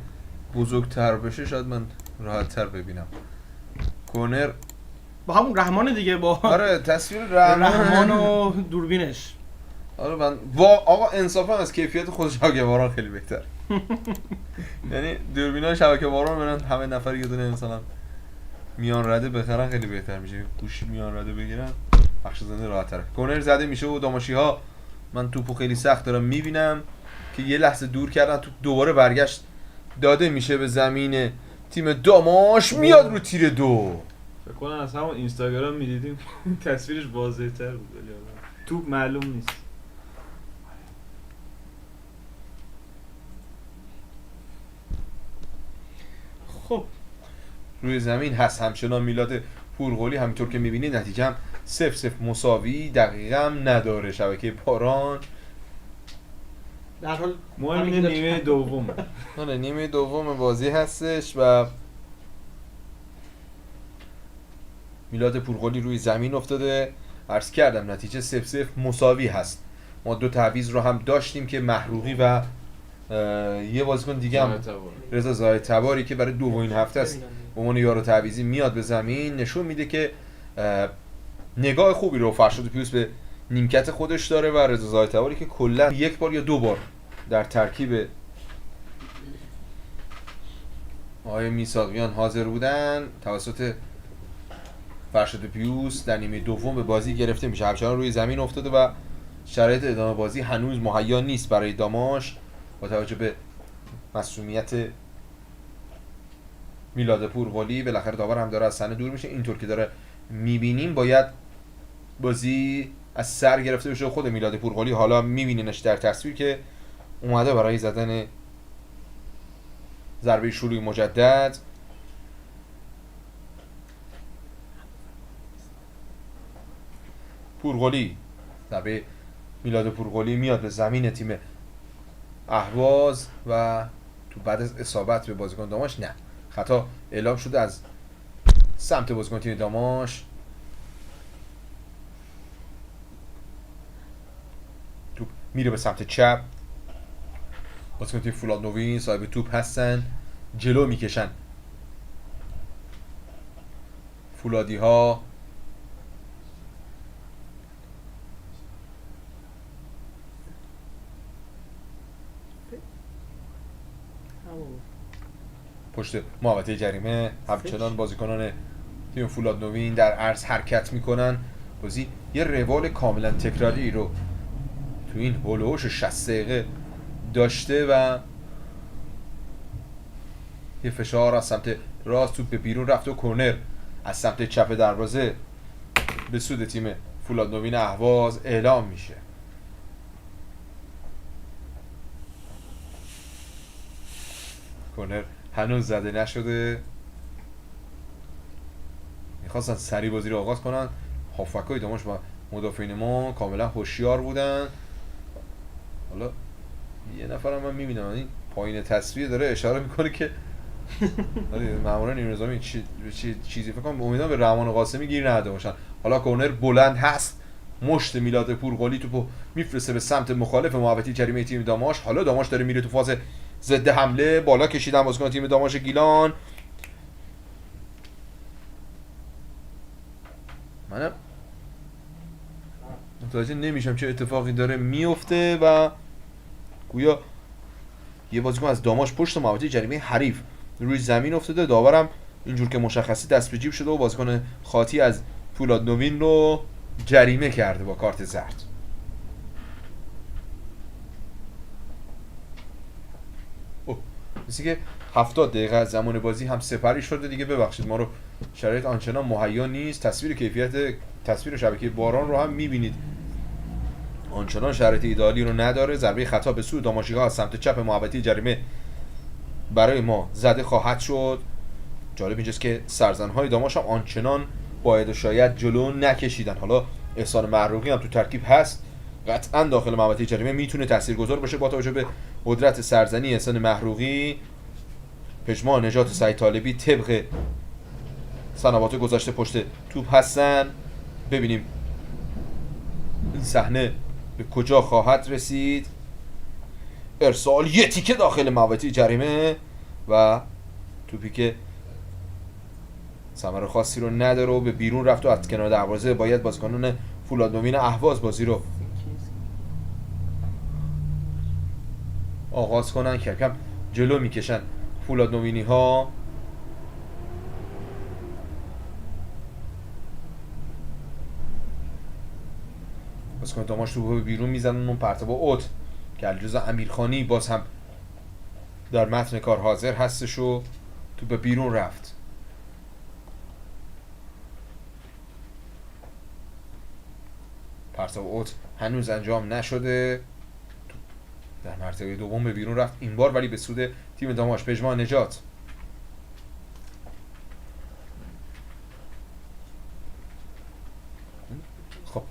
S2: بزرگتر بشه شاید من راحت‌تر ببینم. کورنر
S1: با همون رحمان دیگه، با
S2: آره تصویر
S1: رحمان و دوربینش.
S2: آره من آقا انصافا از کیفیت خود شبکه باران خیلی بهتر. یعنی دوربینای شبکه باران برن همه نفر یه دونه مثلا میان رده بخرن خیلی بهتر میشه. گوشی میان رده بگیرن بخش زنده راحت تره. کورنر زده میشه و داماشی ها، من توپو خیلی سخت دارم میبینم که یه لحظه دور کردن، توپ دوباره برگشت داده میشه به زمین تیم داماش، میاد رو تیر 2.
S4: فکر کنم از همون اینستاگرام میدیدیم تصویرش واضح‌تر بود ولی توپ معلوم نیست.
S1: خب
S2: روی زمین هست همچنان میلاد پورقلی، همینطور که میبینید نتیجه هم 0-0 مساوی دقیقه هم نداره شبکه باران.
S1: در حال
S4: مهم اینه نیمه دوم.
S2: آره نیمه دوم بازی هستش و میلاد پورقلی روی زمین افتاده. عرض کردم نتیجه 0-0 مساوی هست. ما 2 تعویض رو هم داشتیم که محروقی و یه بازیکن دیگه هم رضا زاهد تباری که برای دومین هفته است به عنوان یارو تعویضی میاد به زمین، نشون میده که نگاه خوبی رو فرشاد پیوس به نیمکت خودش داره و رضا زاهد تباری که کلا یک بار یا 2 بار در ترکیب آقای میساقیان حاضر بودن توسط فرشاد پیوس در نیمه دوم به بازی گرفته میشه. همچنان روی زمین افتاده و شرایط ادامه بازی هنوز مهیا نیست برای داماش با توجه به مسئولیت میلاد پورقلی. بالاخره داور هم داره از صحنه دور میشه. اینطور که داره میبینیم باید بازی از سر گرفته بشه. خود میلاد پورقلی حالا میبینینش در تصویر که اومده برای زدن ضربه شروعی مجدد. پورقلی ضربه میلاد پورقلی میاد به زمین تیم اهواز و تو بعد از اصابت به بازیکن داماش نه خطا اعلام شده از سمت بازیکن تیم داماش. توپ میره به سمت چپ. بازیکن تیم فولاد نوین صاحب توپ هستن، جلو میکشن فولادی ها. پشت محوطه جریمه همچنان بازیکنان تیم فولاد نوین در عرض حرکت میکنن. بازی یه روال کاملا تکراری رو تو این هولوش 60 دقیقه داشته و یه فشار از سمت راست توپ به بیرون رفت و کورنر از سمت چپ دروازه به سود تیم فولاد نوین اهواز اعلام میشه. کورنر هنوز زده نشده. میخواستن سریع بازی رو آغاز کنن. هافبک‌های داماش و مدافعین ما کاملا هوشیار بودن. حالا یه نفرم من میبینم این پایین تصویر داره اشاره میکنه که ماموران نیمه نظامی چیزی فکر کنم امیدوارم به رحمان قاسمی گیر نداده باشن. حالا کورنر بلند هست، مشت میلاد پورقلی توپو میفرسته به سمت مخالف محوطه جریمه تیم داماش. حالا داماش داره میره تو فاز ضد حمله، بالا کشیدن بازیکن تیم داماش گیلان. منم متوجه نمیشم چه اتفاقی داره میفته و گویا یه بازیکن از داماش پشت محوطه جریمه حریف روی زمین افتاده، داورم اینجور که مشخصی دست به جیب شده و بازیکن خاطی از فولاد نوین رو جریمه کرده با کارت زرد. مثل که 70 دقیقه از زمان بازی هم سپری شده دیگه. ببخشید ما رو شرایط آنچنان مهیا نیست. تصویر شبکه باران رو هم میبینید آنچنان شرایط ایدئالی رو نداره. ضربه خطا به سوی داماشیگا از سمت چپ محوطه جریمه برای ما زده خواهد شد. جالب اینجاست که سرزنهای داماش هم آنچنان باید و شاید جلو نکشیدن. حالا احسان محروقی هم تو ترکیب هست، قطعا داخل محوطه جریمه میتونه تاثیرگذار باشه با توجه به قدرت سرزنی احسان محروقی. پژمان نجات و سعید طالبی طبق سنوات گذشته پشت توپ هستن. ببینیم این صحنه به کجا خواهد رسید. ارسال یه تیکه داخل محوطه جریمه و توپی که ثمر خاصی رو نداره و به بیرون رفت و از کنار دروازه باید بازیکنان فولاد نوین اهواز بازی رو آغاز کنن. کم جلو میکشن فولاد نوینی ها. بازیکن داماش تو به بیرون میزنن. اون پرتاب اوت که علیرضا امیرخانی باز هم در متن کار حاضر هستش و تو به بیرون رفت. پرتاب اوت هنوز انجام نشده، در مرتبه دوم به بیرون رفت این بار ولی به سود تیم داماش. پژمان نجات خب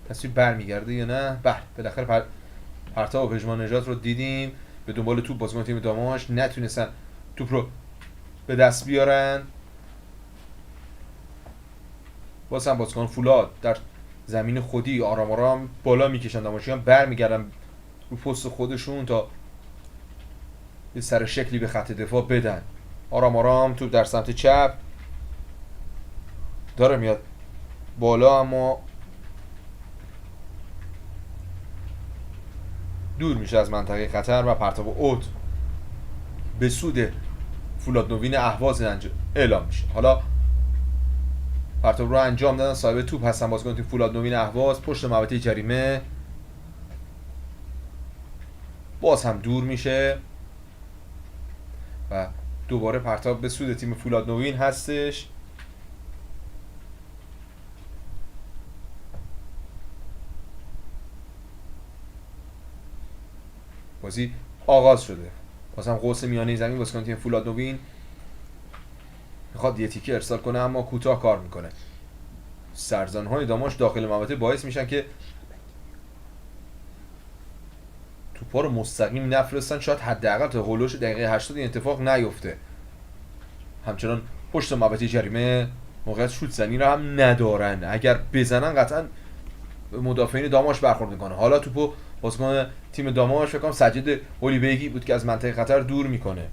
S2: تصویر برمیگرده یا نه؟ بله بالاخره پرتاب پژمان نجات رو دیدیم. به دنبال توپ بازیکن تیم داماش نتونستن توپ رو به دست بیارن. باز هم بازیکن فولاد در زمین خودی آرام آرام بالا میکشن. داماشیان برمیگردن رو پست خودشون تا یه سر شکلی به خط دفاع بدن. آرام آرام توپ در سمت چپ داره میاد بالا اما دور میشه از منطقه خطر و پرتاب اوت به سود فولاد نوین اهواز اعلام میشه. حالا پرتاب رو انجام دادن، صاحب توپ هستن بازیکن تیم فولاد نوین اهواز پشت محوطه جریمه. باز هم دور میشه و دوباره پرتاب به سود تیم فولاد نوین هستش. بازی آغاز شده. باز هم قوس میانه زمین بازیکن تیم فولاد نوین میخواد یه تیکه ارسال کنه اما کوتاه کار میکنه. سرزنهای داماش داخل محوطه باعث میشن که توپا رو مستقیم نفرستن، شاید حداقل تا هولوش دقیقه 80 این اتفاق نیفته. همچنان پشت محوطه جریمه موقعیت شوت زنی رو هم ندارن، اگر بزنن قطعا مدافعین داماش برخورد میکنه. حالا توپو بازیکن تیم داماش فکر کنم سجید اولیبیگی بود که از منطقه خطر دور میکنه.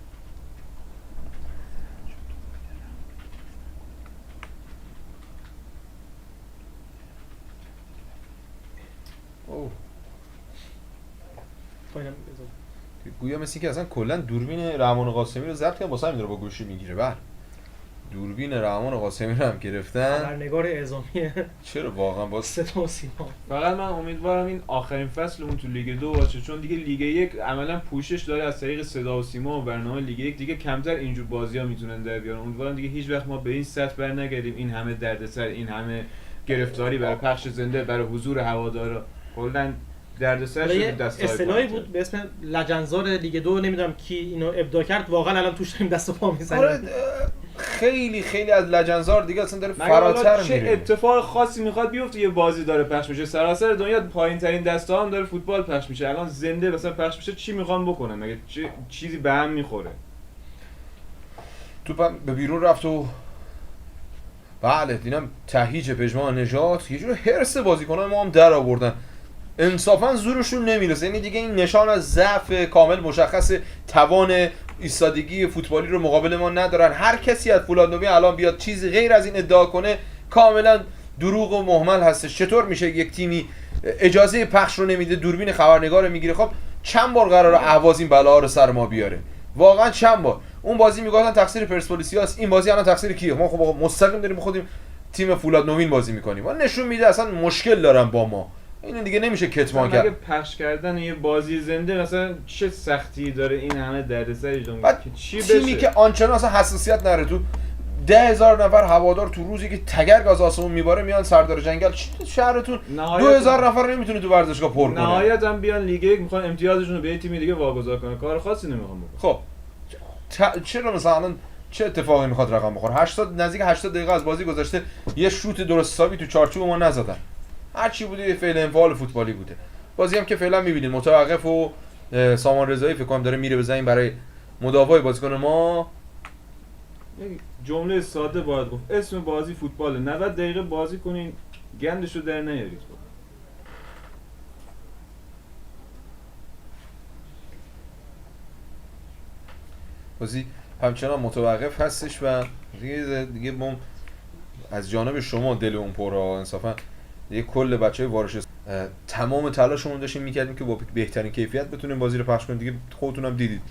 S2: گویا مثل که اصلا کلا دوربین رحمان قاسمی رو ضبط کردن واسه همین رو با گوشی میگیره. بله دوربین رحمان قاسمی رو هم گرفتن.
S1: خبرنگار اعزامیه.
S2: چرا واقعا با
S1: صدا و سیما.
S4: فقط من امیدوارم این آخرین فصلمون تو لیگ 2 باشه، چون دیگه لیگ 1 عملا پوشش داره از طریق صدا و سیما و برنامه لیگ 1 دیگه کمتر اینجور بازی‌ها میتونن در بیارن. امیدوارم دیگه هیچ وقت ما به این سطح برنگردیم، این همه دردسر، این همه گرفتاری برای پخش زنده، برای حضور هوادارا، کلا دردسر شده دستای
S1: اصطلاحی بود به اسم لجنزار لیگ 2، نمیدونم کی اینو ابداع کرد، واقعا الان توش داریم دست و پا میزنیم.
S2: خیلی خیلی از لجنزار دیگه اصلا داره فراتر
S4: میره.
S2: چه
S4: اتفاق خاصی میخواد بیفته یه بازی داره پخش میشه، سراسر دنیا پایین ترین دسته هم داره فوتبال پخش میشه، الان زنده مثلا پخش میشه، چی میخوام بکنن؟ مگه چیزی به هم میخوره؟
S2: توپم به بیرون رفت و بله دیدم تهیج پژمان نجات یه جور حرس بازیکنان ما هم در آوردن. انصافا زورشون نمیرسه، یعنی دیگه این نشان از ضعف کامل مشخص توان ایستادگی فوتبالی رو مقابل ما ندارن. هر کسی از فولاد نوین الان بیاد چیزی غیر از این ادعا کنه کاملا دروغ و مهمل هستش. چطور میشه یک تیمی اجازه پخش رو نمیده، دوربین خبرنگار رو میگیره؟ خب چند بار قراره اهواز این بلاها رو سر ما بیاره؟ واقعا چند بار؟ اون بازی میگفتن تقصیر پرسپولیسیاست، این بازی الان تقصیر کیه؟ ما خب مستقیم داریم خودیم تیم فولاد نوین بازی میکنیم و نشون میده اصلا مشکل دارن با ما. اینو دیگه نمیشه کتمان
S4: مگه
S2: کرد.
S4: پخش کردن یه بازی زنده مثلا چه سختی داره این همه دردسر ایجاد
S2: بعد
S4: که چی
S2: تیمی
S4: بشه؟
S2: که آنچنان اصلا حساسیت نره، تو 10,000 نفر هوادار تو روزی که تگرگ از آسمون میباره میان سردار جنگل شهرتون 2,000 نفر رو نمیتونه تو ورزشگاه پر کنه.
S4: نهایتا بیان لیگ 1 میخوان امتیازشون رو به یه تیم دیگه واگذار کنن، کار خاصی نمیخوام بکنن.
S2: خب چرا مثلا چه اتفاقی میخواد رقم بخوره؟ نزدیک 80 دقیقه از بازی گذشته یه شوت درست حسابی تو چارچوب ما نزدن. هر چی بوده یه فعل انفعال فوتبالی بوده. بازی هم که فعلا میبینید متوقف و سامان رضایی فکر کنم داره میره به زمین برای مدافع بازیکن ما.
S4: یک جمله ساده باید گفت، اسم بازی فوتباله، 90 دقیقه بازی کنین گندشو در نیارید.
S2: بازی همچنان متوقف هستش و دیگه ما از جانب شما دل اون پره انصافا. دیگه کل بچهای وارش تمام تلاشمون داشتیم میکردیم که با بهترین کیفیت بتونیم بازی رو پخش کنیم. دیگه خودتون هم دیدید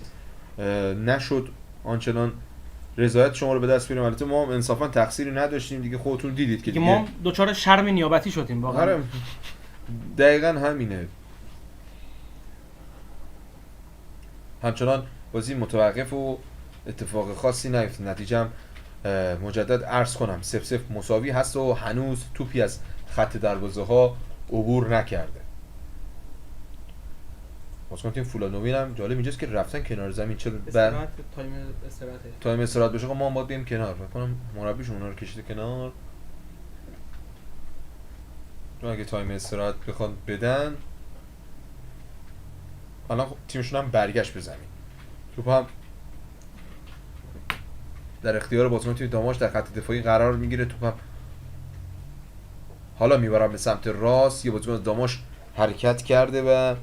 S2: نشد آنچنان رضایت شما رو به دست بیاریم. البته ما هم انصافا تقصیری نداشتیم دیگه، خودتون دیدید که
S1: دیگه ما دوچار شرم نیابتی شدیم واقعا.
S2: آره دقیقاً همینه. همچنان بازی متوقف و اتفاق خاصی نیفتاد. نتیجه هم مجدد عرض کنم 0-0 مساوی هست و هنوز توپی از خط دروازه ها عبور نکرده. بازیکن تیم فولاد نوین هم جالب اینجاست که رفتن کنار زمین. چرا تایم استراحت بشه؟ ما هم باید بریم کنار. فکر کنم مربیشون اونا رو کشیده کنار. چون اگه تایم استراحت بخواد بدن الان تیمشون هم برگشت به زمین. توپ هم در اختیار بازیکن تیم داماش در خط دفاعی قرار میگیره. توپ هم حالا میبرم به سمت راست. یه بازیکن داماش حرکت کرده و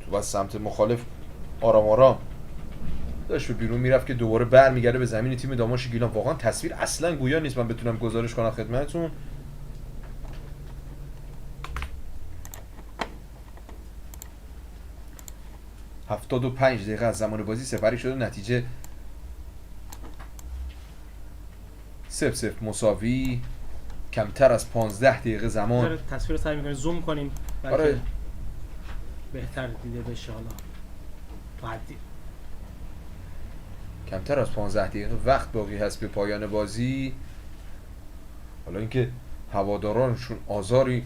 S2: توپ از سمت مخالف آرام آرام داشت به بیرون میرفت که دوباره برمیگرده به زمین تیم داماش گیلان. واقعا تصویر اصلا گویا نیست من بتونم گزارش کنم خدمتتون. هفتاد و 5 دقیقه از زمان بازی سپری شده. نتیجه 0-0 مساوی. کمتر از 15 دقیقه زمان.
S1: تصویر رو سعی می‌کنیم زوم کنیم
S2: آره
S1: بهتر دیده بشه. حالا تو حدی
S2: کمتر از 15 دقیقه وقت باقی هست به پایان بازی. حالا اینکه هوادارانشون آزاری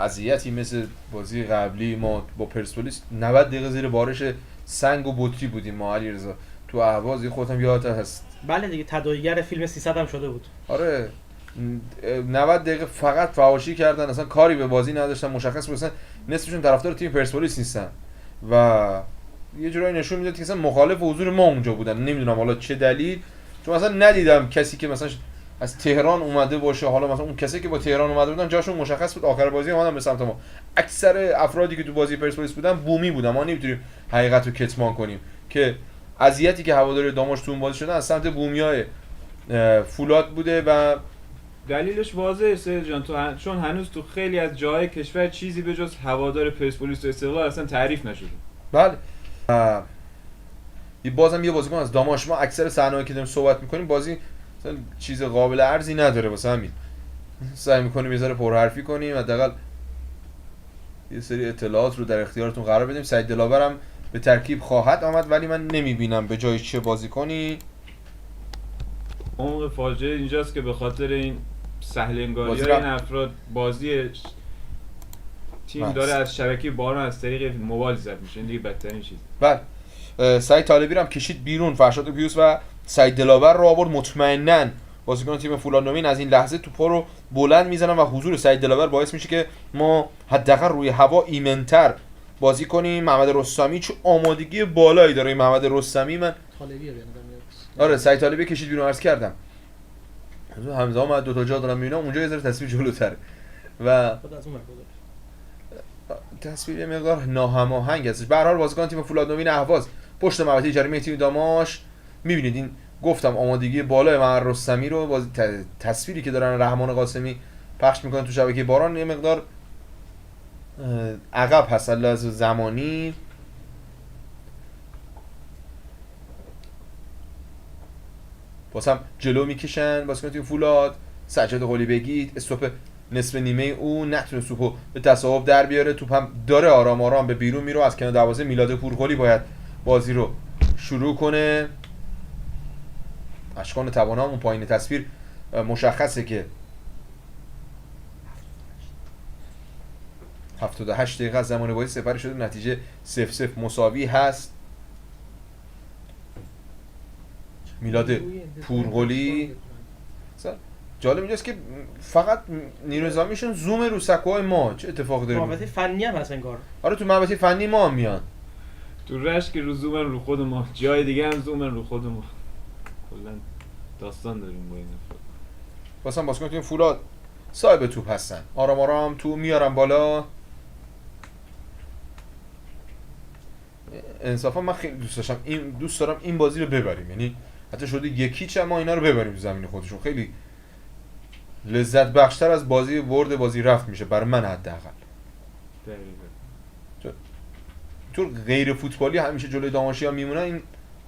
S2: اذیتی مثل بازی قبلی ما با پرسپولیس 90 دقیقه زیر بارش سنگ و بطری بودیم ما. علیرضا تو اهواز خودم یادت هست.
S1: بله دیگه تداعیگر فیلم 300 هم شده بود.
S2: آره 90 دقیقه فقط فحاشی کردن، اصلا کاری به بازی نداشتن. مشخص بود نصفشون طرفدار تیم پرسپولیس نیستن و یه جورایی نشون میداد که اصلا مخالف حضور ما اونجا بودن. نمیدونم حالا چه دلیل، چون مثلا ندیدم کسی که مثلا از تهران اومده باشه. حالا مثلا اون کسی که با تهران اومده بودن جاشون مشخص بود. آخر بازی اومدن به سمت ما. اکثر افرادی که تو بازی پرسپولیس بودن بومی بودن. ما نمیتونیم حقیقت رو کتمان کنیم که اذیتی که هواداری داماش تو اون بازی شدن از سمت بومیای فولاد بوده و
S4: دلیلش واضحه سید جان، چون هنوز تو خیلی از جای کشور چیزی به جز هوادار پرسپولیس و استقلال اصلا تعریف نشده.
S2: بله بازم یه بازیکن از داماش، ما اکثر صحنه‌ای که داریم صحبت می‌کنیم بازی مثلا چیز قابل ارزی نداره، واسه همین سعی می‌کنیم یه ذره پرحرفی کنیم، حداقل یه سری اطلاعات رو در اختیارتون قرار بدیم. سعید دلاور هم به ترکیب خواهد آمد ولی من نمی‌بینم به جای چه بازیکنی.
S4: عمق فاجعه اینجاست که به خاطر این سهل‌انگاری این افراد بازی تیم داره از شبکه باران از طریق موبایل ضبط میشه. این دیگه بدترین چیز.
S2: بله سعید طالبی رو هم کشید بیرون، فرشاد پیوس و سعید دلاور رو آورد. مطمئناً بازیکن تیم فولاد نوین از این لحظه توپا رو بلند میزنن و حضور سعید دلاور باعث میشه که ما حداقل روی هوا ایمن‌تر بازی کنیم. محمد رستمی چه آمادگی بالایی داره. محمد رستمی من
S1: طالبیه
S2: آره سعید طالبی کشید بیرون، عرض کردم حمزه هم دو تا جا دارم میبینم اونجا یه ذره تصویر جلوتره و
S1: خود از اون
S2: تصویر یه مقدار ناهماهنگ هستش. به هر حال بازیکن تیم فولاد نوین اهواز پشت محوطه جریمه تیم داماش میبینید این گفتم آمادگی بالای محمد رستمی رو با تصویری که دارن رحمان قاسمی پخش میکنن تو شبکه باران یه مقدار عقب هست از زمانی. بازم جلو میکشن بازیکن تیم فولاد، سجاد قلی بگید استوپ نصف نیمه او نتونه توپو به تصاحب در بیاره، توپ هم داره آرام آرام به بیرون میره از کنار دروازه. میلاد پورقلی باید بازی رو شروع کنه. اشکان توانا اون پایین تصویر مشخصه که 78 دقیقه از زمان بازی سپری شده، نتیجه 0-0 مساوی هست. میلاد پورقلی جالب اینجاست که فقط نیروی نظامیشون زوم رو سکوهای ما. چه اتفاقی داره؟
S1: محوطه فنی هم هست انگار.
S2: آره تو محوطه فنی ما هم میان.
S4: تو رشت که رو زومن رو خود ما، جای دیگه هم زومن رو خود ما. کلا داستان داریم با این افراد.
S2: واسه بازیکن تیم فولاد صاحب توپ هستن، آرام آرام تو میارن بالا. انصافا من خیلی دوست دارم این بازی رو ببریم، یعنی حتی شده یکیچ ما اینا رو ببریم تو زمین خودشون. خیلی لذت بخشتر از بازی برد بازی رفت میشه برای من حداقل. تو غیر فوتبالی همیشه جلوی داماشی ها میمونه، این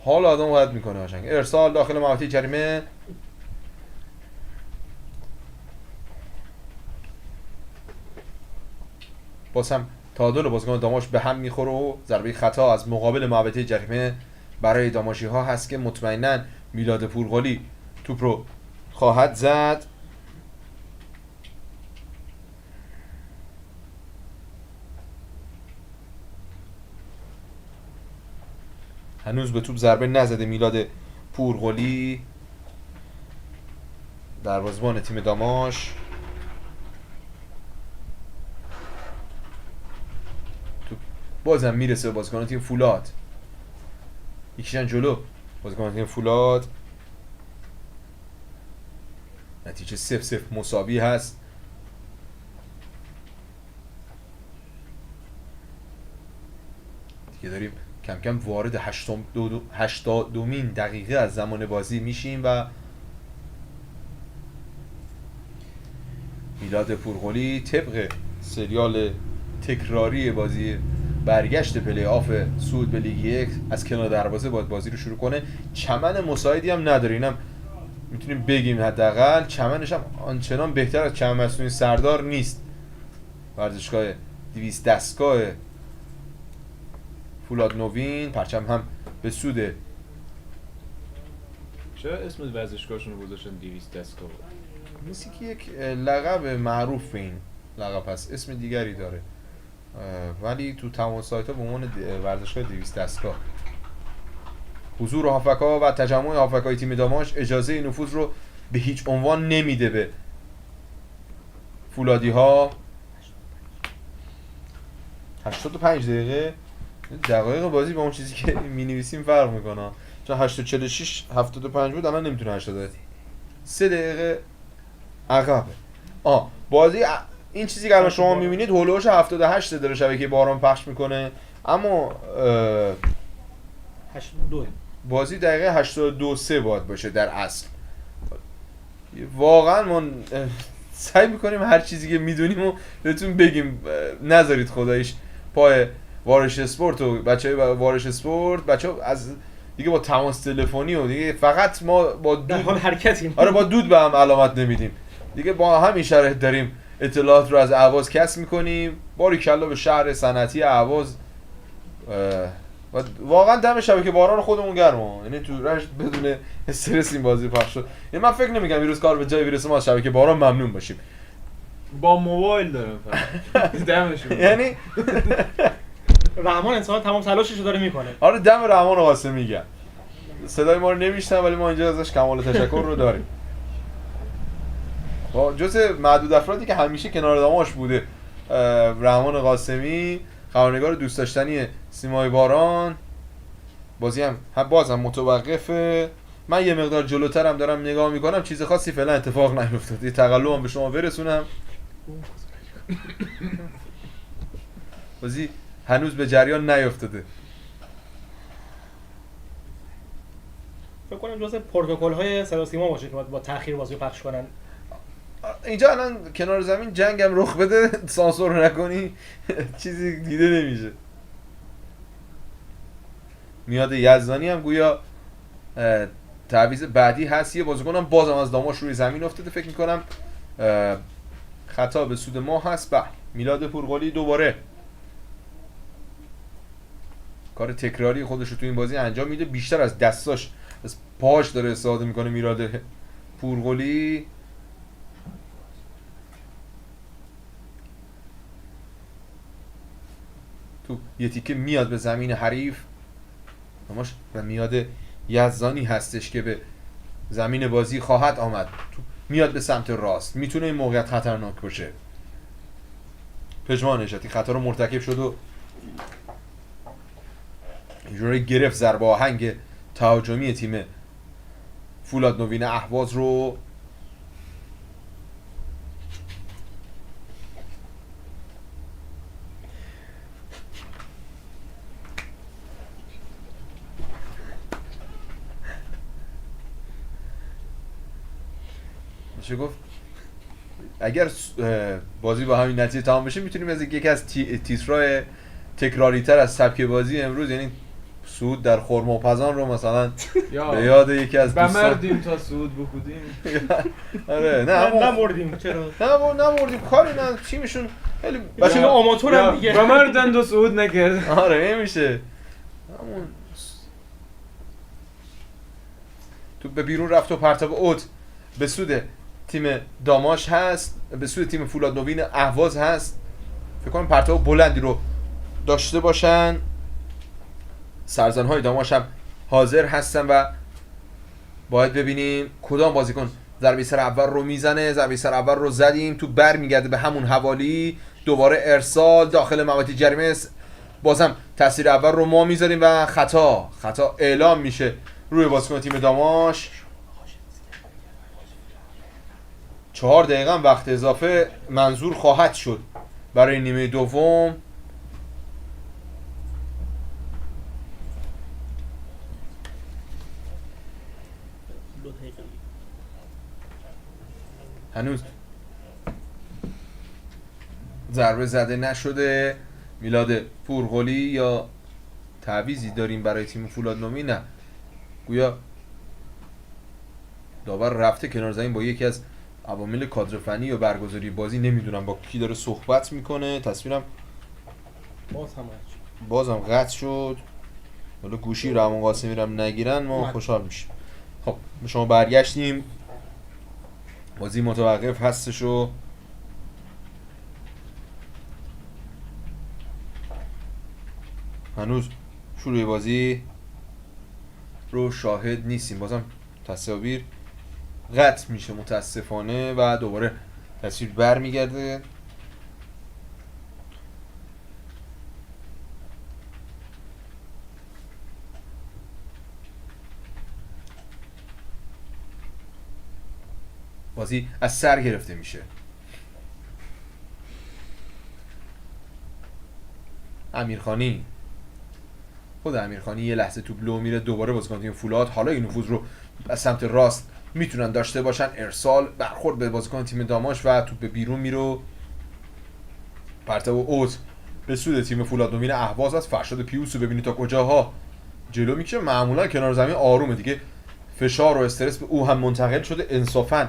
S2: حال آدم وحد میکنه قشنگ. ارسال داخل محوطه جریمه. باز هم تعادل بازیکن داماش به هم میخوره و ضربه خطا از مقابل محوطه جریمه برای داماشی ها هست که مطمئناً میلاد پورقلی توپ رو خواهد زد. هنوز به توپ ضربه نزده میلاد پورقلی، دروازه‌بان تیم داماش. توپ بازم میرسه به بازیکن تیم فولاد، یکیشن جلو بازیکن تیم فولاد. نتیجه 0-0 مساوی هست. دیگه داریم کم کم وارد 82مین دقیقه از زمان بازی میشیم و میلاد پورقلی طبق سریال تکراری بازی برگشت پلی آف صعود به لیگ 1 از کنار دروازه باید بازی رو شروع کنه. چمن مساعدی هم نداره، اینم میتونیم بگیم حداقل چمنش هم آنچنان بهتر از چمن مصنوعی سردار نیست. ورزشگاه 200 دستگاه فولاد نوین، پرچم هم به سود.
S4: چرا اسم ورزشگاهشون رو گذاشتن 200 دستگاه؟
S2: مثل که یک لقب معروف به این لقب هست، اسم دیگری داره ولی تو تمام سایت ها به عنوان ورزشگاه 200 دستگاه. حضور هافک‌ها و تجمع هافک‌های تیم داماش اجازه نفوذ رو به هیچ عنوان نمیده به فولادی ها. 85 دقیقه دقایق بازی با اون چیزی که می‌نویسیم فرق میکنه، چون 8:46 75 بود، الان نمیتونه 80 3 دقیقه عقبه. بازی این چیزی که الان شما می‌بینید هولوش 78 داره شبکه باران پخش میکنه، اما
S1: 82
S2: بازی دقیقه 82-3 باید باشه در اصل. واقعا ما سعی میکنیم هر چیزی که میدونیم و بهتون بگیم، نذارید خداییش پای وارش اسپورت و بچهای وارش اسپورت بچه‌ها از دیگه با تماس تلفنی و دیگه فقط ما با
S1: در حال حرکتیم.
S2: آره با دود به هم علامت نمیدیم دیگه، با همین شرایط داریم اطلاعات رو از اهواز کسب میکنیم. باریکلا به شهر صنعتی اهواز و واقعا دم شبکه باران خودمون گرمه، یعنی تو رشت بدون استرس این بازی پخش شد. یعنی من فکر نمی‌کنم ویروس کار به جای برسه ما از شبکه باران ممنون باشیم.
S4: با موبایل دارم فقط دمشون.
S2: یعنی
S1: رحمان انسان تمام تلاشش رو داره میکنه.
S2: آره دم رحمان قاسمی میگم. صدای ما رو نمیشنن ولی ما اینجا ازش کمال تشکر رو داریم. با جزء معدود افرادی که همیشه کنار داماش بوده رحمان قاسمی، خبرنگار دوست داشتنی سیمای باران. بازی هم بازم متوقفه. من یه مقدار جلوترم دارم نگاه میکنم، چیز خاصی فعلا اتفاق نیفتاد. یه تقلبم به شما برسونم. بازی هنوز به جریان نیفتاده.
S1: فکر کنم کنم جزء پروتکل‌های صدا و سیما باشه که با تأخیر بازی رو پخش کنن.
S2: اینجا الان کنار زمین جنگم رخ بده سانسور نکنی چیزی دیده نمیشه. میاد یزدانی هم گویا تعویض بعدی هست، یه بازیکنم بازم از داماش روی زمین افتاده، فکر میکنم خطا به سود ما هست. میلاد پورقلی دوباره کار تکراری خودش رو تو این بازی انجام میده، بیشتر از دستاش از پاش داره استفاده میکنه میلاد پورقلی. تو یه تیکه میاد به زمین حریف داماش و میاد یزدانی هستش که به زمین بازی خواهد آمد، میاد به سمت راست، میتونه این موقعیت خطرناک باشه. پژمان نژادی خطا رو مرتکب شد و اینجوری گرفت ضربه آهنگ تهاجمی تیم فولاد نوین اهواز رو. چه گفت اگر بازی با همین نتیجه تمام بشه میتونیم از یکی از تیترهای تکراری تر از سبک بازی امروز، یعنی صعود در خرما و پزان رو مثلا به یاد یکی از دوستان
S4: بمردیم تا صعود بخودیم.
S2: آره
S1: نمردیم. چرا
S2: نمردیم کاری نه تیمشون خیلی
S1: بچه‌ها آماتورن دیگه.
S4: بمردند و صعود نکرد.
S2: آره نمیشه. همون تو به بیرون رفت و پرتاب اوت به سود تیم داماش هست، به سود تیم فولاد نوین اهواز هست. فکر کنم پرتاب بلندی رو داشته باشن. سرزنهای داماش هم حاضر هستن و باید ببینیم کدام بازیکن ضربه سر اول رو میزنه. ضربه سر اول رو زدیم، تو بر میگرده به همون حوالی، دوباره ارسال داخل محوطه جریمه. بازم تاثیر اول رو ما میذاریم و خطا اعلام میشه روی بازیکن تیم داماش. 4 دقیقه وقت اضافه منظور خواهد شد برای نیمه دوم. هنوز ضربه زده نشده. میلاد پورقلی یا تعویضی داریم برای تیم فولاد نوین؟ نه، گویا داور رفته کنار زمین با یکی از عوامل کادر فنی و برگزاری بازی، نمیدونم با کی داره صحبت میکنه. تصویرم بازم قطع شد. حالا گوشی رحمان قاسمی رم نگیرن ما خوشحال میشیم. خب به شما برگشتیم، بازی متوقف هستش و هنوز شروع بازی رو شاهد نیستیم. بازم تصاویر قطع میشه متاسفانه و دوباره تصویر برمیگرده. بازی از سر گرفته میشه. امیرخانی، خود امیرخانی یه لحظه توپ لو میره، دوباره بازیکن تیم فولاد حالا این نفوذ رو از سمت راست میتونن داشته باشن. ارسال برخورد به بازیکن تیم داماش و توپ به بیرون میره. پرتاب اوت به سود تیم فولاد نوین اهواز است. فرشاد پیوسو ببینید تا کجاها جلو میکشه. معمولا کنار زمین آرومه دیگه، فشار و استرس به او هم منتقل شده. انصافا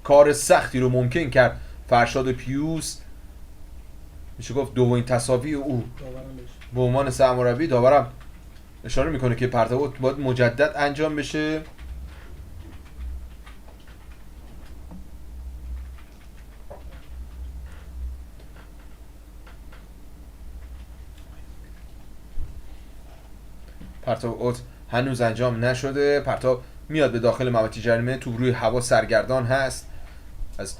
S2: کار سختی رو ممکن کرد فرشاد پیوس. میشه گفت دومین تساوی او به عنوان سرمربی. داورم اشاره میکنه که پرتاب باید مجدد انجام بشه. پرتاب اوت هنوز انجام نشده. پرتاب میاد به داخل محوطه جریمه، توپ روی هوا سرگردان هست. از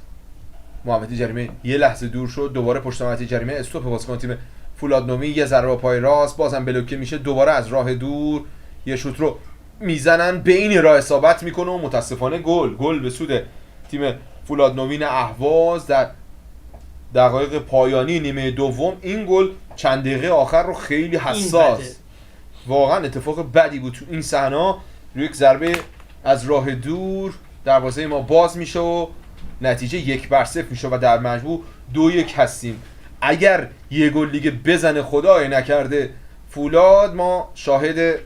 S2: محوطه جریمه یه لحظه دور شد، دوباره پشت محوطه جریمه. استوپ بازیکن تیم فولاد نوین، یه ضربه پای راست، بازم بلوکه میشه. دوباره از راه دور یه شوت رو میزنن، به این راه اصابت میکنه و متاسفانه گل به سود تیم فولاد نوین اهواز در دقایق پایانی نیمه دوم. این گل چند دقیقه آخر رو خیلی حساس، واقعا اتفاق بدی بود تو این صحنه. روی یک ضربه از راه دور دروازه ما باز میشه و نتیجه 1-0 میشه و در مجموع 2-1 هستیم. اگر یه گل دیگه بزنه خدای نکرده فولاد، ما شاهد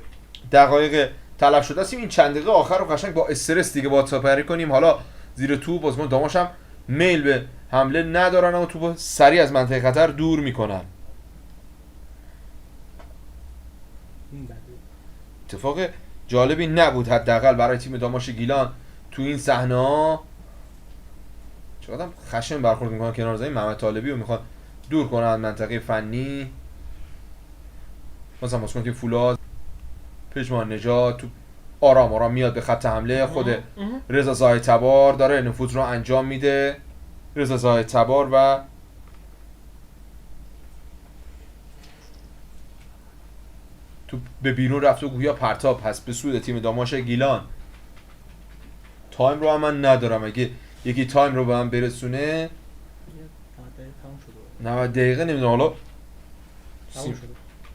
S2: دقایق تلف شده هستیم. این چند دقیقه آخر رو قشنگ با استرس دیگه با توپری کنیم. حالا زیر توپ بازیکن داماش هم میل به حمله ندارن و توپ سریع از منطقه خطر دور میکنن. اتفاق جالبی نبود حداقل برای تیم داماش گیلان تو این صحنه ها. چقدر خشن برخورد میکنن کنار زمین. محمد طالبی رو میخوان دور کنن منطقه فنی. مثلا بازیکن تیم فولاد پژمان نژاد تو آرام آرام میاد به خط حمله. خود رضا زاهد تبار داره نفوذ رو انجام میده. رضا زاهد تبار و تو به بیرون رفت و گویا پرتاب هست به سود تیم داماش گیلان. تایم رو هم من ندارم، اگه یکی تایم رو به من برسونه 90 دقیقه نمیدونم حالا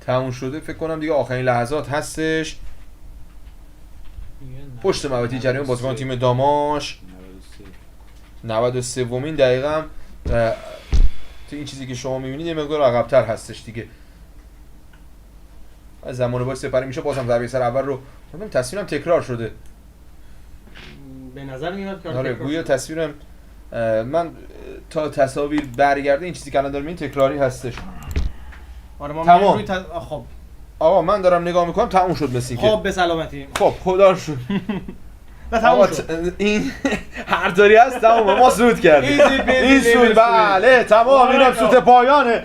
S2: تموم شده فکر کنم دیگه آخرین لحظات هستش. پشت محوطه جریان بازیکن تیم داماش 93مین دقیقه هم تو این چیزی که شما میبینید یه مقدار عقب‌تر هستش دیگه. از زمان باید سپری میشه. بازم ضربه سر اول رو تصویرم تکرار شده
S1: به نظر میاد که
S2: آره گویا تصویرم من تا تصاویر برگرده این چیزی که الان دارم این تکراری هستش.
S1: آره ما
S2: تمام.
S1: خب
S2: آقا من دارم نگاه میکنم تموم شد مثل اینکه.
S1: خب به سلامتی.
S2: خب خدا رو شکر.
S1: تموم شد.
S2: این هر طوری هست تمام ما سود کردیم. این سود بله تمام اینم سود پایانه.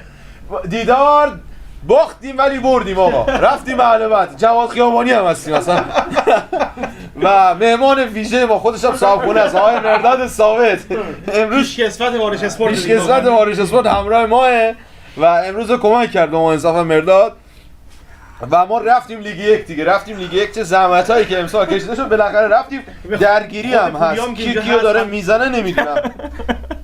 S2: دیدار باختیم ولی بردیم آقا. رفتیم محل بعد. جواد خیابانی هم هستیم اصلا. و مهمان ویژه ما خودش هم صاحبخونه است آقای مرداد ثابت. امروز
S1: پیشکسوت وارش اسپورت
S2: پیشکسوت وارش اسپورت همراه ماه و امروز کمک کرد به ما انصاف مرداد و ما رفتیم لیگ 1 دیگه. رفتیم لیگ 1 چه زحمتایی که امسال کشیده شد بالاخره رفتیم. درگیری هم هست. کیو داره میزنه نمیدونم.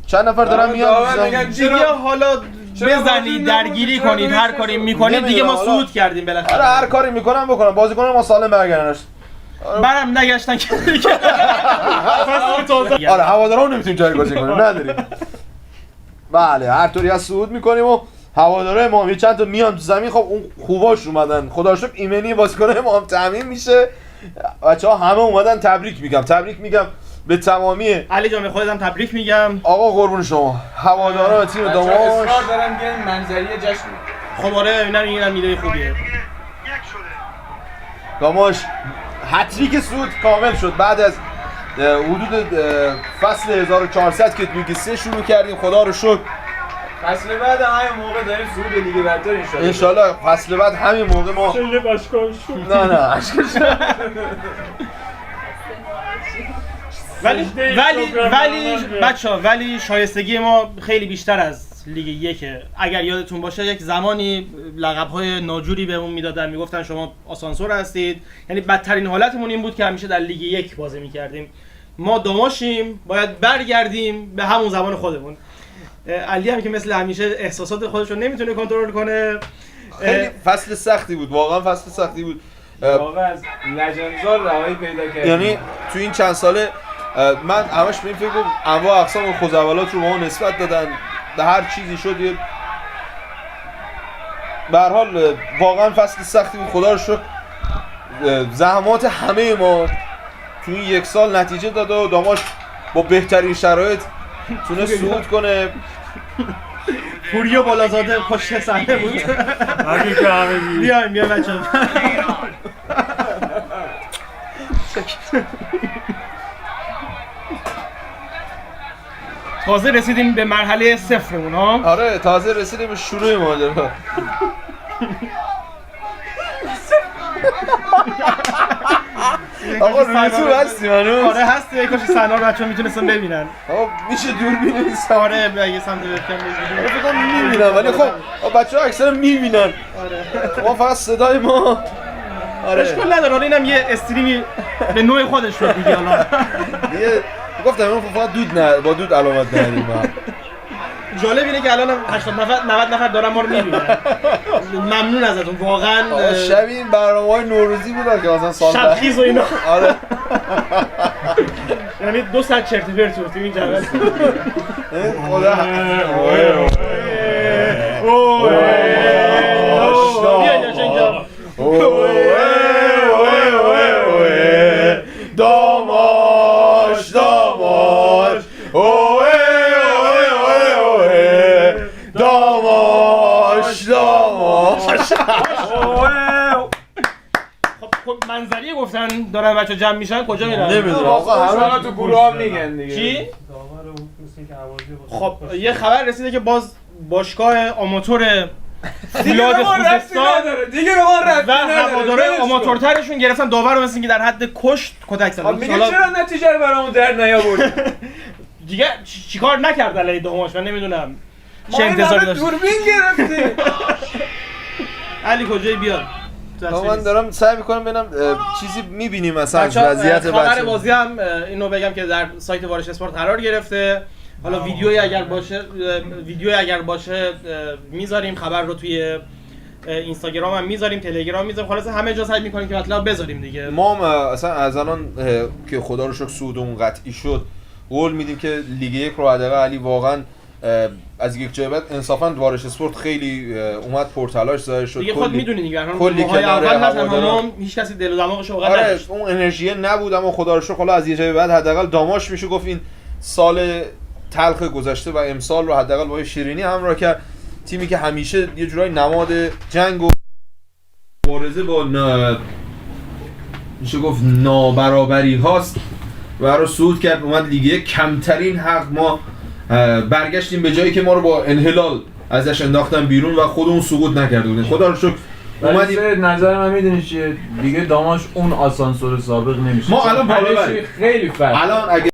S2: چند نفر دارن میان
S1: دیگه حالا بزنید درگیری کنید هر کاری میکنید دیگه ما صعود کردیم بالاخره.
S2: آره هر کاری میکنم بکنم بازیکن ما سالم برگردنش.
S1: برام نگشتن که
S2: آره هوادارا نمیتونیم جایگزین کنیم نداریم. بله هر طوری از صعود میکنیم و هوادارای ما یه چند تا میان تو زمین. خب اون خوباش اومدن خدا رو شکر ایمنی بازیکنای ما هم تامین میشه. بچه‌ها همه اومدن تبریک میگم به تمامی.
S1: علی جان خودت هم تبریک میگم.
S2: آقا قربون شما هوادارا تیم داماش
S3: اصرار دارن بیان منظریه جشن.
S1: خب آره اینم ایده خوبیه.
S2: داماش هتریک سود کامل شد بعد از حدود فصل 1400 که لیگ 3 شروع کردیم. خدا رو شکر
S4: فصل بعد همین موقع داریم صعود لیگ برتر
S2: ان شاء الله. فصل بعد همین موقع ما
S1: خیلی باشگاه شد.
S2: نه اشکش
S1: ولی بچه‌ها ولی شایستگی ما خیلی بیشتر از لیگ 1. اگر یادتون باشه یک زمانی لقب‌های ناجوری بهمون میدادن میگفتن شما آسانسور هستید. یعنی بدترین حالتمون این بود که همیشه در لیگ 1 بازی می‌کردیم. ما داماشیم باید برگردیم به همون زمان خودمون. علی هم که مثل همیشه احساسات خودش رو نمیتونه کنترل کنه.
S2: خیلی فصل سختی بود واقعا فصل سختی بود.
S4: واقعا از لژندزار رهایی پیدا کردیم.
S2: یعنی تو این چند ساله من همش به این فکر کنم انواع اقسام خزعبلات رو به ما نسبت دادن. به هر چیزی شد یه به هر حال واقعا فصل سختی بود. خدا رو شکر زحمات همه ما تو این یک سال نتیجه داده و داماش با بهترین شرایط تونه صعود کنه.
S1: پوریا بالازاده پشت صحنه بود. بیایم بچه‌ها. تازه رسیدیم به مرحله صفرمون ها.
S2: آره تازه رسیدیم به شروع ماجرا. آقا روی تو هستیم هنوز؟
S1: آره هست. یکاش صحنه رو بچه‌ها میتونستن ببینن.
S2: آقا میشه دوربین این سمت؟
S1: آره اگه سمت وبکم بگیریم.
S2: فکر کنم میبینن ولی خب بچه‌ها اکثرا میبینن.
S1: آره.
S2: ما فقط صدای ما. آره.
S1: اشکال نداره. حالا اینم یه استریمی به نوع خودش شد دیگه. حالا
S2: دیگه گفتم من فقط دود نه با دود علامت نداریم.
S1: جالب اینه که الان 80 نفر 90 نفر دارن ما رو میبینن. ممنون ازتون واقعا.
S2: شبیه این برنامه‌های نوروزی بود که مثلا سال
S1: شبخیز و اینا.
S2: آره
S1: یعنی 200 چرت و پرت تو این جلسه.
S2: خدا داماش داماش داماش داماش.
S1: خب منظری گفتن دارن بچه جمع میشن کجا میرن؟
S2: نمیدونم آقا
S4: همه تو گروه هم میگن دیگه.
S1: چی؟ خب یه خبر رسیده که باز باشگاه آماتور فولاد خوزستان
S4: دیگه به ما ربطی
S1: و
S4: نداره.
S1: هواداره آماتورترشون گرفتن داور رو مثل اینکه در حد کشت کتک زدن.
S4: میگه چرا نتیجه رو برامون در نیاوردی؟
S1: دیگه چیکار نکرد علیه داماش من نمیدونم
S4: ما
S1: چه
S4: این
S1: انتظاری
S4: همه
S1: داشت.
S4: دوربین گرفتیم.
S1: علی کجای بیاد؟
S2: من دارم سعی میکنم ببینم چیزی میبینیم مثلا از
S1: بچه‌ها،
S2: وضعیت
S1: خبر
S2: بچه.
S1: بازی هم اینو بگم که در سایت وارش اسپورت قرار گرفته. حالا ویدیویی اگر باشه میذاریم، خبر رو توی اینستاگرام هم میذاریم، تلگرام میذاریم، خلاص همه جا سعی میکنیم که مطلب بذاریم دیگه.
S2: ما هم اصلا از الان که خدا رو شکر سودمون قطعی شد قول میدیم که لیگ یک رو حداقل علی واقعا از یک جای بعد انصافا وارش اسپورت خیلی اومد پرتلاش ظاهر شد.
S1: دیگه خود میدونی دیگه
S2: کلی
S1: ماهای
S2: کنار
S1: اول نه
S2: هوادارا.
S1: تمام هیچ کسی دل و دماغش رو
S2: آره
S1: نداشت.
S2: اون انرژی نبود اما خدا رو شکر حالا از یه جای بعد حداقل داماش میشه گفت این سال تلخ گذشته و امسال رو حداقل با شیرینی همراه کرد. تیمی که همیشه یه جورای نماد جنگ و مبارزه با میشه گفت نابرابری هاست و رو صعود کرد اومد لیگ یک. کمترین حق ما برگشتیم به جایی که ما رو با انحلال ازش انداختن بیرون و خودمون سقوط نکرده بودیم. خدا رو شکر اومدیم.
S4: نظر من میدونی چیه دیگه داماش اون آسانسور سابق نمیشه.
S2: ما الان بالا
S4: خیلی فرق.
S2: الان اگه